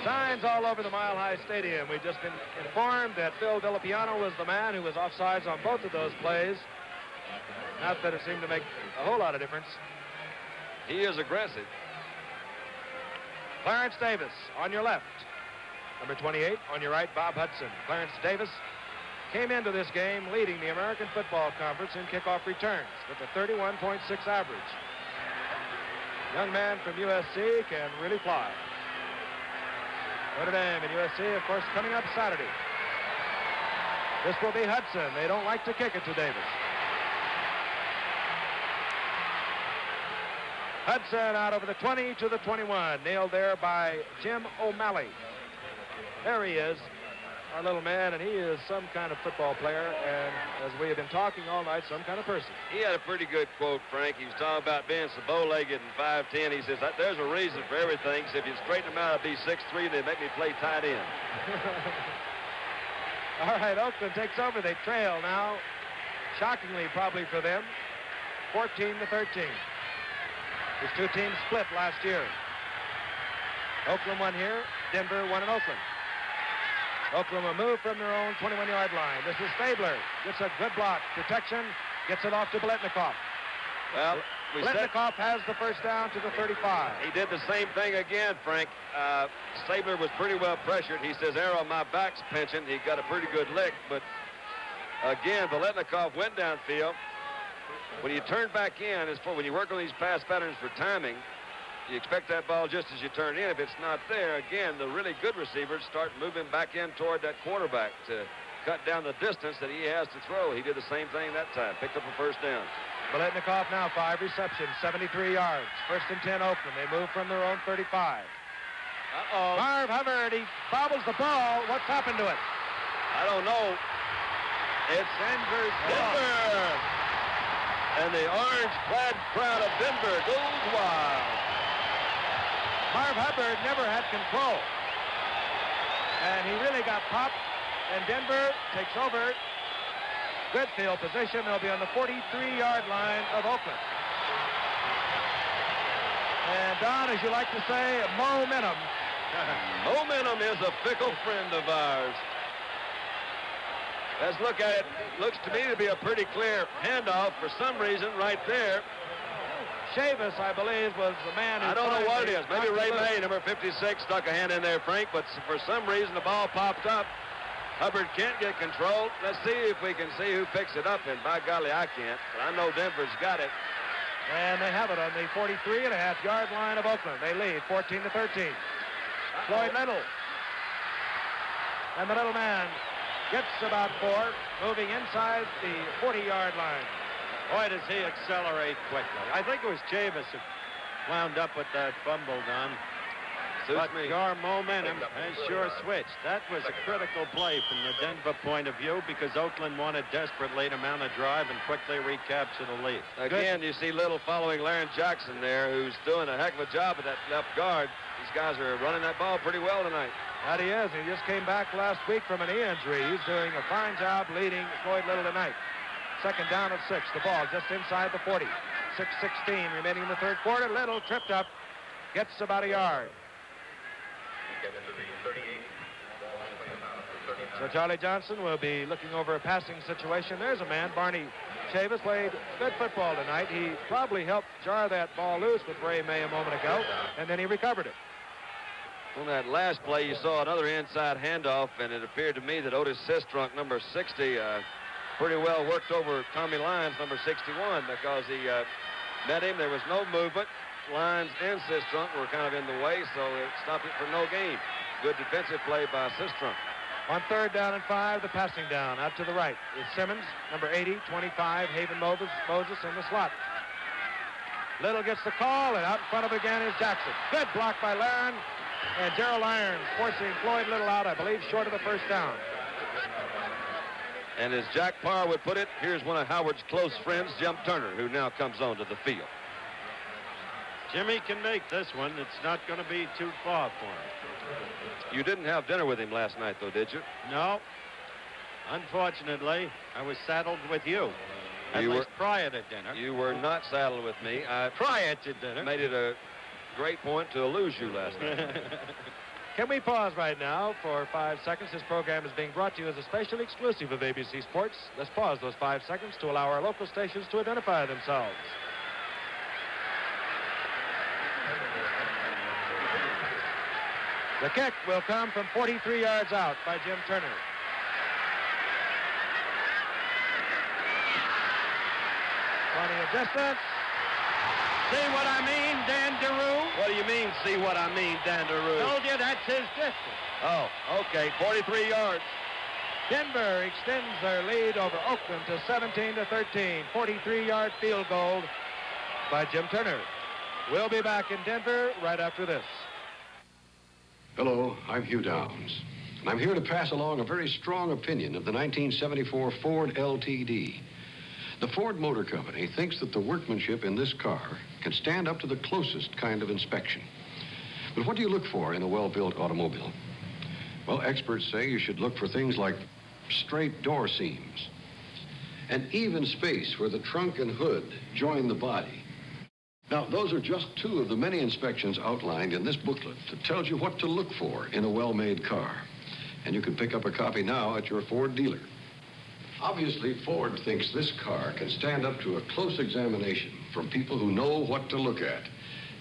Signs all over the Mile High Stadium. We've just been informed that Phil Villapiano was the man who was offsides on both of those plays. Not that it seemed to make a whole lot of difference. He is aggressive. Clarence Davis on your left. Number 28 on your right, Bob Hudson. Clarence Davis came into this game leading the American Football Conference in kickoff returns with a 31.6 average. Young man from USC can really fly. Notre Dame and USC, of course, coming up Saturday. This will be Hudson. They don't like to kick it to Davis. Hudson out over the 20 to the 21. Nailed there by Jim O'Malley. There he is, our little man, and he is some kind of football player, and as we have been talking all night, some kind of person. He had a pretty good quote, Frank. He was talking about being so bow-legged and 5'10". He says, there's a reason for everything. So if you straighten him out, I'd be 6'3", they make me play tight end. All right, Oakland takes over. They trail now, shockingly probably for them, 14 to 13. These two teams split last year. Oakland won here, Denver won in Oakland. Oakland will move from their own 21-yard line. This is Stabler. Gets a good block. Protection. Gets it off to Biletnikoff. Well, Biletnikoff has the first down to the 35. He did the same thing again, Frank. Stabler was pretty well pressured. He says, Arrow, my back's pinching. He got a pretty good lick, but again, Biletnikoff went downfield. When you turn back in, when you work on these pass patterns for timing, you expect that ball just as you turn in. If it's not there, again, the really good receivers start moving back in toward that quarterback to cut down the distance that he has to throw. He did the same thing that time, picked up a first down. Biletnikoff now 5 receptions, 73 yards. First and 10 Oakland. They move from their own 35. Marv Hubbard, he bobbles the ball. What's happened to it? I don't know. It's Denver. And the orange-clad crowd of Denver goes wild. Marv Hubbard never had control. And he really got popped. And Denver takes over. Good field position. They'll be on the 43-yard line of Oakland. And Don, as you like to say, momentum. Momentum is a fickle friend of ours. Let's look at it. Looks to me to be a pretty clear handoff for some reason right there. Chavis, I believe, was the man who... I don't know what it is. Maybe Ray May, number 56, stuck a hand in there, Frank, but for some reason the ball popped up. Hubbard can't get control. Let's see if we can see who picks it up, and by golly, I can't. But I know Denver's got it. And they have it on the 43.5-yard line of Oakland. They lead 14 to 13. Floyd Little. And the little man gets about 4, moving inside the 40-yard line. Boy, does he accelerate quickly. I think it was Chavis who wound up with that fumble, Don. But your momentum has sure switched. That was a critical play from the Denver point of view because Oakland wanted desperately to mount a drive and quickly recapture the lead. Again, you see Little following Laren Jackson there, who's doing a heck of a job at that left guard. These guys are running that ball pretty well tonight. That he is. He just came back last week from an knee injury. He's doing a fine job leading Floyd Little tonight. Second down of 6. The ball just inside the 40. 6:16 remaining in the third quarter. Little tripped up. Gets about a yard. So Charlie Johnson will be looking over a passing situation. There's a man, Barney Chavis, played good football tonight. He probably helped jar that ball loose with Ray May a moment ago, and then he recovered it. On that last play, you saw another inside handoff, and it appeared to me that Otis Sistrunk, number 60, pretty well worked over Tommy Lyons, number 61, because he met him. There was no movement. Lyons and Sistrunk were kind of in the way, so it stopped it for no gain. Good defensive play by Sistrunk. On third down and 5, the passing down out to the right is Simmons, number 80, 25, Haven Moses in the slot. Little gets the call, and out in front of it again is Jackson. Good block by Laren, and Gerald Irons forcing Floyd Little out, I believe, short of the first down. And as Jack Parr would put it, here's one of Howard's close friends, Jim Turner, who now comes onto the field. Jimmy can make this one. It's not going to be too far for him. You didn't have dinner with him last night, though, did you? No. Unfortunately, I was saddled with you. At least prior to dinner. You were not saddled with me. Prior to dinner. Made it a great point to lose you last night. Can we pause right now for 5 seconds? This program is being brought to you as a special exclusive of ABC Sports. Let's pause those 5 seconds to allow our local stations to identify themselves. The kick will come from 43 yards out by Jim Turner. Plenty of distance. See what I mean, Dan Daru? What do you mean, see what I mean, Dan Daru? Told you that's his distance. Oh, okay, 43 yards. Denver extends their lead over Oakland to 17-13. 43-yard field goal by Jim Turner. We'll be back in Denver right after this. Hello, I'm Hugh Downs, and I'm here to pass along a very strong opinion of the 1974 Ford LTD. The Ford Motor Company thinks that the workmanship in this car can stand up to the closest kind of inspection. But what do you look for in a well-built automobile? Well, experts say you should look for things like straight door seams, and even space where the trunk and hood join the body. Now, those are just two of the many inspections outlined in this booklet that tells you what to look for in a well-made car. And you can pick up a copy now at your Ford dealer. Obviously, Ford thinks this car can stand up to a close examination from people who know what to look at.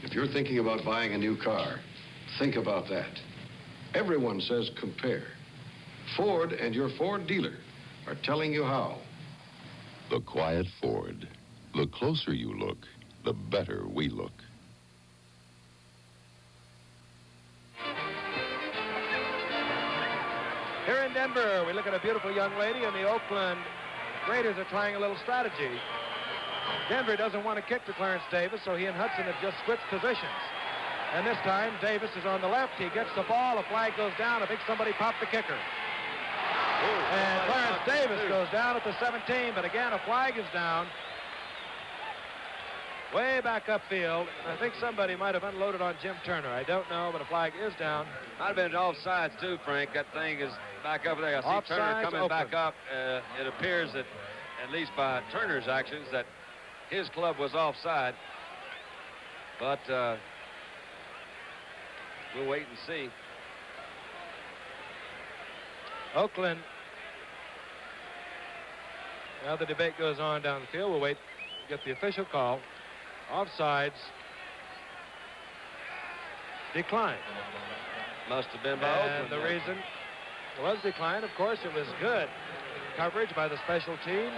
If you're thinking about buying a new car, think about that. Everyone says compare. Ford and your Ford dealer are telling you how. The quiet Ford. The closer you look, the better we look. Here in Denver, we look at a beautiful young lady, and the Oakland Raiders are trying a little strategy. Denver doesn't want to kick to Clarence Davis, so he and Hudson have just switched positions. And this time, Davis is on the left. He gets the ball. A flag goes down. I think somebody popped the kicker. And Clarence Davis goes down at the 17, but again, a flag is down. Way back upfield. I think somebody might have unloaded on Jim Turner. I don't know, but a flag is down. Might have been offsides, too, Frank. That thing is back over there. I see Turner coming back up. It appears that, at least by Turner's actions, that his club was offside. But we'll wait and see. Oakland. Now the debate goes on down the field. We'll wait to get the official call. Offsides. Decline. Must have been by And Oakland. the reason it was declined, of course, it was good coverage by the special team.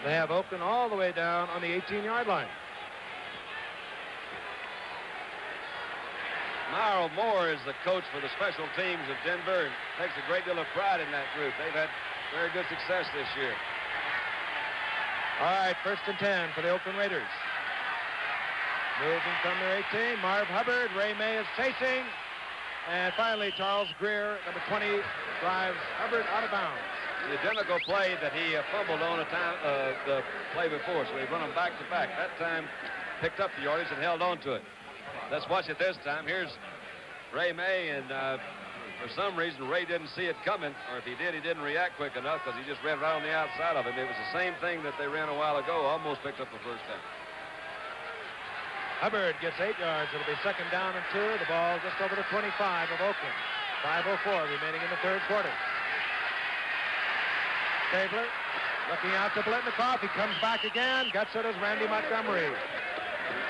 They have Oakland all the way down on the 18-yard line. Myral Moore is the coach for the special teams of Denver and takes a great deal of pride in that group. They've had very good success this year. All right, 1st and 10 for the Oakland Raiders. Moving from their 18, Marv Hubbard. Ray May is chasing. And finally, Charles Greer, number 20, drives Hubbard out of bounds. The identical play that he fumbled on the play before, so he run them back to back. That time, picked up the yardage and held on to it. Let's watch it this time. Here's Ray May, and for some reason, Ray didn't see it coming, or if he did, he didn't react quick enough because he just ran right on the outside of him. It was the same thing that they ran a while ago, almost picked up the first down. Hubbard gets 8 yards. It'll be 2nd down and 2. The ball just over the 25 of Oakland. 5:04 remaining in the 3rd quarter. Stabler looking out to Blitnikoff. He comes back again. Gets it as Randy Montgomery.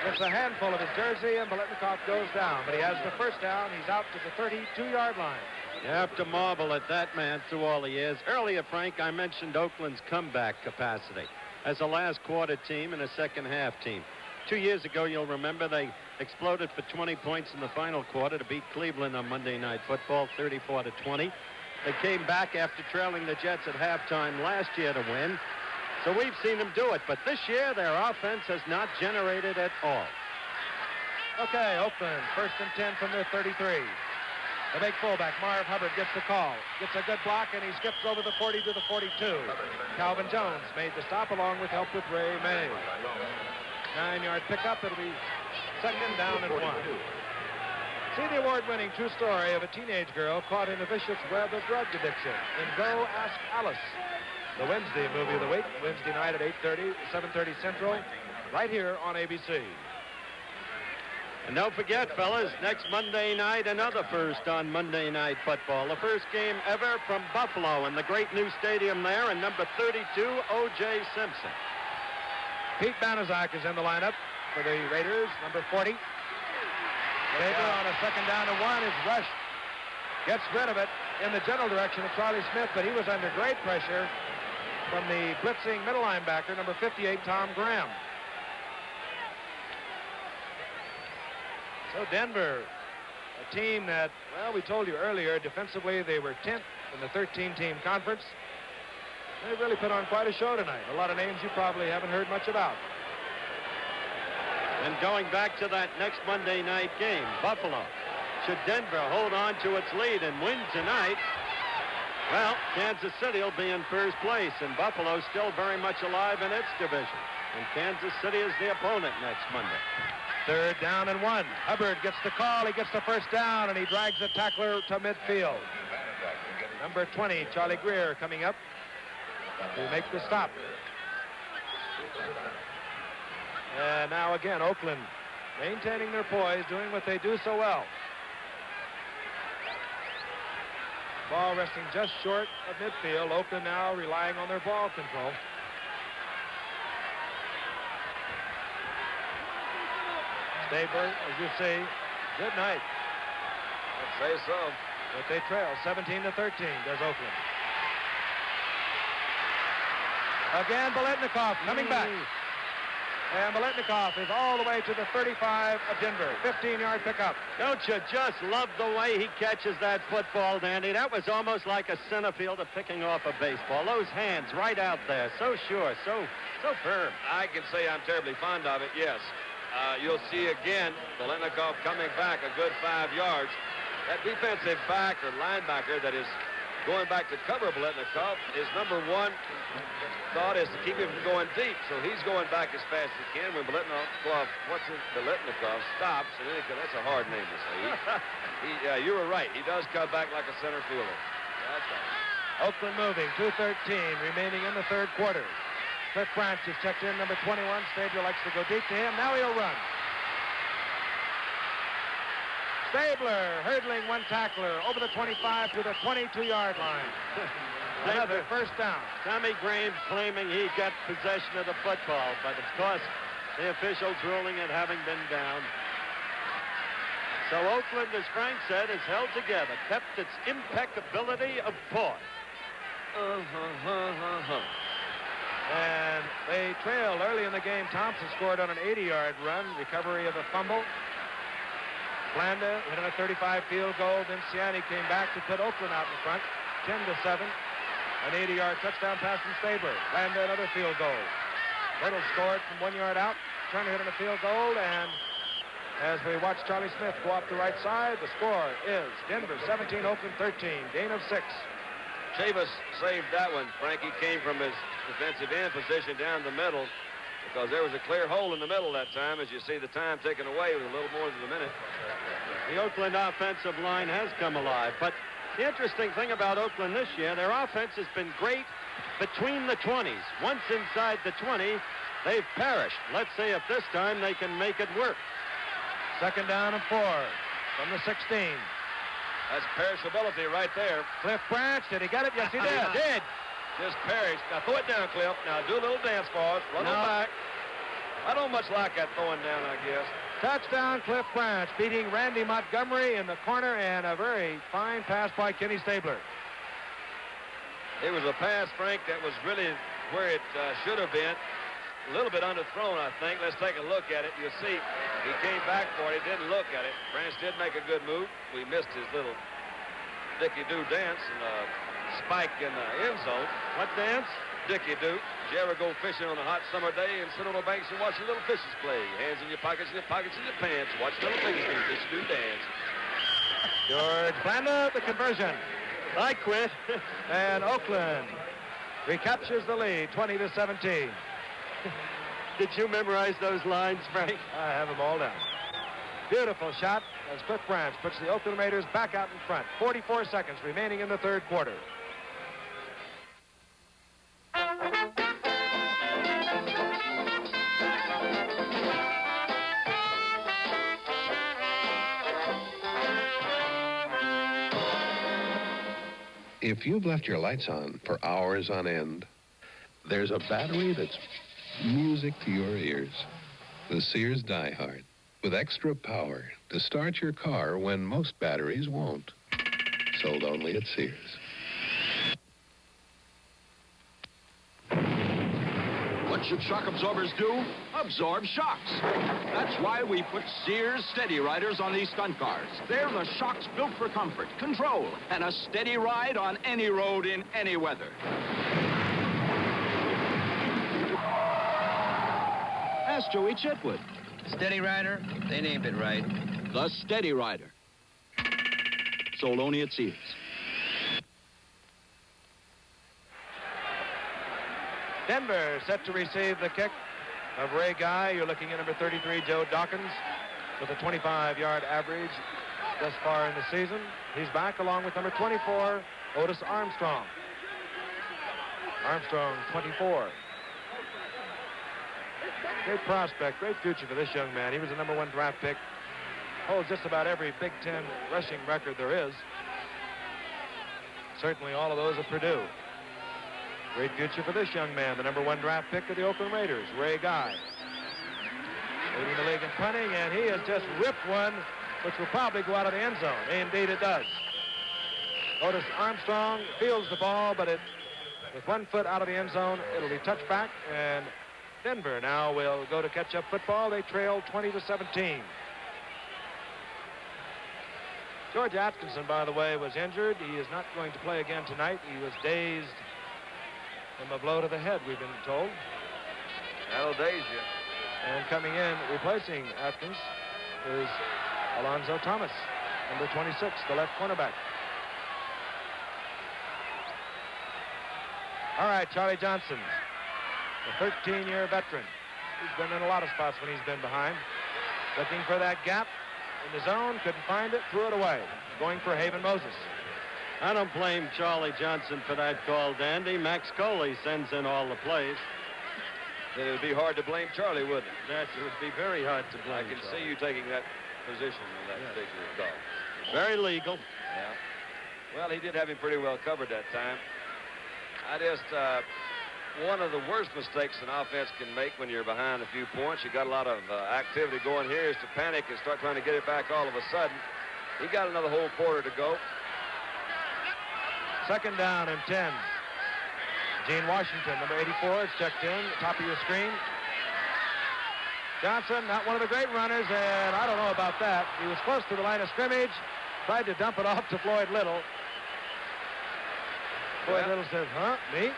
Gets a handful of his jersey, and Blitnikoff goes down. But he has the first down. He's out to the 32-yard line. You have to marvel at that man through all he is. Earlier, Frank, I mentioned Oakland's comeback capacity as a last quarter team and a second half team. 2 years ago, you'll remember, they exploded for 20 points in the final quarter to beat Cleveland on Monday Night Football, 34-20. They came back after trailing the Jets at halftime last year to win. So we've seen them do it, but this year their offense has not generated at all. Okay, Oakland, 1st and 10 from their 33. The big fullback, Marv Hubbard, gets the call. Gets a good block, and he skips over the 40 to the 42. Calvin Jones made the stop along with help with Ray May. 9-yard pickup. It'll be 2nd down and 1. See the award-winning true story of a teenage girl caught in a vicious web of drug addiction in Go Ask Alice. The Wednesday movie of the week, Wednesday night at 8:30, 7:30 Central, right here on ABC. And don't forget, fellas, next Monday night, another first on Monday Night Football. The first game ever from Buffalo in the great new stadium there, and number 32, O.J. Simpson. Pete Banaszak is in the lineup for the Raiders, number 40. Baker on a 2nd down and 1 is rushed. Gets rid of it in the general direction of Charlie Smith, but he was under great pressure from the blitzing middle linebacker, number 58, Tom Graham. So Denver, a team that, well, we told you earlier, defensively they were 10th in the 13-team conference. They really put on quite a show tonight. A lot of names you probably haven't heard much about. And going back to that next Monday night game, Buffalo. Should Denver hold on to its lead and win tonight, well, Kansas City will be in first place, and Buffalo still very much alive in its division. And Kansas City is the opponent next Monday. 3rd down and 1. Hubbard gets the call. He gets the first down, and he drags the tackler to midfield. Number 20, Charlie Greer, coming up to make the stop. And now again, Oakland maintaining their poise, doing what they do so well. Ball resting just short of midfield. Oakland now relying on their ball control. Stabler, as you see, good night. I'd say so. But they trail 17-13, does Oakland. Again, Biletnikoff coming back. And Biletnikoff is all the way to the 35 of Denver. 15-yard pickup. Don't you just love the way he catches that football, Danny? That was almost like a center fielder picking off a baseball. Those hands right out there. So sure, so firm. I can say I'm terribly fond of it, yes. You'll see again Biletnikoff coming back a good 5 yards. That defensive back or linebacker that is going back to cover Biletnikoff, his number one thought is to keep him from going deep. So he's going back as fast as he can. When Biletnikoff stops, and that's a hard name to say. You were right. He does come back like a center fielder. That's right. Oakland moving, 2:13 remaining in the 3rd quarter. Cliff Branch is checked in, number 21. Stabler likes to go deep to him. Now he'll run. Stabler hurdling one tackler over the 25 to the 22-yard line. Another first down. Tommy Graves claiming he got possession of the football, but of course the officials ruling it having been down. So Oakland, as Frank said, is held together, kept its impeccability of poise. And they trailed early in the game. Thompson scored on an 80-yard run, recovery of a fumble. Blanda hit on a 35 field goal. Then Ciani came back to put Oakland out in front, 10-7. An 80-yard touchdown pass from Stabler. Blanda another field goal. Little scored from 1 yard out. Turner hit on a field goal, and as we watch Charlie Smith go off the right side, the score is Denver 17, Oakland 13. Gain of 6. Chavis saved that one. Frankie came from his defensive end position down the middle because there was a clear hole in the middle that time. As you see the time taken away with a little more than a minute. The Oakland offensive line has come alive, but the interesting thing about Oakland this year, their offense has been great between the 20s. Once inside the 20, they've perished. Let's see if this time they can make it work. 2nd down and 4 from the 16. That's perishability right there. Cliff Branch, did he get it? Yes, he did. Just perished. Now throw it down, Cliff. Now do a little dance for us. Run it back. I don't much like that throwing down, I guess. Touchdown, Cliff Branch, beating Randy Montgomery in the corner, and a very fine pass by Kenny Stabler. It was a pass, Frank, that was really where it should have been. A little bit underthrown, I think. Let's take a look at it. You'll see he came back for it. He didn't look at it. Branch did make a good move. We missed his little Dickie-Doo dance and spike in the end zone. What dance? Dickie-Doo. Did you ever go fishing on a hot summer day and sit on the banks and watch the little fishes play? Hands in your pockets in your pants. Watch little piggies do Dickie-Doo dance. George Blanda, the conversion. I quit. And Oakland recaptures the lead, 20-17. Did you memorize those lines, Frank? I have them all down. Beautiful shot as Cliff Branch puts the Oakland Raiders back out in front. 44 seconds remaining in the 3rd quarter. If you've left your lights on for hours on end, there's a battery that's music to your ears. The Sears Die-Hard, with extra power to start your car when most batteries won't. Sold only at Sears. What What should shock absorbers do? Absorb shocks. That's why we put Sears Steady Riders on these stunt cars. They're the shocks built for comfort, control, and a steady ride on any road in any weather. Ask Joey Chitwood. Steady Rider? They named it right. The Steady Rider. Sold only at Sears. Denver set to receive the kick of Ray Guy. You're looking at number 33, Joe Dawkins, with a 25-yard average thus far in the season. He's back along with number 24, Otis Armstrong. Armstrong, 24. Great prospect, great future for this young man. He was a number 1 draft pick. Holds just about every Big Ten rushing record there is. Certainly all of those at Purdue. Great future for this young man, the number 1 draft pick of the Oakland Raiders, Ray Guy. Leading the league in punting, and he has just ripped one, which will probably go out of the end zone. Indeed it does. Otis Armstrong fields the ball, but with 1 foot out of the end zone, it'll be touched back, and Denver now will go to catch-up football. They trail 20-17. George Atkinson, by the way, was injured. He is not going to play again tonight. He was dazed from a blow to the head, we've been told. That'll daze you. And coming in, replacing Atkins, is Alonzo Thomas, number 26, the left cornerback. All right, Charlie Johnson, the 13-year veteran. He's been in a lot of spots when he's been behind. Looking for that gap in the zone, couldn't find it, threw it away. Going for Haven Moses. I don't blame Charlie Johnson for that call, Dandy. Max Coley sends in all the plays. Then it would be hard to blame Charlie, wouldn't it? That would be very hard to blame. I can see you taking that position on that particular call. Very legal. Yeah. Well, he did have him pretty well covered that time. One of the worst mistakes an offense can make when you're behind a few points, you got a lot of activity going here, is to panic and start trying to get it back all of a sudden. He got another whole quarter to go. 2nd down and 10. Gene Washington, number 84, is checked in, top of your screen. Johnson, not one of the great runners, and I don't know about that. He was close to the line of scrimmage, tried to dump it off to Floyd Little. Floyd Little says, huh, me?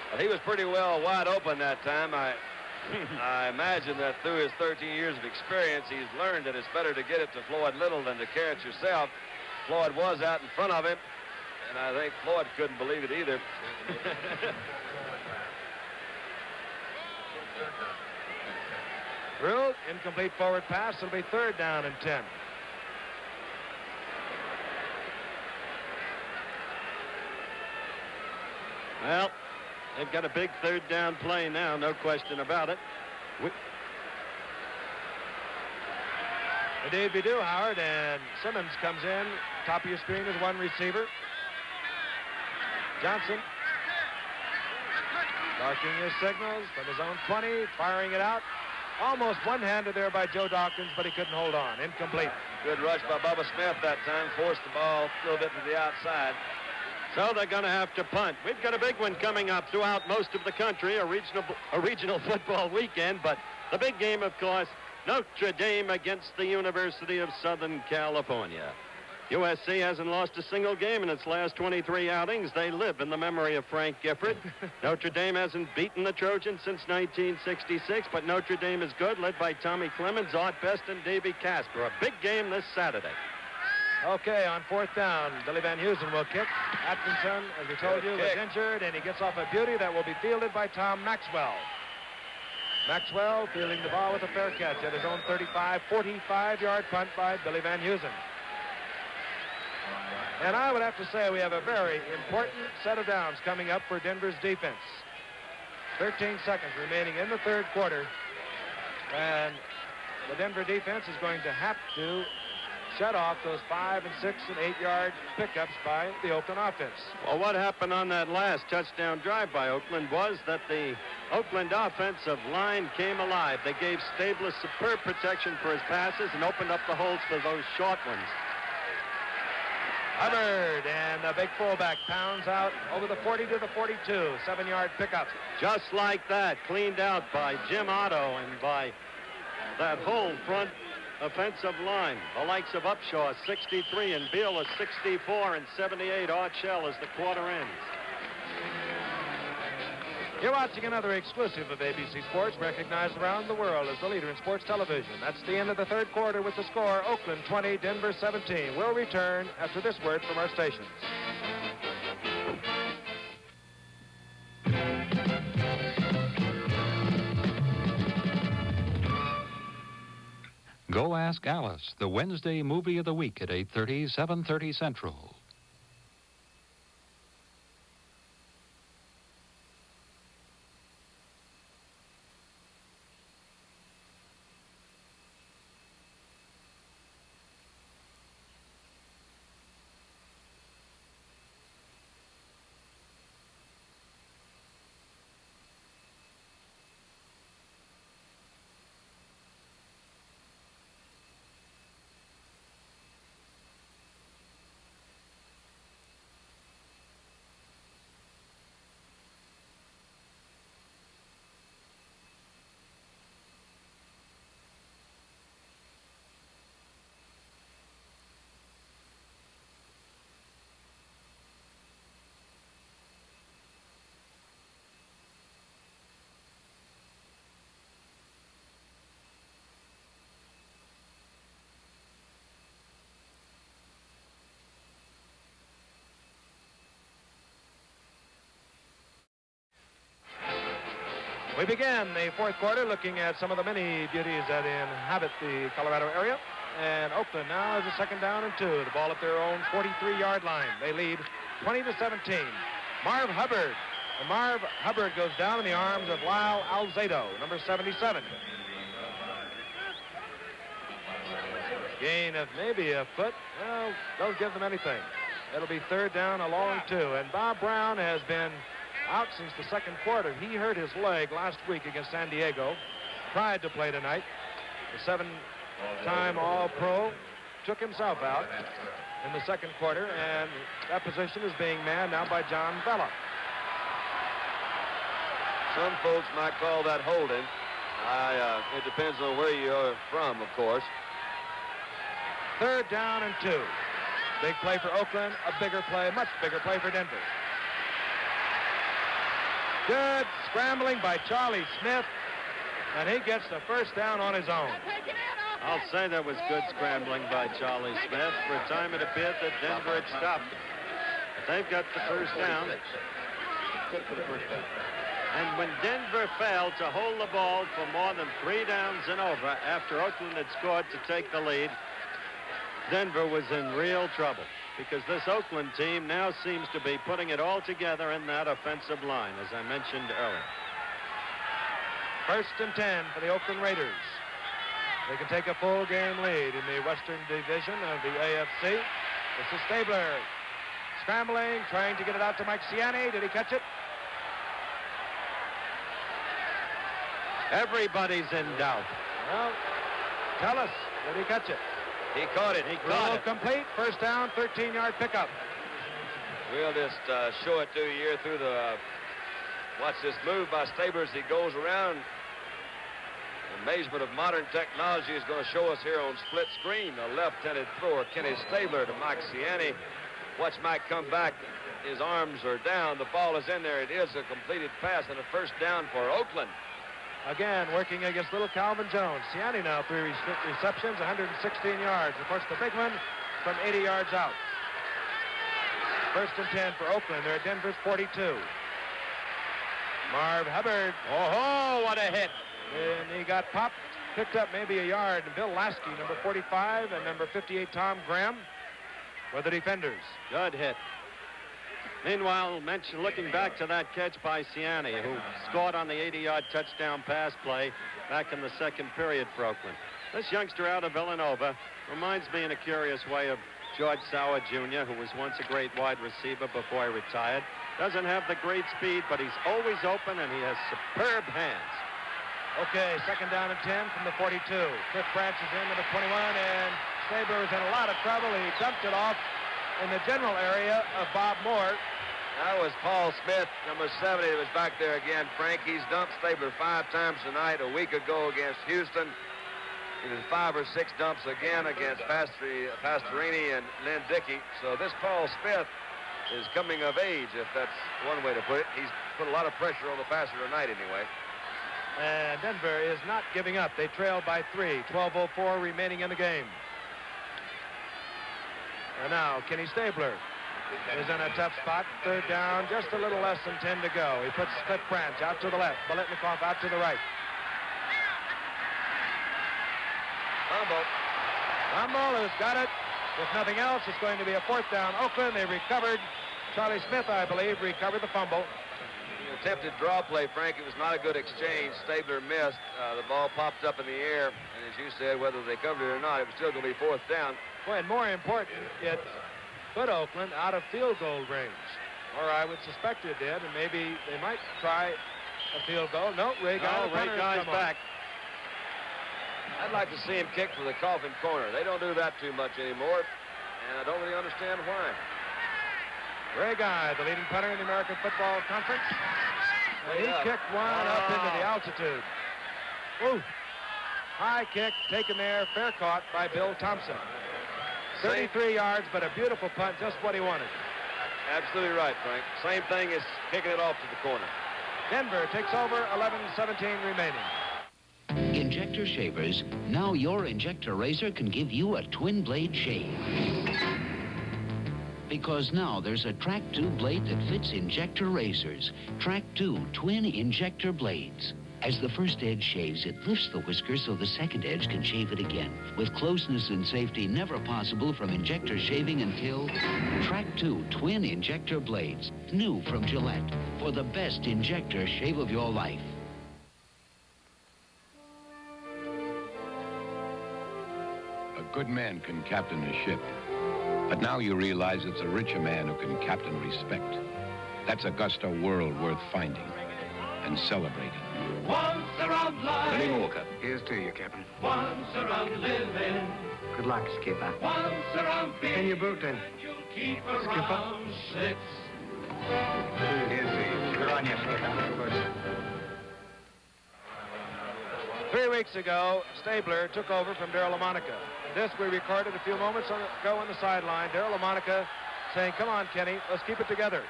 Well, he was pretty well wide open that time. I imagine that through his 13 years of experience, he's learned that it's better to get it to Floyd Little than to carry it yourself. Floyd was out in front of him, and I think Floyd couldn't believe it either. Ruled, incomplete forward pass. It'll be 3rd down and 10. Well, they've got a big 3rd down play now, no question about it. Indeed we do, Howard, and Simmons comes in. Top of your screen is 1 receiver. Johnson barking his signals from his own 20, firing it out. Almost one-handed there by Joe Dawkins, but he couldn't hold on. Incomplete. Good rush by Bubba Smith that time. Forced the ball a little bit to the outside. So they're going to have to punt. We've got a big one coming up throughout most of the country, a regional football weekend. But the big game, of course, Notre Dame against the University of Southern California. USC hasn't lost a single game in its last 23 outings. They live in the memory of Frank Gifford. Notre Dame hasn't beaten the Trojans since 1966, but Notre Dame is good, led by Tommy Clemens, Art Best, and Davy Casper. A big game this Saturday. Okay, on 4th down, Billy Van Heusen will kick. Atkinson, as we told you, was injured, and he gets off a beauty that will be fielded by Tom Maxwell. Maxwell fielding the ball with a fair catch at his own 35, 45-yard punt by Billy Van Heusen. And I would have to say we have a very important set of downs coming up for Denver's defense. 13 seconds remaining in the 3rd quarter. And the Denver defense is going to have to shut off those 5 and 6 and 8-yard pickups by the Oakland offense. Well, what happened on that last touchdown drive by Oakland was that the Oakland offensive line came alive. They gave Stabler superb protection for his passes and opened up the holes for those short ones. Hubbard, and the big fullback pounds out over the 40 to the 42. 7-yard pickup. Just like that, cleaned out by Jim Otto and by that whole front offensive line. The likes of Upshaw, 63, and Beal is 64, and 78. Art Shell as the quarter ends. You're watching another exclusive of ABC Sports, recognized around the world as the leader in sports television. That's the end of the third quarter with the score, Oakland 20, Denver 17. We'll return after this word from our stations. Go Ask Alice, the Wednesday movie of the week at 8:30, 7:30 Central. We begin the fourth quarter looking at some of the many beauties that inhabit the Colorado area. And Oakland now has a 2nd down and 2. The ball at their own 43-yard line. They lead 20 to 17. Marv Hubbard. And Marv Hubbard goes down in the arms of Lyle Alzado, number 77. Gain of maybe a foot. Well, don't give them anything. It'll be 3rd down, a long 2. And Bob Brown has been out since the second quarter. He hurt his leg last week against San Diego. Tried to play tonight. The 7-time All-Pro took himself out in the second quarter, and that position is being manned now by John Bella. Some folks might call that holding. It depends on where you're from, of course. 3rd down and 2. Big play for Oakland, a bigger play, much bigger play for Denver. Good scrambling by Charlie Smith, and he gets the 1st down on his own. I'll say that was good scrambling by Charlie Smith. For a time it appeared that Denver had stopped. But they've got the 1st down. And when Denver failed to hold the ball for more than 3 downs and over after Oakland had scored to take the lead, Denver was in real trouble, because this Oakland team now seems to be putting it all together in that offensive line, as I mentioned earlier. 1st and 10 for the Oakland Raiders. They can take a full game lead in the Western Division of the AFC. This is Stabler scrambling, trying to get it out to Mike Ciani. Did he catch it? Everybody's in doubt. Well, tell us, did he catch it? He caught it. He caught it. Complete. 1st down, 13-yard pickup. We'll just show it to you here through the... Watch this move by Stabler as he goes around. Amazement of modern technology is going to show us here on split screen. A left-handed thrower, Kenny Stabler to Mike Ciani. Watch Mike come back. His arms are down. The ball is in there. It is a completed pass and a 1st down for Oakland. Again, working against little Calvin Jones. Ciani now 3 receptions, 116 yards. Of course, the big one from 80 yards out. 1st and 10 for Oakland. They're at Denver's 42. Marv Hubbard. Oh, what a hit. And he got popped, picked up maybe a yard. And Bill Lasky, number 45, and number 58, Tom Graham, were the defenders. Good hit. Meanwhile, looking back to that catch by Ciani, who scored on the 80-yard touchdown pass play back in the second period for Oakland. This youngster out of Villanova reminds me in a curious way of George Sauer Jr., who was once a great wide receiver before he retired. Doesn't have the great speed, but he's always open, and he has superb hands. Okay, 2nd down and 10 from the 42. Cliff Branch is in, number 21, and Stabler is in a lot of trouble. He dumped it off in the general area of Bob Moore. That was Paul Smith, number 70, that was back there again. Frank, he's dumped Stabler 5 times tonight. A week ago against Houston, he was 5 or 6 dumps again against Pastorini and Lynn Dickey. So this Paul Smith is coming of age, if that's one way to put it. He's put a lot of pressure on the passer tonight anyway. And Denver is not giving up. They trail by 3, 12:04 remaining in the game. And now Kenny Stabler is in a tough spot. 3rd down, just a little less than 10 to go. He puts Cliff Branch out to the left, Biletnikoff out to the right. Humble has got it. If nothing else, it's going to be a 4th down. Oakland, they recovered. Charlie Smith, I believe, recovered the fumble. Attempted draw play, Frank. It was not a good exchange. Stabler missed. The ball popped up in the air, and as you said, whether they covered it or not, it was still going to be 4th down. Well, and more important, it put Oakland out of field goal range, or I would suspect it did, and maybe they might try a field goal. No, Ray Guy's back. I'd like to see him kick for the coffin corner. They don't do that too much anymore, and I don't really understand why. Ray Guy, the leading punter in the American Football Conference. And he kicked one up into the altitude. Ooh. High kick taken there, fair caught by Bill Thompson. 33 yards, but a beautiful punt, just what he wanted. Absolutely right, Frank. Same thing as kicking it off to the corner. Denver takes over, 11:17 remaining. Injector shavers. Now your injector razor can give you a twin blade shave. Because now there's a Track 2 blade that fits injector razors. Track 2 twin injector blades. As the first edge shaves, it lifts the whisker so the second edge can shave it again. With closeness and safety never possible from injector shaving until Track 2 twin injector blades. New from Gillette. For the best injector shave of your life. A good man can captain a ship. But now you realize it's a richer man who can captain respect. That's a Gusto world worth finding and celebrating. Once around life. Lenny Walker. Here's to you, Captain. Once around living. Good luck, Skipper. Once around being. In your boot, then. You'll keep around 6. Here's to you. Good on you, Skipper. 3 weeks ago, Stabler took over from Darryl LaMonica. This we recorded a few moments ago on the sideline. Darryl LaMonica saying, come on, Kenny, let's keep it together.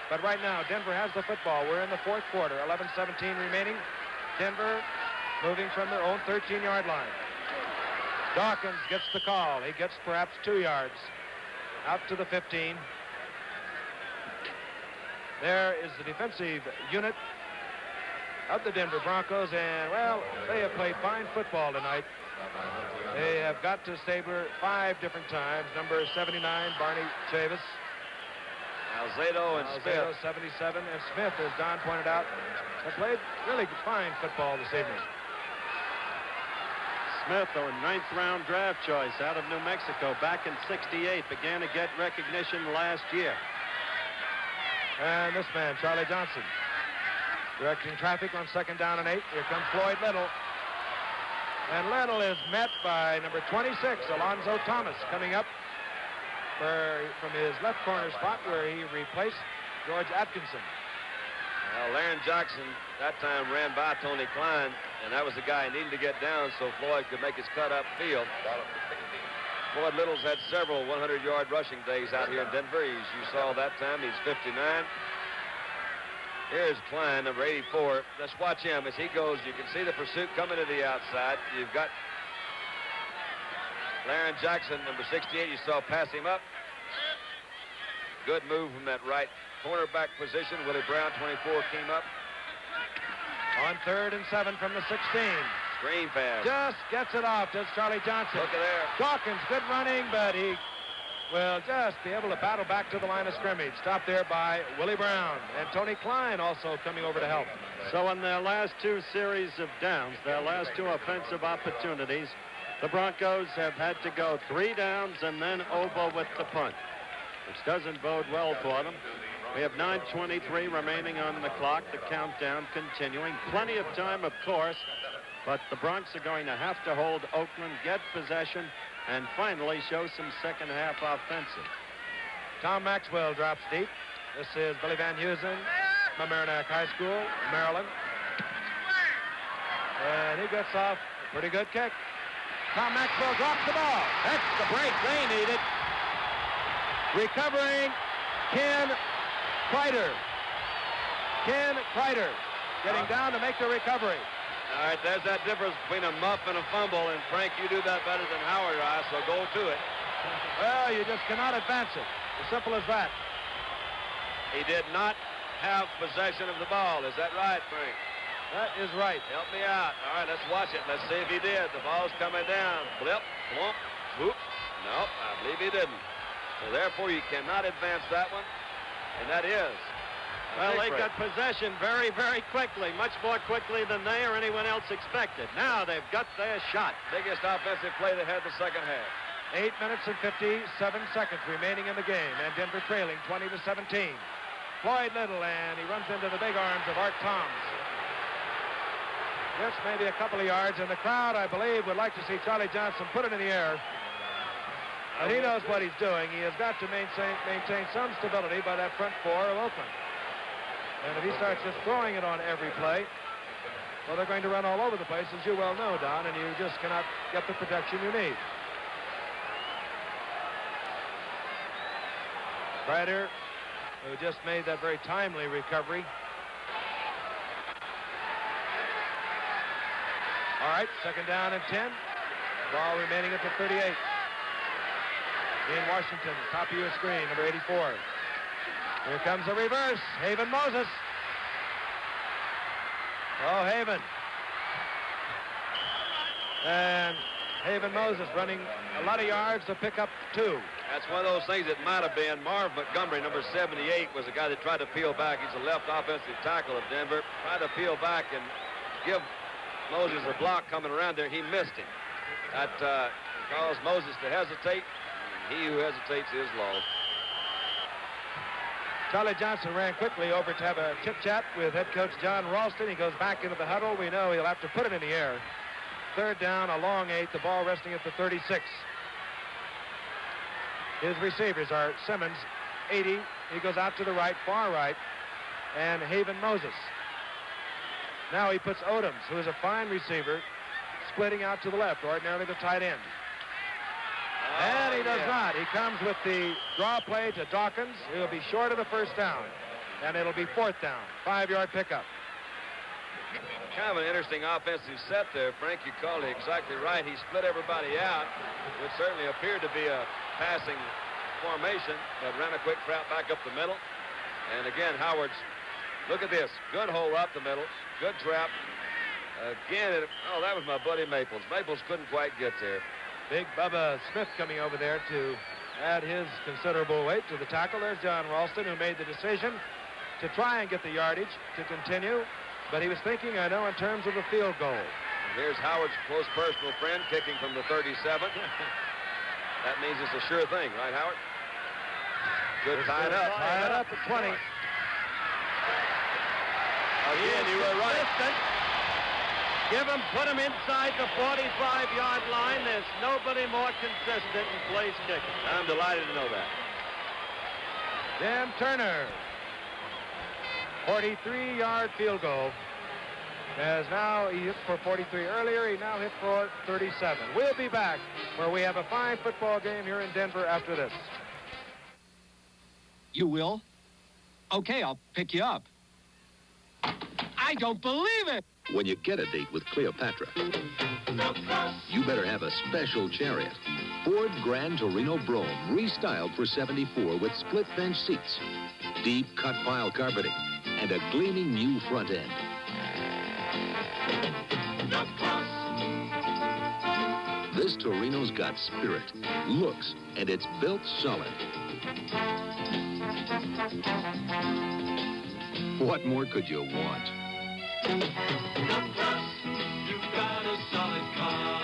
But right now, Denver has the football. We're in the 4th quarter, 11:17 remaining. Denver moving from their own 13-yard line. Dawkins gets the call. He gets perhaps 2 yards out to the 15. There is the defensive unit of the Denver Broncos, and, well, they have played fine football tonight. They have got to Stabler 5 different times. Number 79, Barney Chavis. Alzado and Smith. 77, and Smith, as Don pointed out, have played really fine football this evening. Smith, a 9th-round draft choice out of New Mexico back in '68, began to get recognition last year. And this man, Charlie Johnson, directing traffic on 2nd down and 8. Here comes Floyd Little. And Little is met by number 26, Alonzo Thomas, coming up from his left corner spot where he replaced George Atkinson. Well, Laren Jackson that time ran by Tony Klein, and that was the guy he needed to get down so Floyd could make his cut upfield. Floyd Little's had several 100-yard rushing days out here in Denver. You saw that time, he's 59. Here's Klein, number 84. Let's watch him as he goes. You can see the pursuit coming to the outside. You've got Laren Jackson, number 68. You saw pass him up. Good move from that right cornerback position. Willie Brown, 24, came up. On 3rd and 7 from the 16. Screen pass. Just gets it off, does Charlie Johnson. Look at there. Dawkins, good running, but he will just be able to battle back to the line of scrimmage. Stopped there by Willie Brown. And Tony Klein also coming over to help. So in their last 2 series of downs, their last 2 offensive opportunities, the Broncos have had to go 3 downs and then over with the punt, which doesn't bode well for them. We have 9:23 remaining on the clock, the countdown continuing. Plenty of time, of course, but the Bronx are going to have to hold Oakland, get possession, and finally show some second-half offensive. Tom Maxwell drops deep. This is Billy Van Heusen, Mamaroneck High School, Maryland. And he gets off a pretty good kick. Tom Maxwell drops the ball. That's the break they needed. Recovering, Ken Kreider. Ken Kreider getting down to make the recovery. All right, there's that difference between a muff and a fumble, and Frank, you do that better than Howard or I, so go to it. Well, you just cannot advance it. As simple as that. He did not have possession of the ball. Is that right, Frank? That is right. Help me out. All right, let's watch it. Let's see if he did. The ball's coming down. Flip, flump, whoop. Nope, I believe he didn't. So therefore, you cannot advance that one, and that is. Well, they got possession very, very quickly, much more quickly than they or anyone else expected. Now they've got their shot. Biggest offensive play they had the second half. 8 minutes and 57 seconds remaining in the game, and Denver trailing 20-17. Floyd Little, and he runs into the big arms of Art Toms. Just maybe a couple of yards, and the crowd, I believe, would like to see Charlie Johnson put it in the air. But he knows what he's doing. He has got to maintain some stability by that front four of Oakland. And if he starts just throwing it on every play, well, they're going to run all over the place, as you well know, Don, and you just cannot get the protection you need. Kreider, who just made that very timely recovery. All right, second down and 10. Ball remaining at the 38. In Washington, top of your screen, number 84. Here comes a reverse. Haven Moses. Oh, Haven. And Haven Moses running a lot of yards to pick up 2. That's one of those things that might have been. Marv Montgomery, number 78, was the guy that tried to peel back. He's the left offensive tackle of Denver. Tried to peel back and give Moses a block coming around there. He missed him. That caused Moses to hesitate. He who hesitates is lost. Charlie Johnson ran quickly over to have a chit-chat with head coach John Ralston. He goes back into the huddle. We know he'll have to put it in the air. Third down, a long 8, the ball resting at the 36. His receivers are Simmons, 80. He goes out to the right, far right, and Haven Moses. Now he puts Odoms, who is a fine receiver, splitting out to the left, ordinarily the tight end. And he does not. He comes with the draw play to Dawkins. He'll be short of the first down, and it'll be 4th down, 5-yard pickup. Kind of an interesting offensive set there, Frank. You called it exactly right. He split everybody out, which certainly appeared to be a passing formation, but ran a quick trap back up the middle. And again, Howard's, look at this. Good hole up the middle. Good trap. Again, that was my buddy Maples. Maples couldn't quite get there. Big Bubba Smith coming over there to add his considerable weight to the tackle. There's John Ralston, who made the decision to try and get the yardage to continue. But he was thinking, I know, in terms of the field goal. And here's Howard's close personal friend kicking from the 37. That means it's a sure thing, right, Howard? Good tied up. Tied up at 20. Again, you were right. Put him inside the 45-yard line. There's nobody more consistent in place kicking. I'm delighted to know that. Dan Turner. 43-yard field goal. As now he hit for 43 earlier, he now hit for 37. We'll be back where we have a fine football game here in Denver after this. You will? Okay, I'll pick you up. I don't believe it! When you get a date with Cleopatra, you better have a special chariot. Ford Grand Torino Brougham, restyled for 74 with split bench seats, deep cut pile carpeting, and a gleaming new front end. This Torino's got spirit, looks, and it's built solid. What more could you want? You've got a solid car.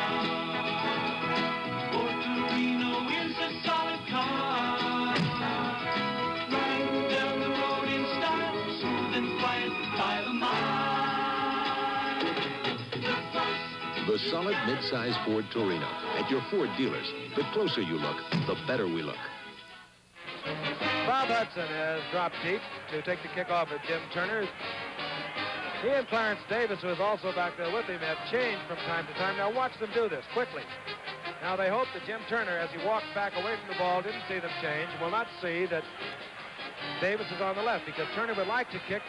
Ford Torino is a solid car. Riding down the road in style, smooth and quiet by the mile. The solid mid-size Ford Torino at your Ford dealers. The closer you look, the better we look. Bob Hudson has dropped deep to take the kickoff at Jim Turner. He and Clarence Davis, who is also back there with him, have changed from time to time. Now watch them do this quickly. Now they hope that Jim Turner, as he walked back away from the ball, didn't see them change and will not see that Davis is on the left, because Turner would like to kick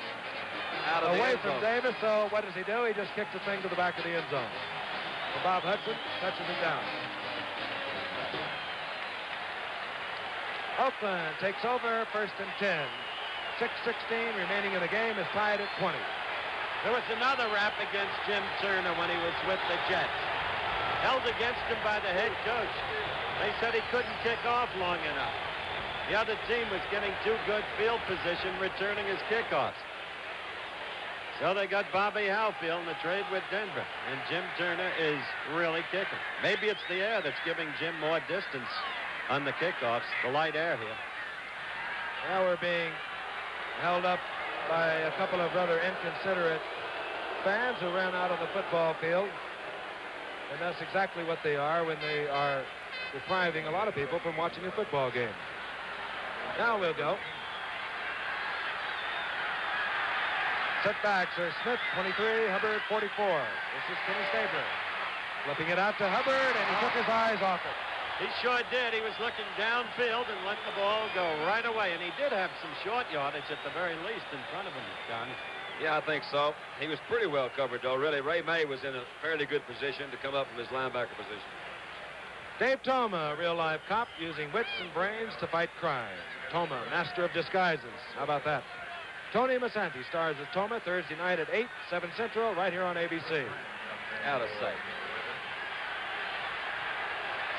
away from Davis. So what does he do? He just kicks the thing to the back of the end zone. So Bob Hudson touches it down. Oakland takes over, 1st and 10. 6:16 remaining in the game, is tied at 20. There was another rap against Jim Turner when he was with the Jets. Held against him by the head coach. They said he couldn't kick off long enough. The other team was getting too good field position returning his kickoffs. So they got Bobby Halfield in the trade with Denver. And Jim Turner is really kicking. Maybe it's the air that's giving Jim more distance on the kickoffs, the light air here. Now we're being held up by a couple of rather inconsiderate fans who ran out of the football field. And that's exactly what they are when they are depriving a lot of people from watching a football game. Now we'll go. Setbacks are Smith, 23, Hubbard, 44. This is Kenny Stabler. Flipping it out to Hubbard, and he took his eyes off it. He sure did. He was looking downfield and let the ball go right away. And he did have some short yardage at the very least in front of him, John. Yeah, I think so. He was pretty well covered, though, really. Ray May was in a fairly good position to come up from his linebacker position. Dave Toma, a real-life cop, using wits and brains to fight crime. Toma, master of disguises. How about that? Tony Masanti stars as Toma Thursday night at 8, 7 Central, right here on ABC. Out of sight.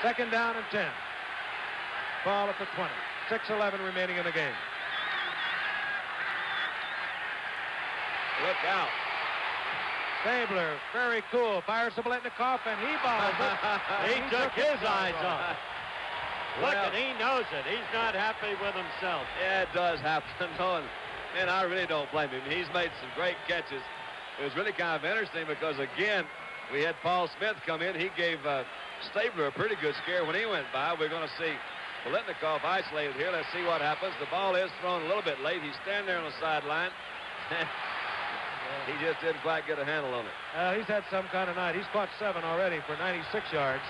2nd down and 10. Ball at the 20. 6:11 remaining in the game. Look out. Stabler, very cool, fires to Biletnikoff, and he balls it. He took his eyes off. Look, and he knows it. He's not happy with himself. Yeah, it does happen. And I really don't blame him. He's made some great catches. It was really kind of interesting because, again, we had Paul Smith come in. He gave Stabler a pretty good scare when he went by. We're going to see Biletnikoff isolated here. Let's see what happens. The ball is thrown a little bit late. He's standing there on the sideline. He just didn't quite get a handle on it. He's had some kind of night. He's caught 7 already for 96 yards.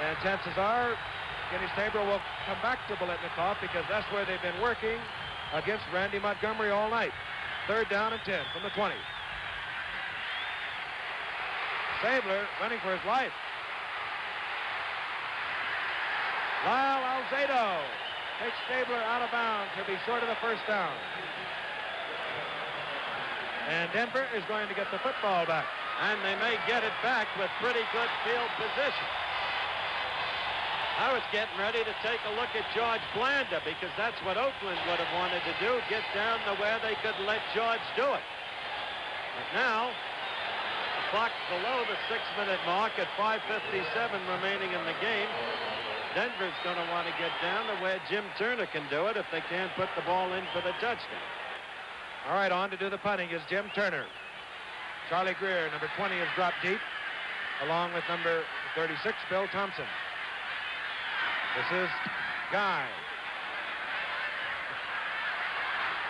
And chances are Kenny Stabler will come back to Biletnikoff because that's where they've been working against Randy Montgomery all night. 3rd down and 10 from the 20. Stabler running for his life. Lyle Alzado takes Stabler out of bounds. He'll be short of the 1st down. And Denver is going to get the football back. And they may get it back with pretty good field position. I was getting ready to take a look at George Blanda because that's what Oakland would have wanted to do, get down to where they could let George do it. But now, the clock below the 6-minute mark at 5:57 remaining in the game. Denver's going to want to get down to where Jim Turner can do it if they can't put the ball in for the touchdown. All right, on to do the punting is Jim Turner. Charlie Greer, number 20, is dropped deep, along with number 36, Bill Thompson. This is Guy.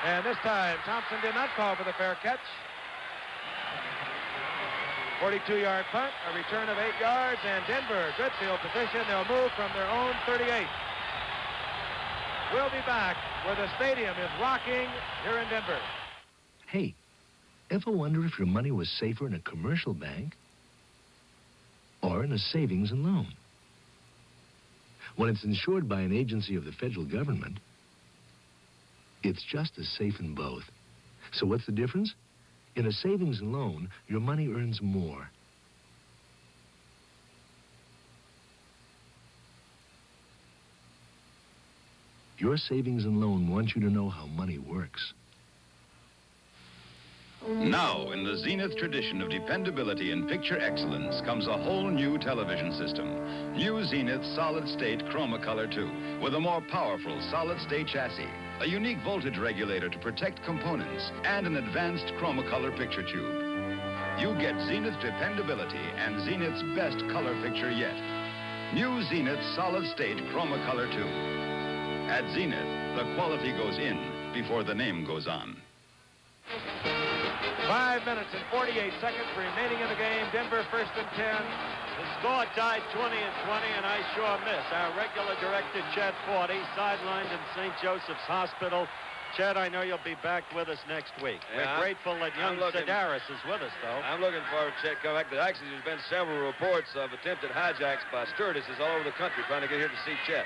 And this time, Thompson did not call for the fair catch. 42-yard punt, a return of 8 yards, and Denver, good field position. They'll move from their own 38. We'll be back where the stadium is rocking here in Denver. Hey, ever wonder if your money was safer in a commercial bank or in a savings and loan? When it's insured by an agency of the federal government, it's just as safe in both. So what's the difference? In a savings and loan, your money earns more. Your savings and loan wants you to know how money works. Now, in the Zenith tradition of dependability and picture excellence comes a whole new television system. New Zenith solid-state Chromacolor 2 with a more powerful solid-state chassis, a unique voltage regulator to protect components, and an advanced Chromacolor picture tube. You get Zenith dependability and Zenith's best color picture yet. New Zenith solid-state Chromacolor 2. At Zenith, the quality goes in before the name goes on. 5 minutes and 48 seconds remaining in the game. Denver first and 10. The score tied 20-20, and I sure miss our regular director, Chet Forty, sidelined in St. Joseph's Hospital. Chet, I know you'll be back with us next week. Yeah, We're grateful that young Sedaris is with us, though. I'm looking forward to Chet coming back. Actually, there's been several reports of attempted hijacks by stewardesses all over the country trying to get here to see Chet.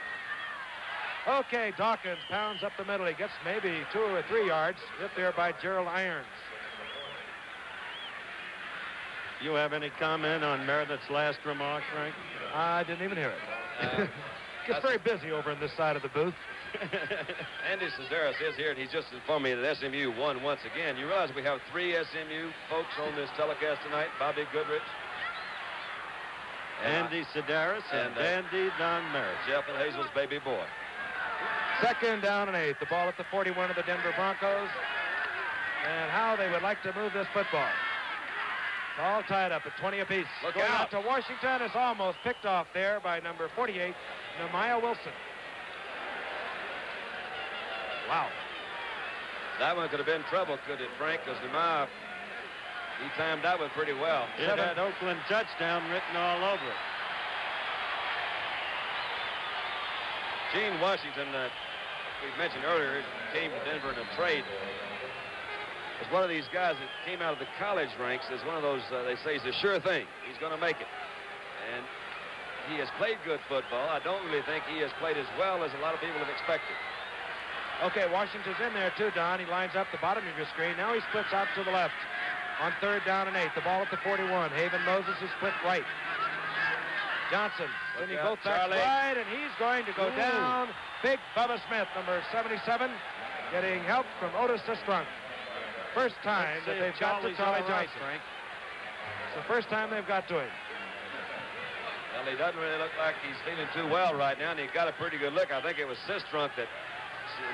Okay, Dawkins pounds up the middle. He gets maybe 2 or 3 yards. Hit there by Gerald Irons. You have any comment on Meredith's last remark, Frank? I didn't even hear it. Gets very busy over on this side of the booth. Andy Sedaris is here, and he's just informed me that SMU won once again. You realize we have 3 SMU folks on this telecast tonight? Bobby Goodrich, Andy Sedaris, and Andy Don Merritt. Jeff and Hazel's baby boy. Second down and 8. The ball at the 41 of the Denver Broncos. And how they would like to move this football. It's all tied up at 20 apiece. Look Going out to Washington is almost picked off there by number 48, Nehemiah Wilson. Wow. That one could have been trouble, could it, Frank? Because Nehemiah, he timed that one pretty well. It had Oakland touchdown written all over it. Gene Washington, we mentioned earlier, came to Denver in a trade. Was one of these guys that came out of the college ranks as one of those, they say he's a sure thing. He's going to make it. And he has played good football. I don't really think he has played as well as a lot of people have expected. Okay, Washington's in there too, Don. He lines up the bottom of your screen. Now he splits out to the left on 3rd down and 8. The ball at the 41. Haven Moses is split right. Johnson, then he goes back right, and he's going to go down. Big Bubba Smith, number 77, getting help from Otis Sistrunk. First time that they've got to Charlie Johnson. Frank. It's the first time they've got to him. Well, he doesn't really look like he's feeling too well right now, and he got a pretty good look. I think it was Sistrunk that,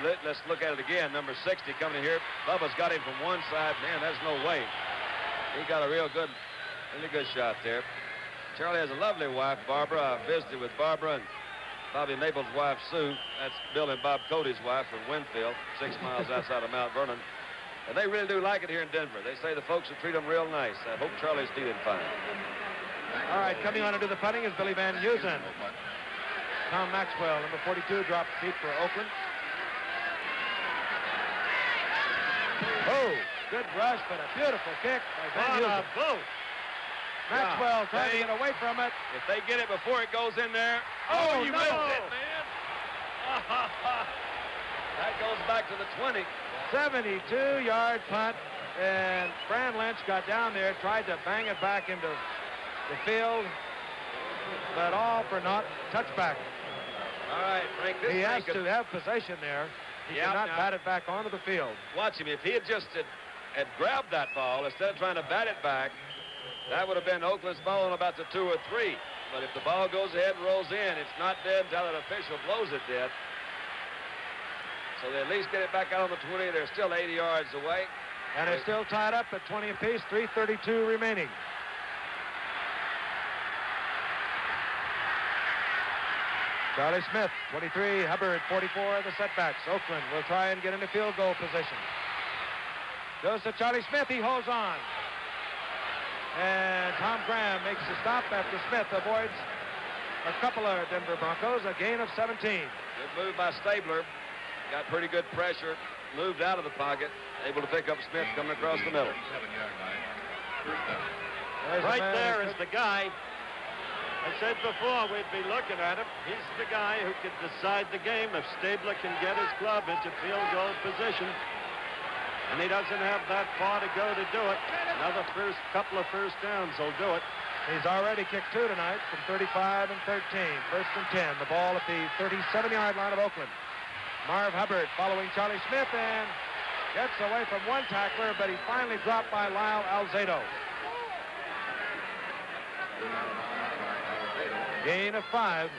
let's look at it again. Number 60 coming in here. Bubba's got him from one side. Man, there's no way. He got a really good shot there. Charlie has a lovely wife, Barbara. I visited with Barbara and Bobby Maple's wife, Sue. That's Bill and Bob Cody's wife from Winfield, 6 miles outside of Mount Vernon. And they really do like it here in Denver. They say the folks will treat them real nice. I hope Charlie's feeling fine. All right, coming on to do the punting is Billy Van Heusen. Tom Maxwell, number 42, dropped feet for Oakland. Oh, good rush, but a beautiful kick by Van Heusen. Maxwell trying to get away from it. If they get it before it goes in there, you missed it, man. That goes back to the 20. 72-yard punt, and Fran Lynch got down there, tried to bang it back into the field, but all for naught. Touchback. All right, Frank. He has to have possession there. He cannot bat it back onto the field. Watch him. If he had just had grabbed that ball instead of trying to bat it back, that would have been Oakland's ball on about the 2 or 3. But if the ball goes ahead and rolls in, it's not dead until an official blows it dead. So they at least get it back out on the 20. They're still 80 yards away. And it's still tied up at 20 apiece, 3:32 remaining. Charlie Smith, 23, Hubbard, 44, the setbacks. Oakland will try and get into field goal position. Goes to Charlie Smith, he holds on. And Tom Graham makes a stop after Smith avoids a couple of Denver Broncos, a gain of 17. Good move by Stabler. Got pretty good pressure, moved out of the pocket, able to pick up Smith coming across the middle. Right there is the guy. I said before we'd be looking at him. He's the guy who can decide the game if Stabler can get his club into field goal position. And he doesn't have that far to go to do it. Another couple of first downs will do it. He's already kicked 2 tonight from 35 and 13. First and 10. The ball at the 37-yard line of Oakland. Marv Hubbard following Charlie Smith and gets away from one tackler, but he's finally dropped by Lyle Alzado. Gain of 5.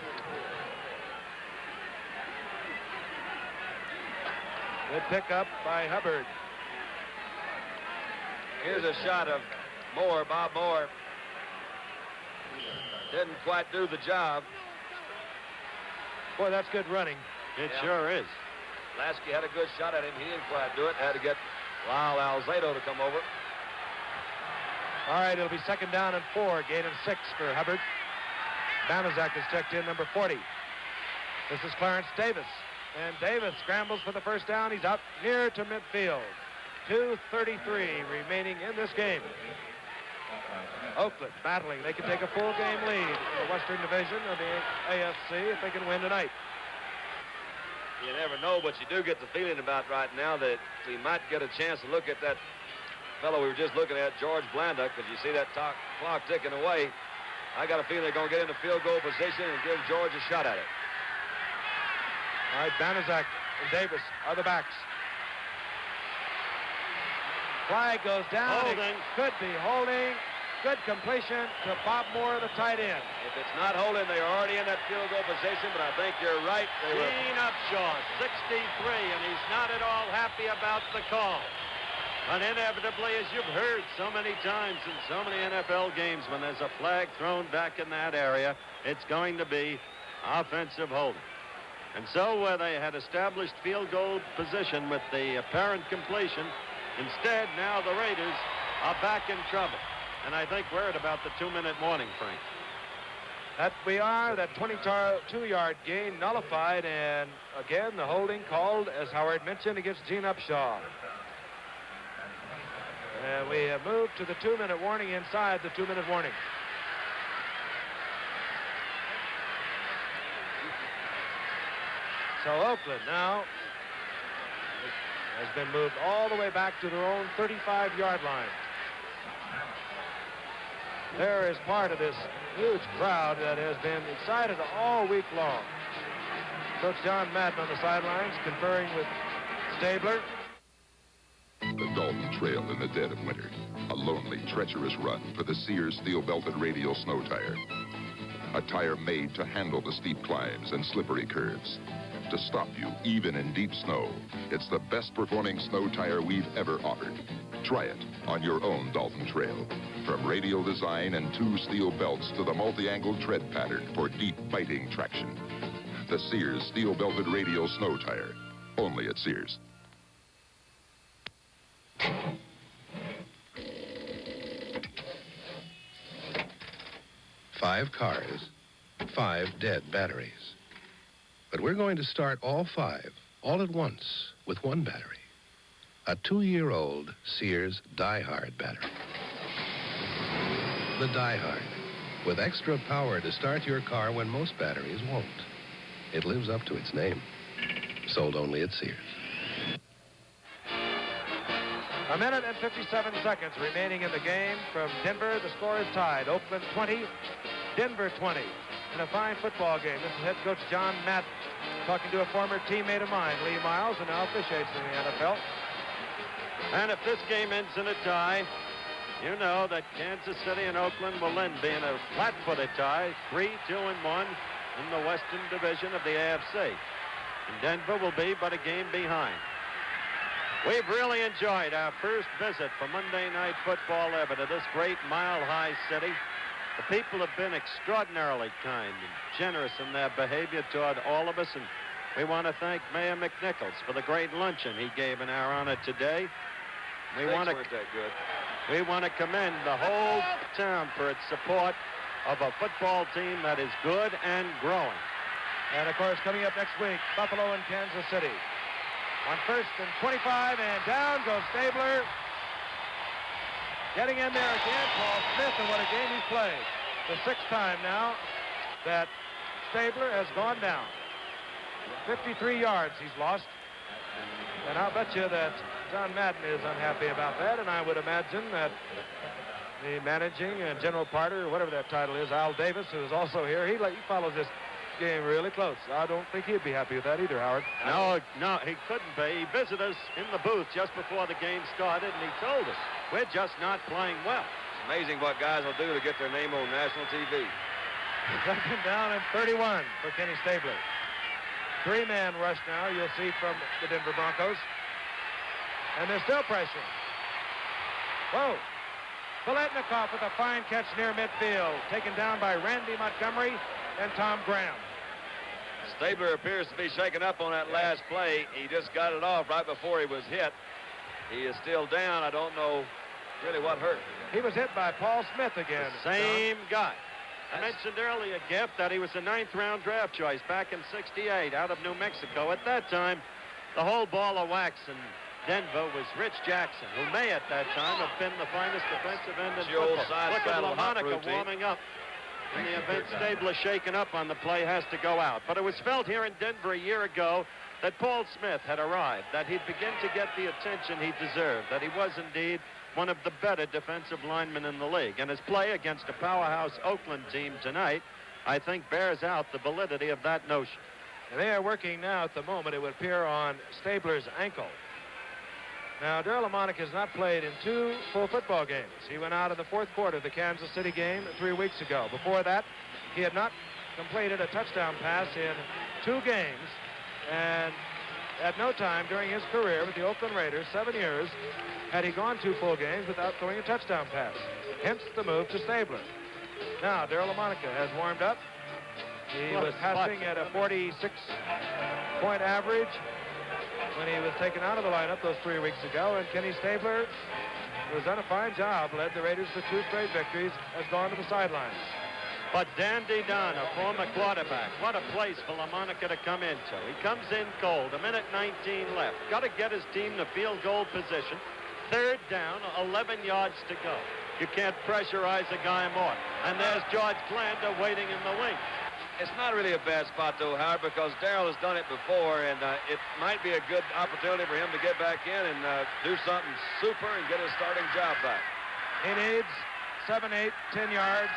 Good pickup by Hubbard. Here's a shot of Moore, Bob Moore. Didn't quite do the job. Boy, that's good running. It sure is. Lasky had a good shot at him. He didn't quite do it. Had to get Lyle Alzado to come over. All right, it'll be 2nd down and 4, gain of 6 for Hubbard. Banaszak is checked in, number 40. This is Clarence Davis. And Davis scrambles for the first down. He's out near to midfield. 2:33 remaining in this game. Oakland battling. They can take a full game lead in the Western Division of the AFC if they can win tonight. You never know, but you do get the feeling about right now that we might get a chance to look at that fellow we were just looking at, George Blanda, because you see that clock ticking away. I got a feeling they're going to get into field goal position and give George a shot at it. All right, Banaszak and Davis are the backs. Flag goes down. Holding. It could be holding. Good completion to Bob Moore, the tight end. If it's not holding, they are already in that field goal position, but I think you're right. Gene Upshaw, 63, and he's not at all happy about the call. But inevitably, as you've heard so many times in so many NFL games, when there's a flag thrown back in that area, it's going to be offensive holding. And so where they had established field goal position with the apparent completion, instead now the Raiders are back in trouble. And I think we're at about the 2-minute warning, Frank. That we are. That 22-yard gain nullified, and again the holding called, as Howard mentioned, against Gene Upshaw. And we have moved to the 2-minute warning inside the 2-minute warning. So Oakland now has been moved all the way back to their own 35-yard line. There is part of this huge crowd that has been excited all week long. Coach John Madden on the sidelines conferring with Stabler. The Dalton Trail in the dead of winter. A lonely, treacherous run for the Sears steel-belted radial snow tire. A tire made to handle the steep climbs and slippery curves. To stop you, even in deep snow. It's the best-performing snow tire we've ever offered. Try it on your own Dalton Trail. From radial design and 2 steel belts to the multi-angle tread pattern for deep, biting traction. The Sears steel-belted radial snow tire. Only at Sears. Five cars, 5 dead batteries. But we're going to start all 5, all at once, with one battery. A 2-year-old Sears Die-Hard battery. The Die-Hard, with extra power to start your car when most batteries won't. It lives up to its name. Sold only at Sears. A minute and 57 seconds remaining in the game. From Denver, the score is tied. Oakland 20, Denver 20. In a fine football game. This is head coach John Madden talking to a former teammate of mine, Lee Miles, who now officiates in the NFL. And if this game ends in a tie, you know that Kansas City and Oakland will then be in a flat-footed tie, 3-2-1 in the Western Division of the AFC. And Denver will be but a game behind. We've really enjoyed our first visit for Monday Night Football ever to this great mile-high city. The people have been extraordinarily kind and generous in their behavior toward all of us, and we want to thank Mayor McNichols for the great luncheon he gave in our honor today. We want to commend the whole town for its support of a football team that is good and growing. And, of course, coming up next week, Buffalo and Kansas City. On 1st and 25, and down goes Stabler. Getting in there again, Paul Smith, and what a game he's played. The 6th time now that Stabler has gone down. 53 yards he's lost. And I'll bet you that John Madden is unhappy about that, and I would imagine that the managing general partner, or whatever that title is, Al Davis, who is also here, he follows this game really close. I don't think he'd be happy with that either, Howard. No, he couldn't be. He visited us in the booth just before the game started, and he told us, we're just not playing well. It's amazing what guys will do to get their name on national TV. 2nd down and 31 for Kenny Stabler. 3-man rush now, you'll see, from the Denver Broncos. And they're still pressuring. Whoa. Biletnikoff with a fine catch near midfield, taken down by Randy Montgomery and Tom Graham. Stabler appears to be shaken up on that last play. He just got it off right before he was hit. He is still down. I don't know really what hurt. He was hit by Paul Smith again. The same guy. I mentioned earlier, Giff, that he was a 9th-round draft choice back in '68 out of New Mexico. At that time, the whole ball of wax in Denver was Rich Jackson, who may at that time have been the finest defensive end in football. Look at LaMonica warming up. In the event Stabler shaken up on the play, has to go out. But it was felt here in Denver a year ago that Paul Smith had arrived, that he'd begin to get the attention he deserved, that he was indeed one of the better defensive linemen in the league. And his play against a powerhouse Oakland team tonight, I think, bears out the validity of that notion. And they are working now at the moment, it would appear, on Stabler's ankle. Now, Darryl LaMonica has not played in 2 full football games. He went out in the 4th quarter of the Kansas City game 3 weeks ago. Before that, he had not completed a touchdown pass in 2 games. And at no time during his career with the Oakland Raiders, 7 years, had he gone 2 full games without throwing a touchdown pass. Hence the move to Stabler. Now, Darryl LaMonica has warmed up. He was passing at a 46-point average when he was taken out of the lineup those 3 weeks ago. And Kenny Stabler, who has done a fine job, led the Raiders to 2 straight victories, has gone to the sidelines. But Dandy Dunn, a former quarterback, what a place for LaMonica to come into. He comes in cold, 1:19 left. Got to get his team to field goal position. 3rd down, 11 yards to go. You can't pressurize a guy more. And there's George Blanda waiting in the wing. It's not really a bad spot, though, Howard, because Darryl has done it before, and it might be a good opportunity for him to get back in and do something super and get his starting job back. He needs 7, 8, 10 yards,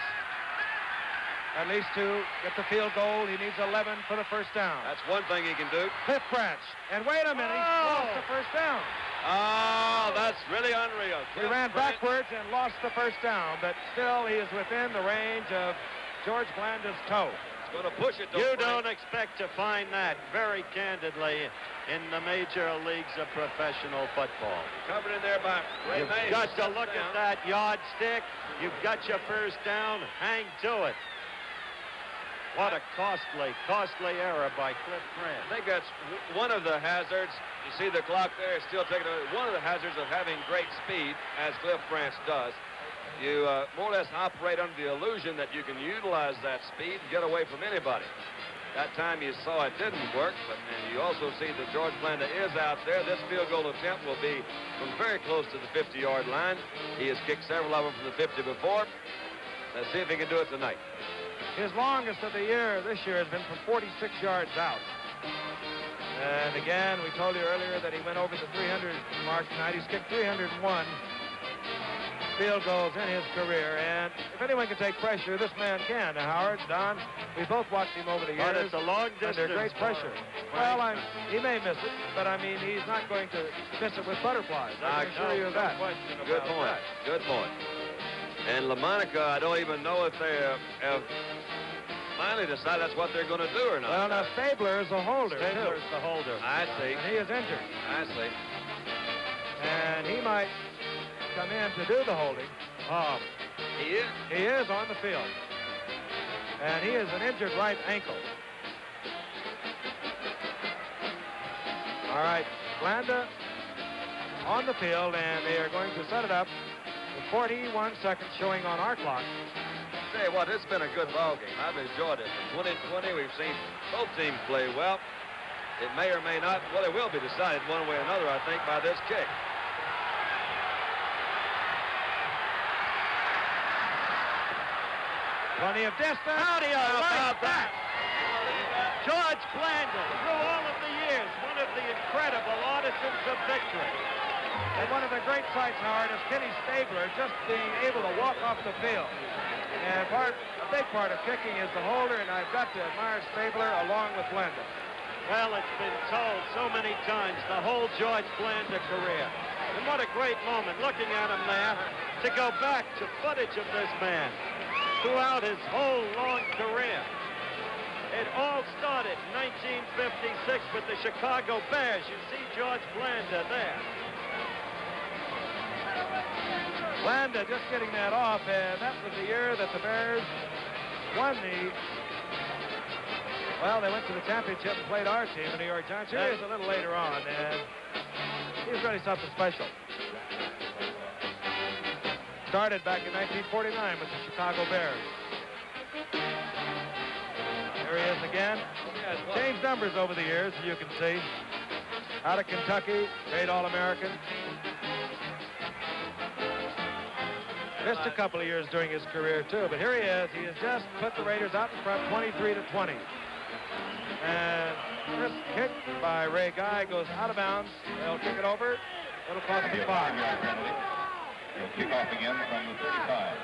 at least to get the field goal. He needs 11 for the 1st down. That's one thing he can do. Cliff Branch. And wait a minute, he lost the 1st down. Oh, that's really unreal. He ran backwards and lost the 1st down, but still he is within the range of George Blanda's toe. Going to push it. You don't expect to find that, very candidly, in the major leagues of professional football. Covered in there by Ray You've Mays. got to look at that yardstick. You've got your 1st down. Hang to it. What a costly error by Cliff Grant. I think that's one of the hazards. You see the clock there is still taking one of the hazards of having great speed, as Cliff Branch does. You more or less operate under the illusion that you can utilize that speed and get away from anybody. That time you saw it didn't work, and you also see that George Blanda is out there. This field goal attempt will be from very close to the 50-yard line. He has kicked several of them from the 50 before. Let's see if he can do it tonight. His longest of the year this year has been from 46 yards out. And again, we told you earlier that he went over the 300 mark tonight. He's kicked 301 field goals in his career, and if anyone can take pressure, this man can. Howard, Don, we both watched him over the years. But it's a long distance. Under great pressure. Well, he may miss it, but I mean, he's not going to miss it with butterflies. I can assure you of that. Good point. Good point. And LaMonica, I don't even know if they have finally decided that's what they're going to do or not. Well, now Stabler is a holder. Stabler's the holder. I see. And he is injured. I see. And he might come in to do the holding. He is? He is on the field. And he is an injured right ankle. All right, Blanda on the field, and they are going to set it up with 41 seconds showing on our clock. Tell you what, it's been a good ball game. I've enjoyed it. In 2020, we've seen both teams play well. It may or may not, well, it will be decided one way or another, I think, by this kick. Plenty of distance. How do you like that? George Blanda, through all of the years, one of the incredible artisans of victory. And one of the great sights, Howard, is Kenny Stabler just being able to walk off the field. And a big part of kicking is the holder, and I've got to admire Stabler along with Blanda. Well, it's been told so many times, the whole George Blanda career. And what a great moment, looking at him there, to go back to footage of this man throughout his whole long career. It all started in 1956 with the Chicago Bears. You see George Blanda there. Blanda just getting that off, and that was the year that the Bears won the Well, they went to the championship and played our team, the New York Giants. Here he is a little later on, and he's really something special. Started back in 1949 with the Chicago Bears. There he is again. Changed numbers over the years, as you can see. Out of Kentucky, great All-American. Missed a couple of years during his career, too. But here he is. He has just put the Raiders out in front, 23-20. And this kick by Ray Guy goes out of bounds. They'll kick it over. It'll cost him 5. He'll kick off again from the 35.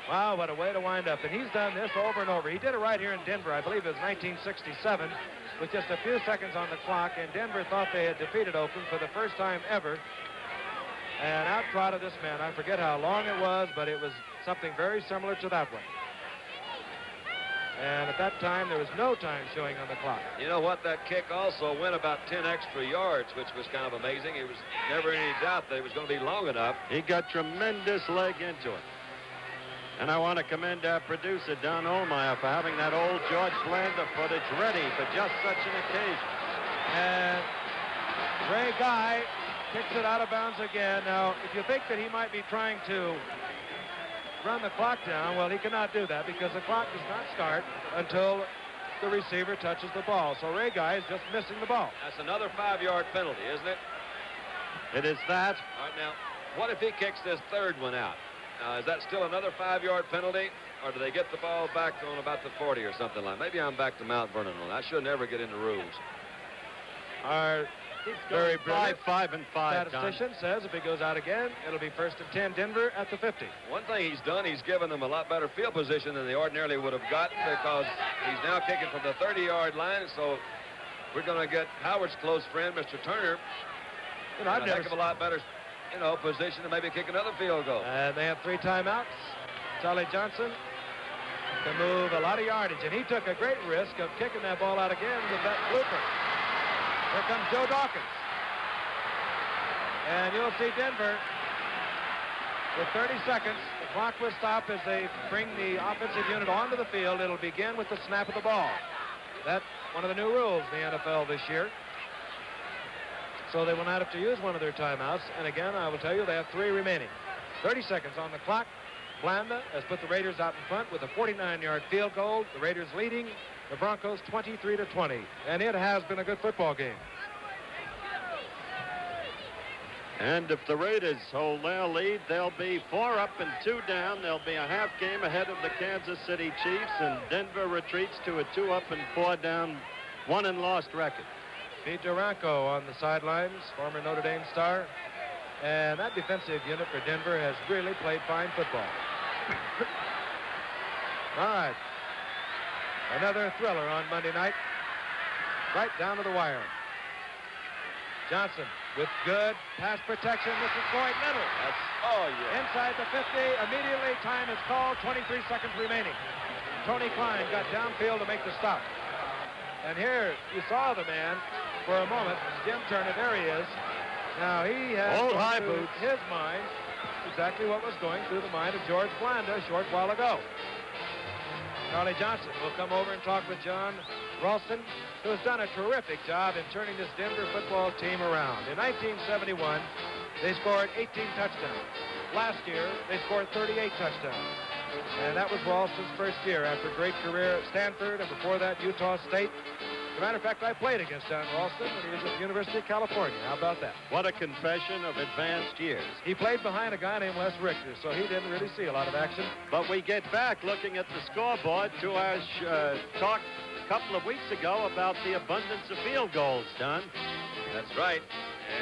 Wow, what a way to wind up. And he's done this over and over. He did it right here in Denver. I believe it was 1967 with just a few seconds on the clock. And Denver thought they had defeated Oakland for the first time ever. And out trotted this man. I forget how long it was, but it was something very similar to that one. And at that time, there was no time showing on the clock. You know what? That kick also went about 10 extra yards, which was kind of amazing. It was never any doubt that it was going to be long enough. He got tremendous leg into it. And I want to commend our producer, Don Olmeyer, for having that old George Blanda footage ready for just such an occasion. And Ray Guy kicks it out of bounds again. Now, if you think that he might be trying to run the clock down, well, he cannot do that because the clock does not start until the receiver touches the ball. So Ray Guy is just missing the ball. That's another 5-yard penalty, isn't it? It is that. All right, now, what if he kicks this third one out? Is that still another 5-yard penalty, or do they get the ball back on about the 40 or something like that? Maybe I'm back to Mount Vernon on that. I should never get into rules. Our very brilliant 5 and 5. statistician says if it goes out again, it'll be 1st and 10 Denver at the 50. One thing he's done, he's given them a lot better field position than they ordinarily would have gotten because he's now kicking from the 30-yard line. So we're going to get Howard's close friend, Mr. Turner, You know, I've in a never heck of a lot better, position to maybe kick another field goal. And they have 3 timeouts. Charlie Johnson can move a lot of yardage, and he took a great risk of kicking that ball out again with that blooper. Here comes Joe Dawkins. And you'll see Denver with 30 seconds. The clock will stop as they bring the offensive unit onto the field. It'll begin with the snap of the ball. That's one of the new rules in the NFL this year. So they will not have to use one of their timeouts. And again, I will tell you, they have 3 remaining. 30 seconds on the clock. Blanda has put the Raiders out in front with a 49-yard field goal. The Raiders leading the Broncos 23-20. And it has been a good football game. And if the Raiders hold their lead, they'll be 4 up and 2 down. They'll be a half game ahead of the Kansas City Chiefs, and Denver retreats to a 2 up and 4 down, 1 and lost record. Pete Duranko on the sidelines, former Notre Dame star. And that defensive unit for Denver has really played fine football. All right. Another thriller on Monday night. Right down to the wire. Johnson with good pass protection. This is going middle. Inside the 50. Immediately time is called. 23 seconds remaining. Tony Klein got downfield to make the stop. And here you saw the man for a moment. Jim Turner, there he is. Now he has old high boots. His mind exactly what was going through the mind of George Blanda a short while ago. Charlie Johnson will come over and talk with John Ralston, who has done a terrific job in turning this Denver football team around. In 1971, they scored 18 touchdowns. Last year, they scored 38 touchdowns. And that was Ralston's first year after a great career at Stanford, and before that, Utah State. As a matter of fact, I played against John Ralston when he was at the University of California. How about that? What a confession of advanced years. He played behind a guy named Les Richter, so he didn't really see a lot of action. But we get back looking at the scoreboard to our talk a couple of weeks ago about the abundance of field goals, Don. That's right.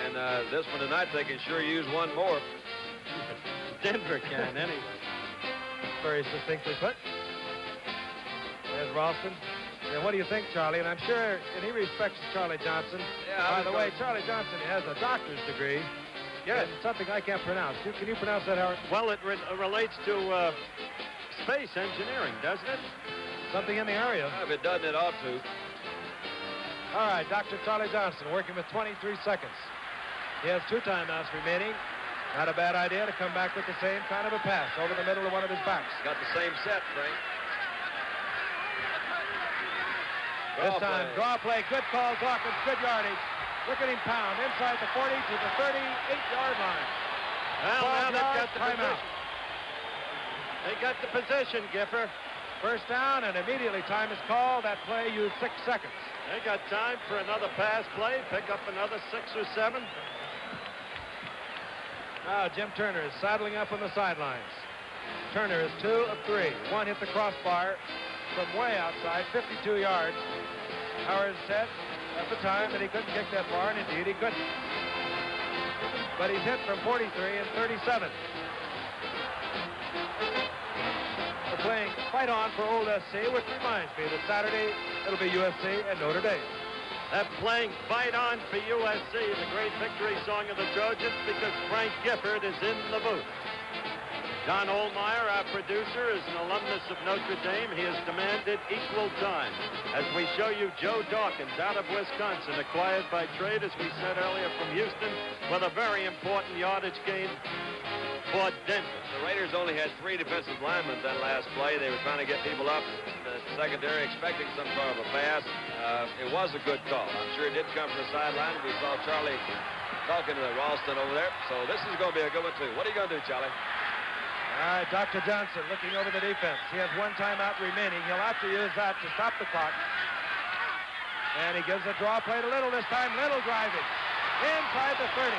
And this one tonight, they can sure use one more. Denver can, anyway. Very succinctly put. There's Ralston. And what do you think, Charlie? And I'm sure, and he respects Charlie Johnson. Yeah, by the way, Charlie Johnson has a doctor's degree. Yes. In something I can't pronounce. Can you pronounce that, Howard? Well, it relates to space engineering, doesn't it? Something in the area. If it doesn't, it ought to. All right, Dr. Charlie Johnson working with 23 seconds. He has 2 timeouts remaining. Not a bad idea to come back with the same kind of a pass over the middle of one of his backs. Got the same set, Frank. This time, draw play, good call, Dawkins, good yardage. Look at him pound inside the 40 to the 38-yard line. Well, now they've got the timeout. position. They got the position, Giffer. First down, and immediately time is called. That play used 6 seconds. They got time for another pass play, pick up another 6 or 7. Now Jim Turner is saddling up on the sidelines. Turner is 2 of 3. One hit the crossbar from way outside, 52 yards. Howard said at the time that he couldn't kick that far, and indeed he couldn't. But he's hit from 43 and 37. We're playing Fight On for Old SC, which reminds me that Saturday it'll be USC and Notre Dame. They're playing Fight On for USC, the great victory song of the Trojans, because Frank Gifford is in the booth. Don Ohlmeyer, our producer, is an alumnus of Notre Dame. He has demanded equal time. As we show you Joe Dawkins out of Wisconsin, acquired by trade, as we said earlier, from Houston, with a very important yardage gain for Denver. The Raiders only had 3 defensive linemen that last play. They were trying to get people up in the secondary, expecting some sort of a pass. It was a good call. I'm sure it did come from the sideline. We saw Charlie talking to Ralston over there. So this is going to be a good one, too. What are you going to do, Charlie? All right, Dr. Johnson looking over the defense. He has 1 timeout remaining. He'll have to use that to stop the clock. And he gives a draw play to Little this time. Little driving inside the 30.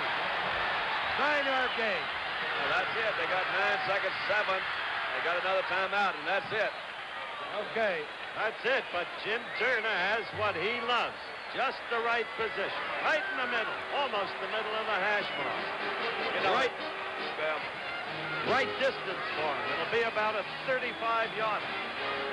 9-yard gain. Well, that's it. They got 9 seconds, 7. They got another timeout, and that's it. Okay. That's it, but Jim Turner has what he loves. Just the right position. Right in the middle. Almost the middle of the hash mark. You know, Right distance for him. It'll be about a 35-yarder.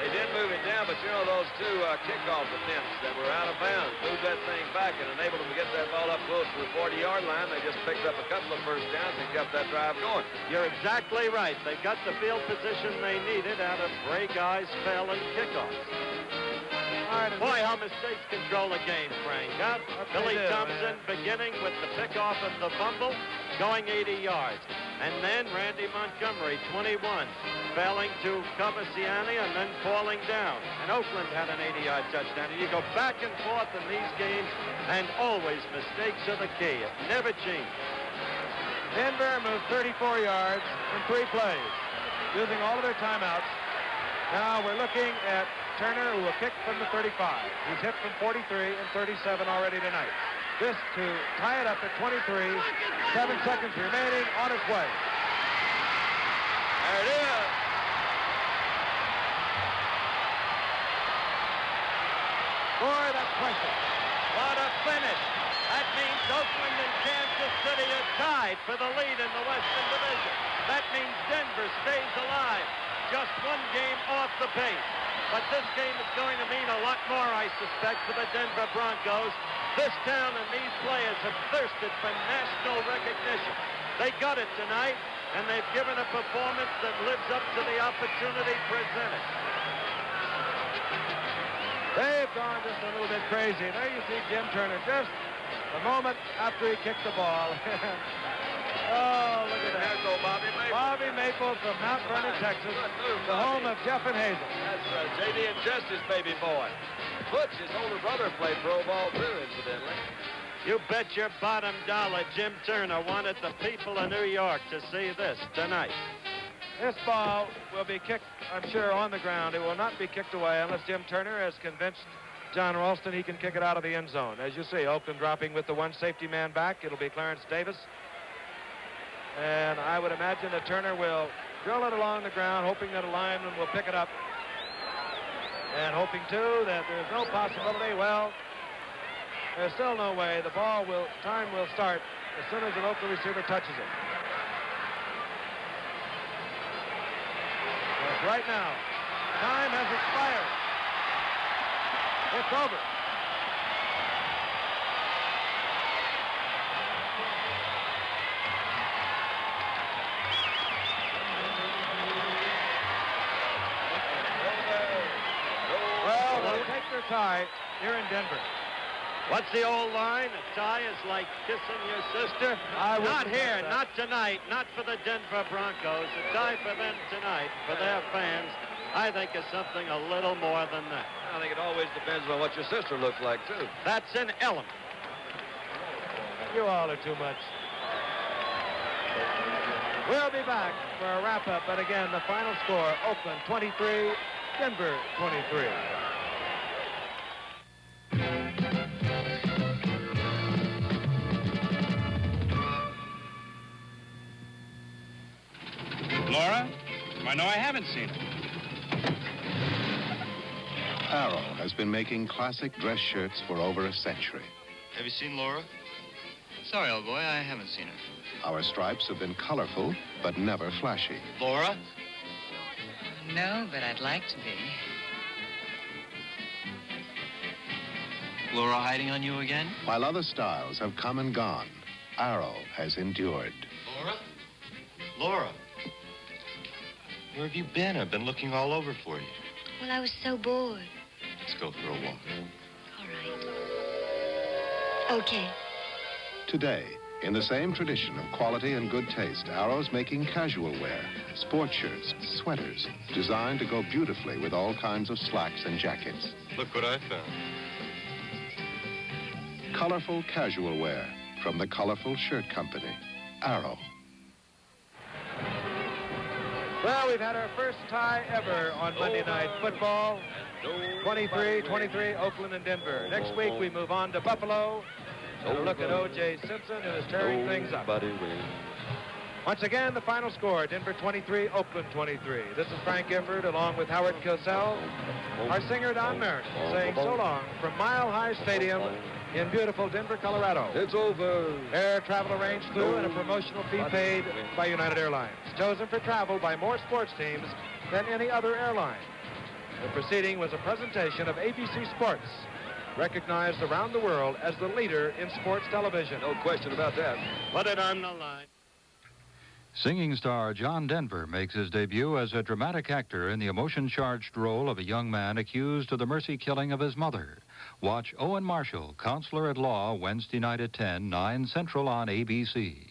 They did move it down, but you know those 2 kickoff attempts that were out of bounds moved that thing back and enabled them to get that ball up close to the 40-yard line. They just picked up a couple of first downs and kept that drive going. You're exactly right. They got the field position they needed out of Ray Guy's failing kickoffs. Boy, how mistakes control a game, Frank. Huh? Billy Thompson beginning with the pickoff and the fumble, going 80 yards. And then Randy Montgomery, 21, failing to cover Siani and then falling down. And Oakland had an 80-yard touchdown. And you go back and forth in these games, and always mistakes are the key. It never changes. Denver moved 34 yards in 3 plays, using all of their timeouts. Now we're looking at Turner, who will kick from the 35. He's hit from 43 and 37 already tonight. This to tie it up at 23. 7 seconds remaining, on its way. There it is. Boy, that's precious. What a finish. That means Oakland and Kansas City are tied for the lead in the Western Division. That means Denver stays alive. Just 1 game off the pace. But this game is going to mean a lot more, I suspect, for the Denver Broncos. This town and these players have thirsted for national recognition. They got it tonight, and they've given a performance that lives up to the opportunity presented. They've gone just a little bit crazy. There you see Jim Turner just a moment after he kicked the ball. Oh, look at that. There go Bobby Maple. Bobby Maple from Mount Vernon, Texas, the home of Jeff and Hazel. That's J.D. and Justice, baby boy. Butch, his older brother, played pro ball, too, incidentally. You bet your bottom dollar Jim Turner wanted the people of New York to see this tonight. This ball will be kicked, I'm sure, on the ground. It will not be kicked away unless Jim Turner has convinced John Ralston he can kick it out of the end zone. As you see, Oakland dropping with the 1 safety man back. It'll be Clarence Davis. And I would imagine that Turner will drill it along the ground, hoping that a lineman will pick it up. And hoping, too, that there's no possibility. Well, there's still no way. The time will start as soon as an Oakland receiver touches it. Yes, right now, time has expired. It's over. Take their tie here in Denver. What's the old line? A tie is like kissing your sister. Not here, not tonight, not for the Denver Broncos. A tie for them tonight, for their fans. I think it's something a little more than that. I think it always depends on what your sister looks like, too. That's an element. You all are too much. We'll be back for a wrap-up, but again, the final score, Oakland 23, Denver 23. Laura? Why, no, I haven't seen her. Arrow has been making classic dress shirts for over a century. Have you seen Laura? Sorry, old boy, I haven't seen her. Our stripes have been colorful, but never flashy. Laura? No, but I'd like to be. Laura hiding on you again? While other styles have come and gone, Arrow has endured. Laura? Laura? Where have you been? I've been looking all over for you. Well, I was so bored. Let's go for a walk. All right. Okay. Today, in the same tradition of quality and good taste, Arrow's making casual wear, sport shirts, sweaters, designed to go beautifully with all kinds of slacks and jackets. Look what I found. Colorful casual wear from the Colorful Shirt Company, Arrow. Well, we've had our first tie ever on Monday Night Football. 23-23, Oakland and Denver. Next week, we move on to Buffalo. And a look at O.J. Simpson, who is tearing things up. Once again, the final score, Denver 23, Oakland 23. This is Frank Gifford, along with Howard Cosell. Our singer, Don Merritt, saying so long from Mile High Stadium in beautiful Denver, Colorado. It's over. Air travel arranged through and a promotional fee paid by United Airlines. Chosen for travel by more sports teams than any other airline. The proceeding was a presentation of ABC Sports, recognized around the world as the leader in sports television. No question about that. Put it on the line. Singing star John Denver makes his debut as a dramatic actor in the emotion-charged role of a young man accused of the mercy killing of his mother. Watch Owen Marshall, Counselor at Law, Wednesday night at 10, 9 Central on ABC.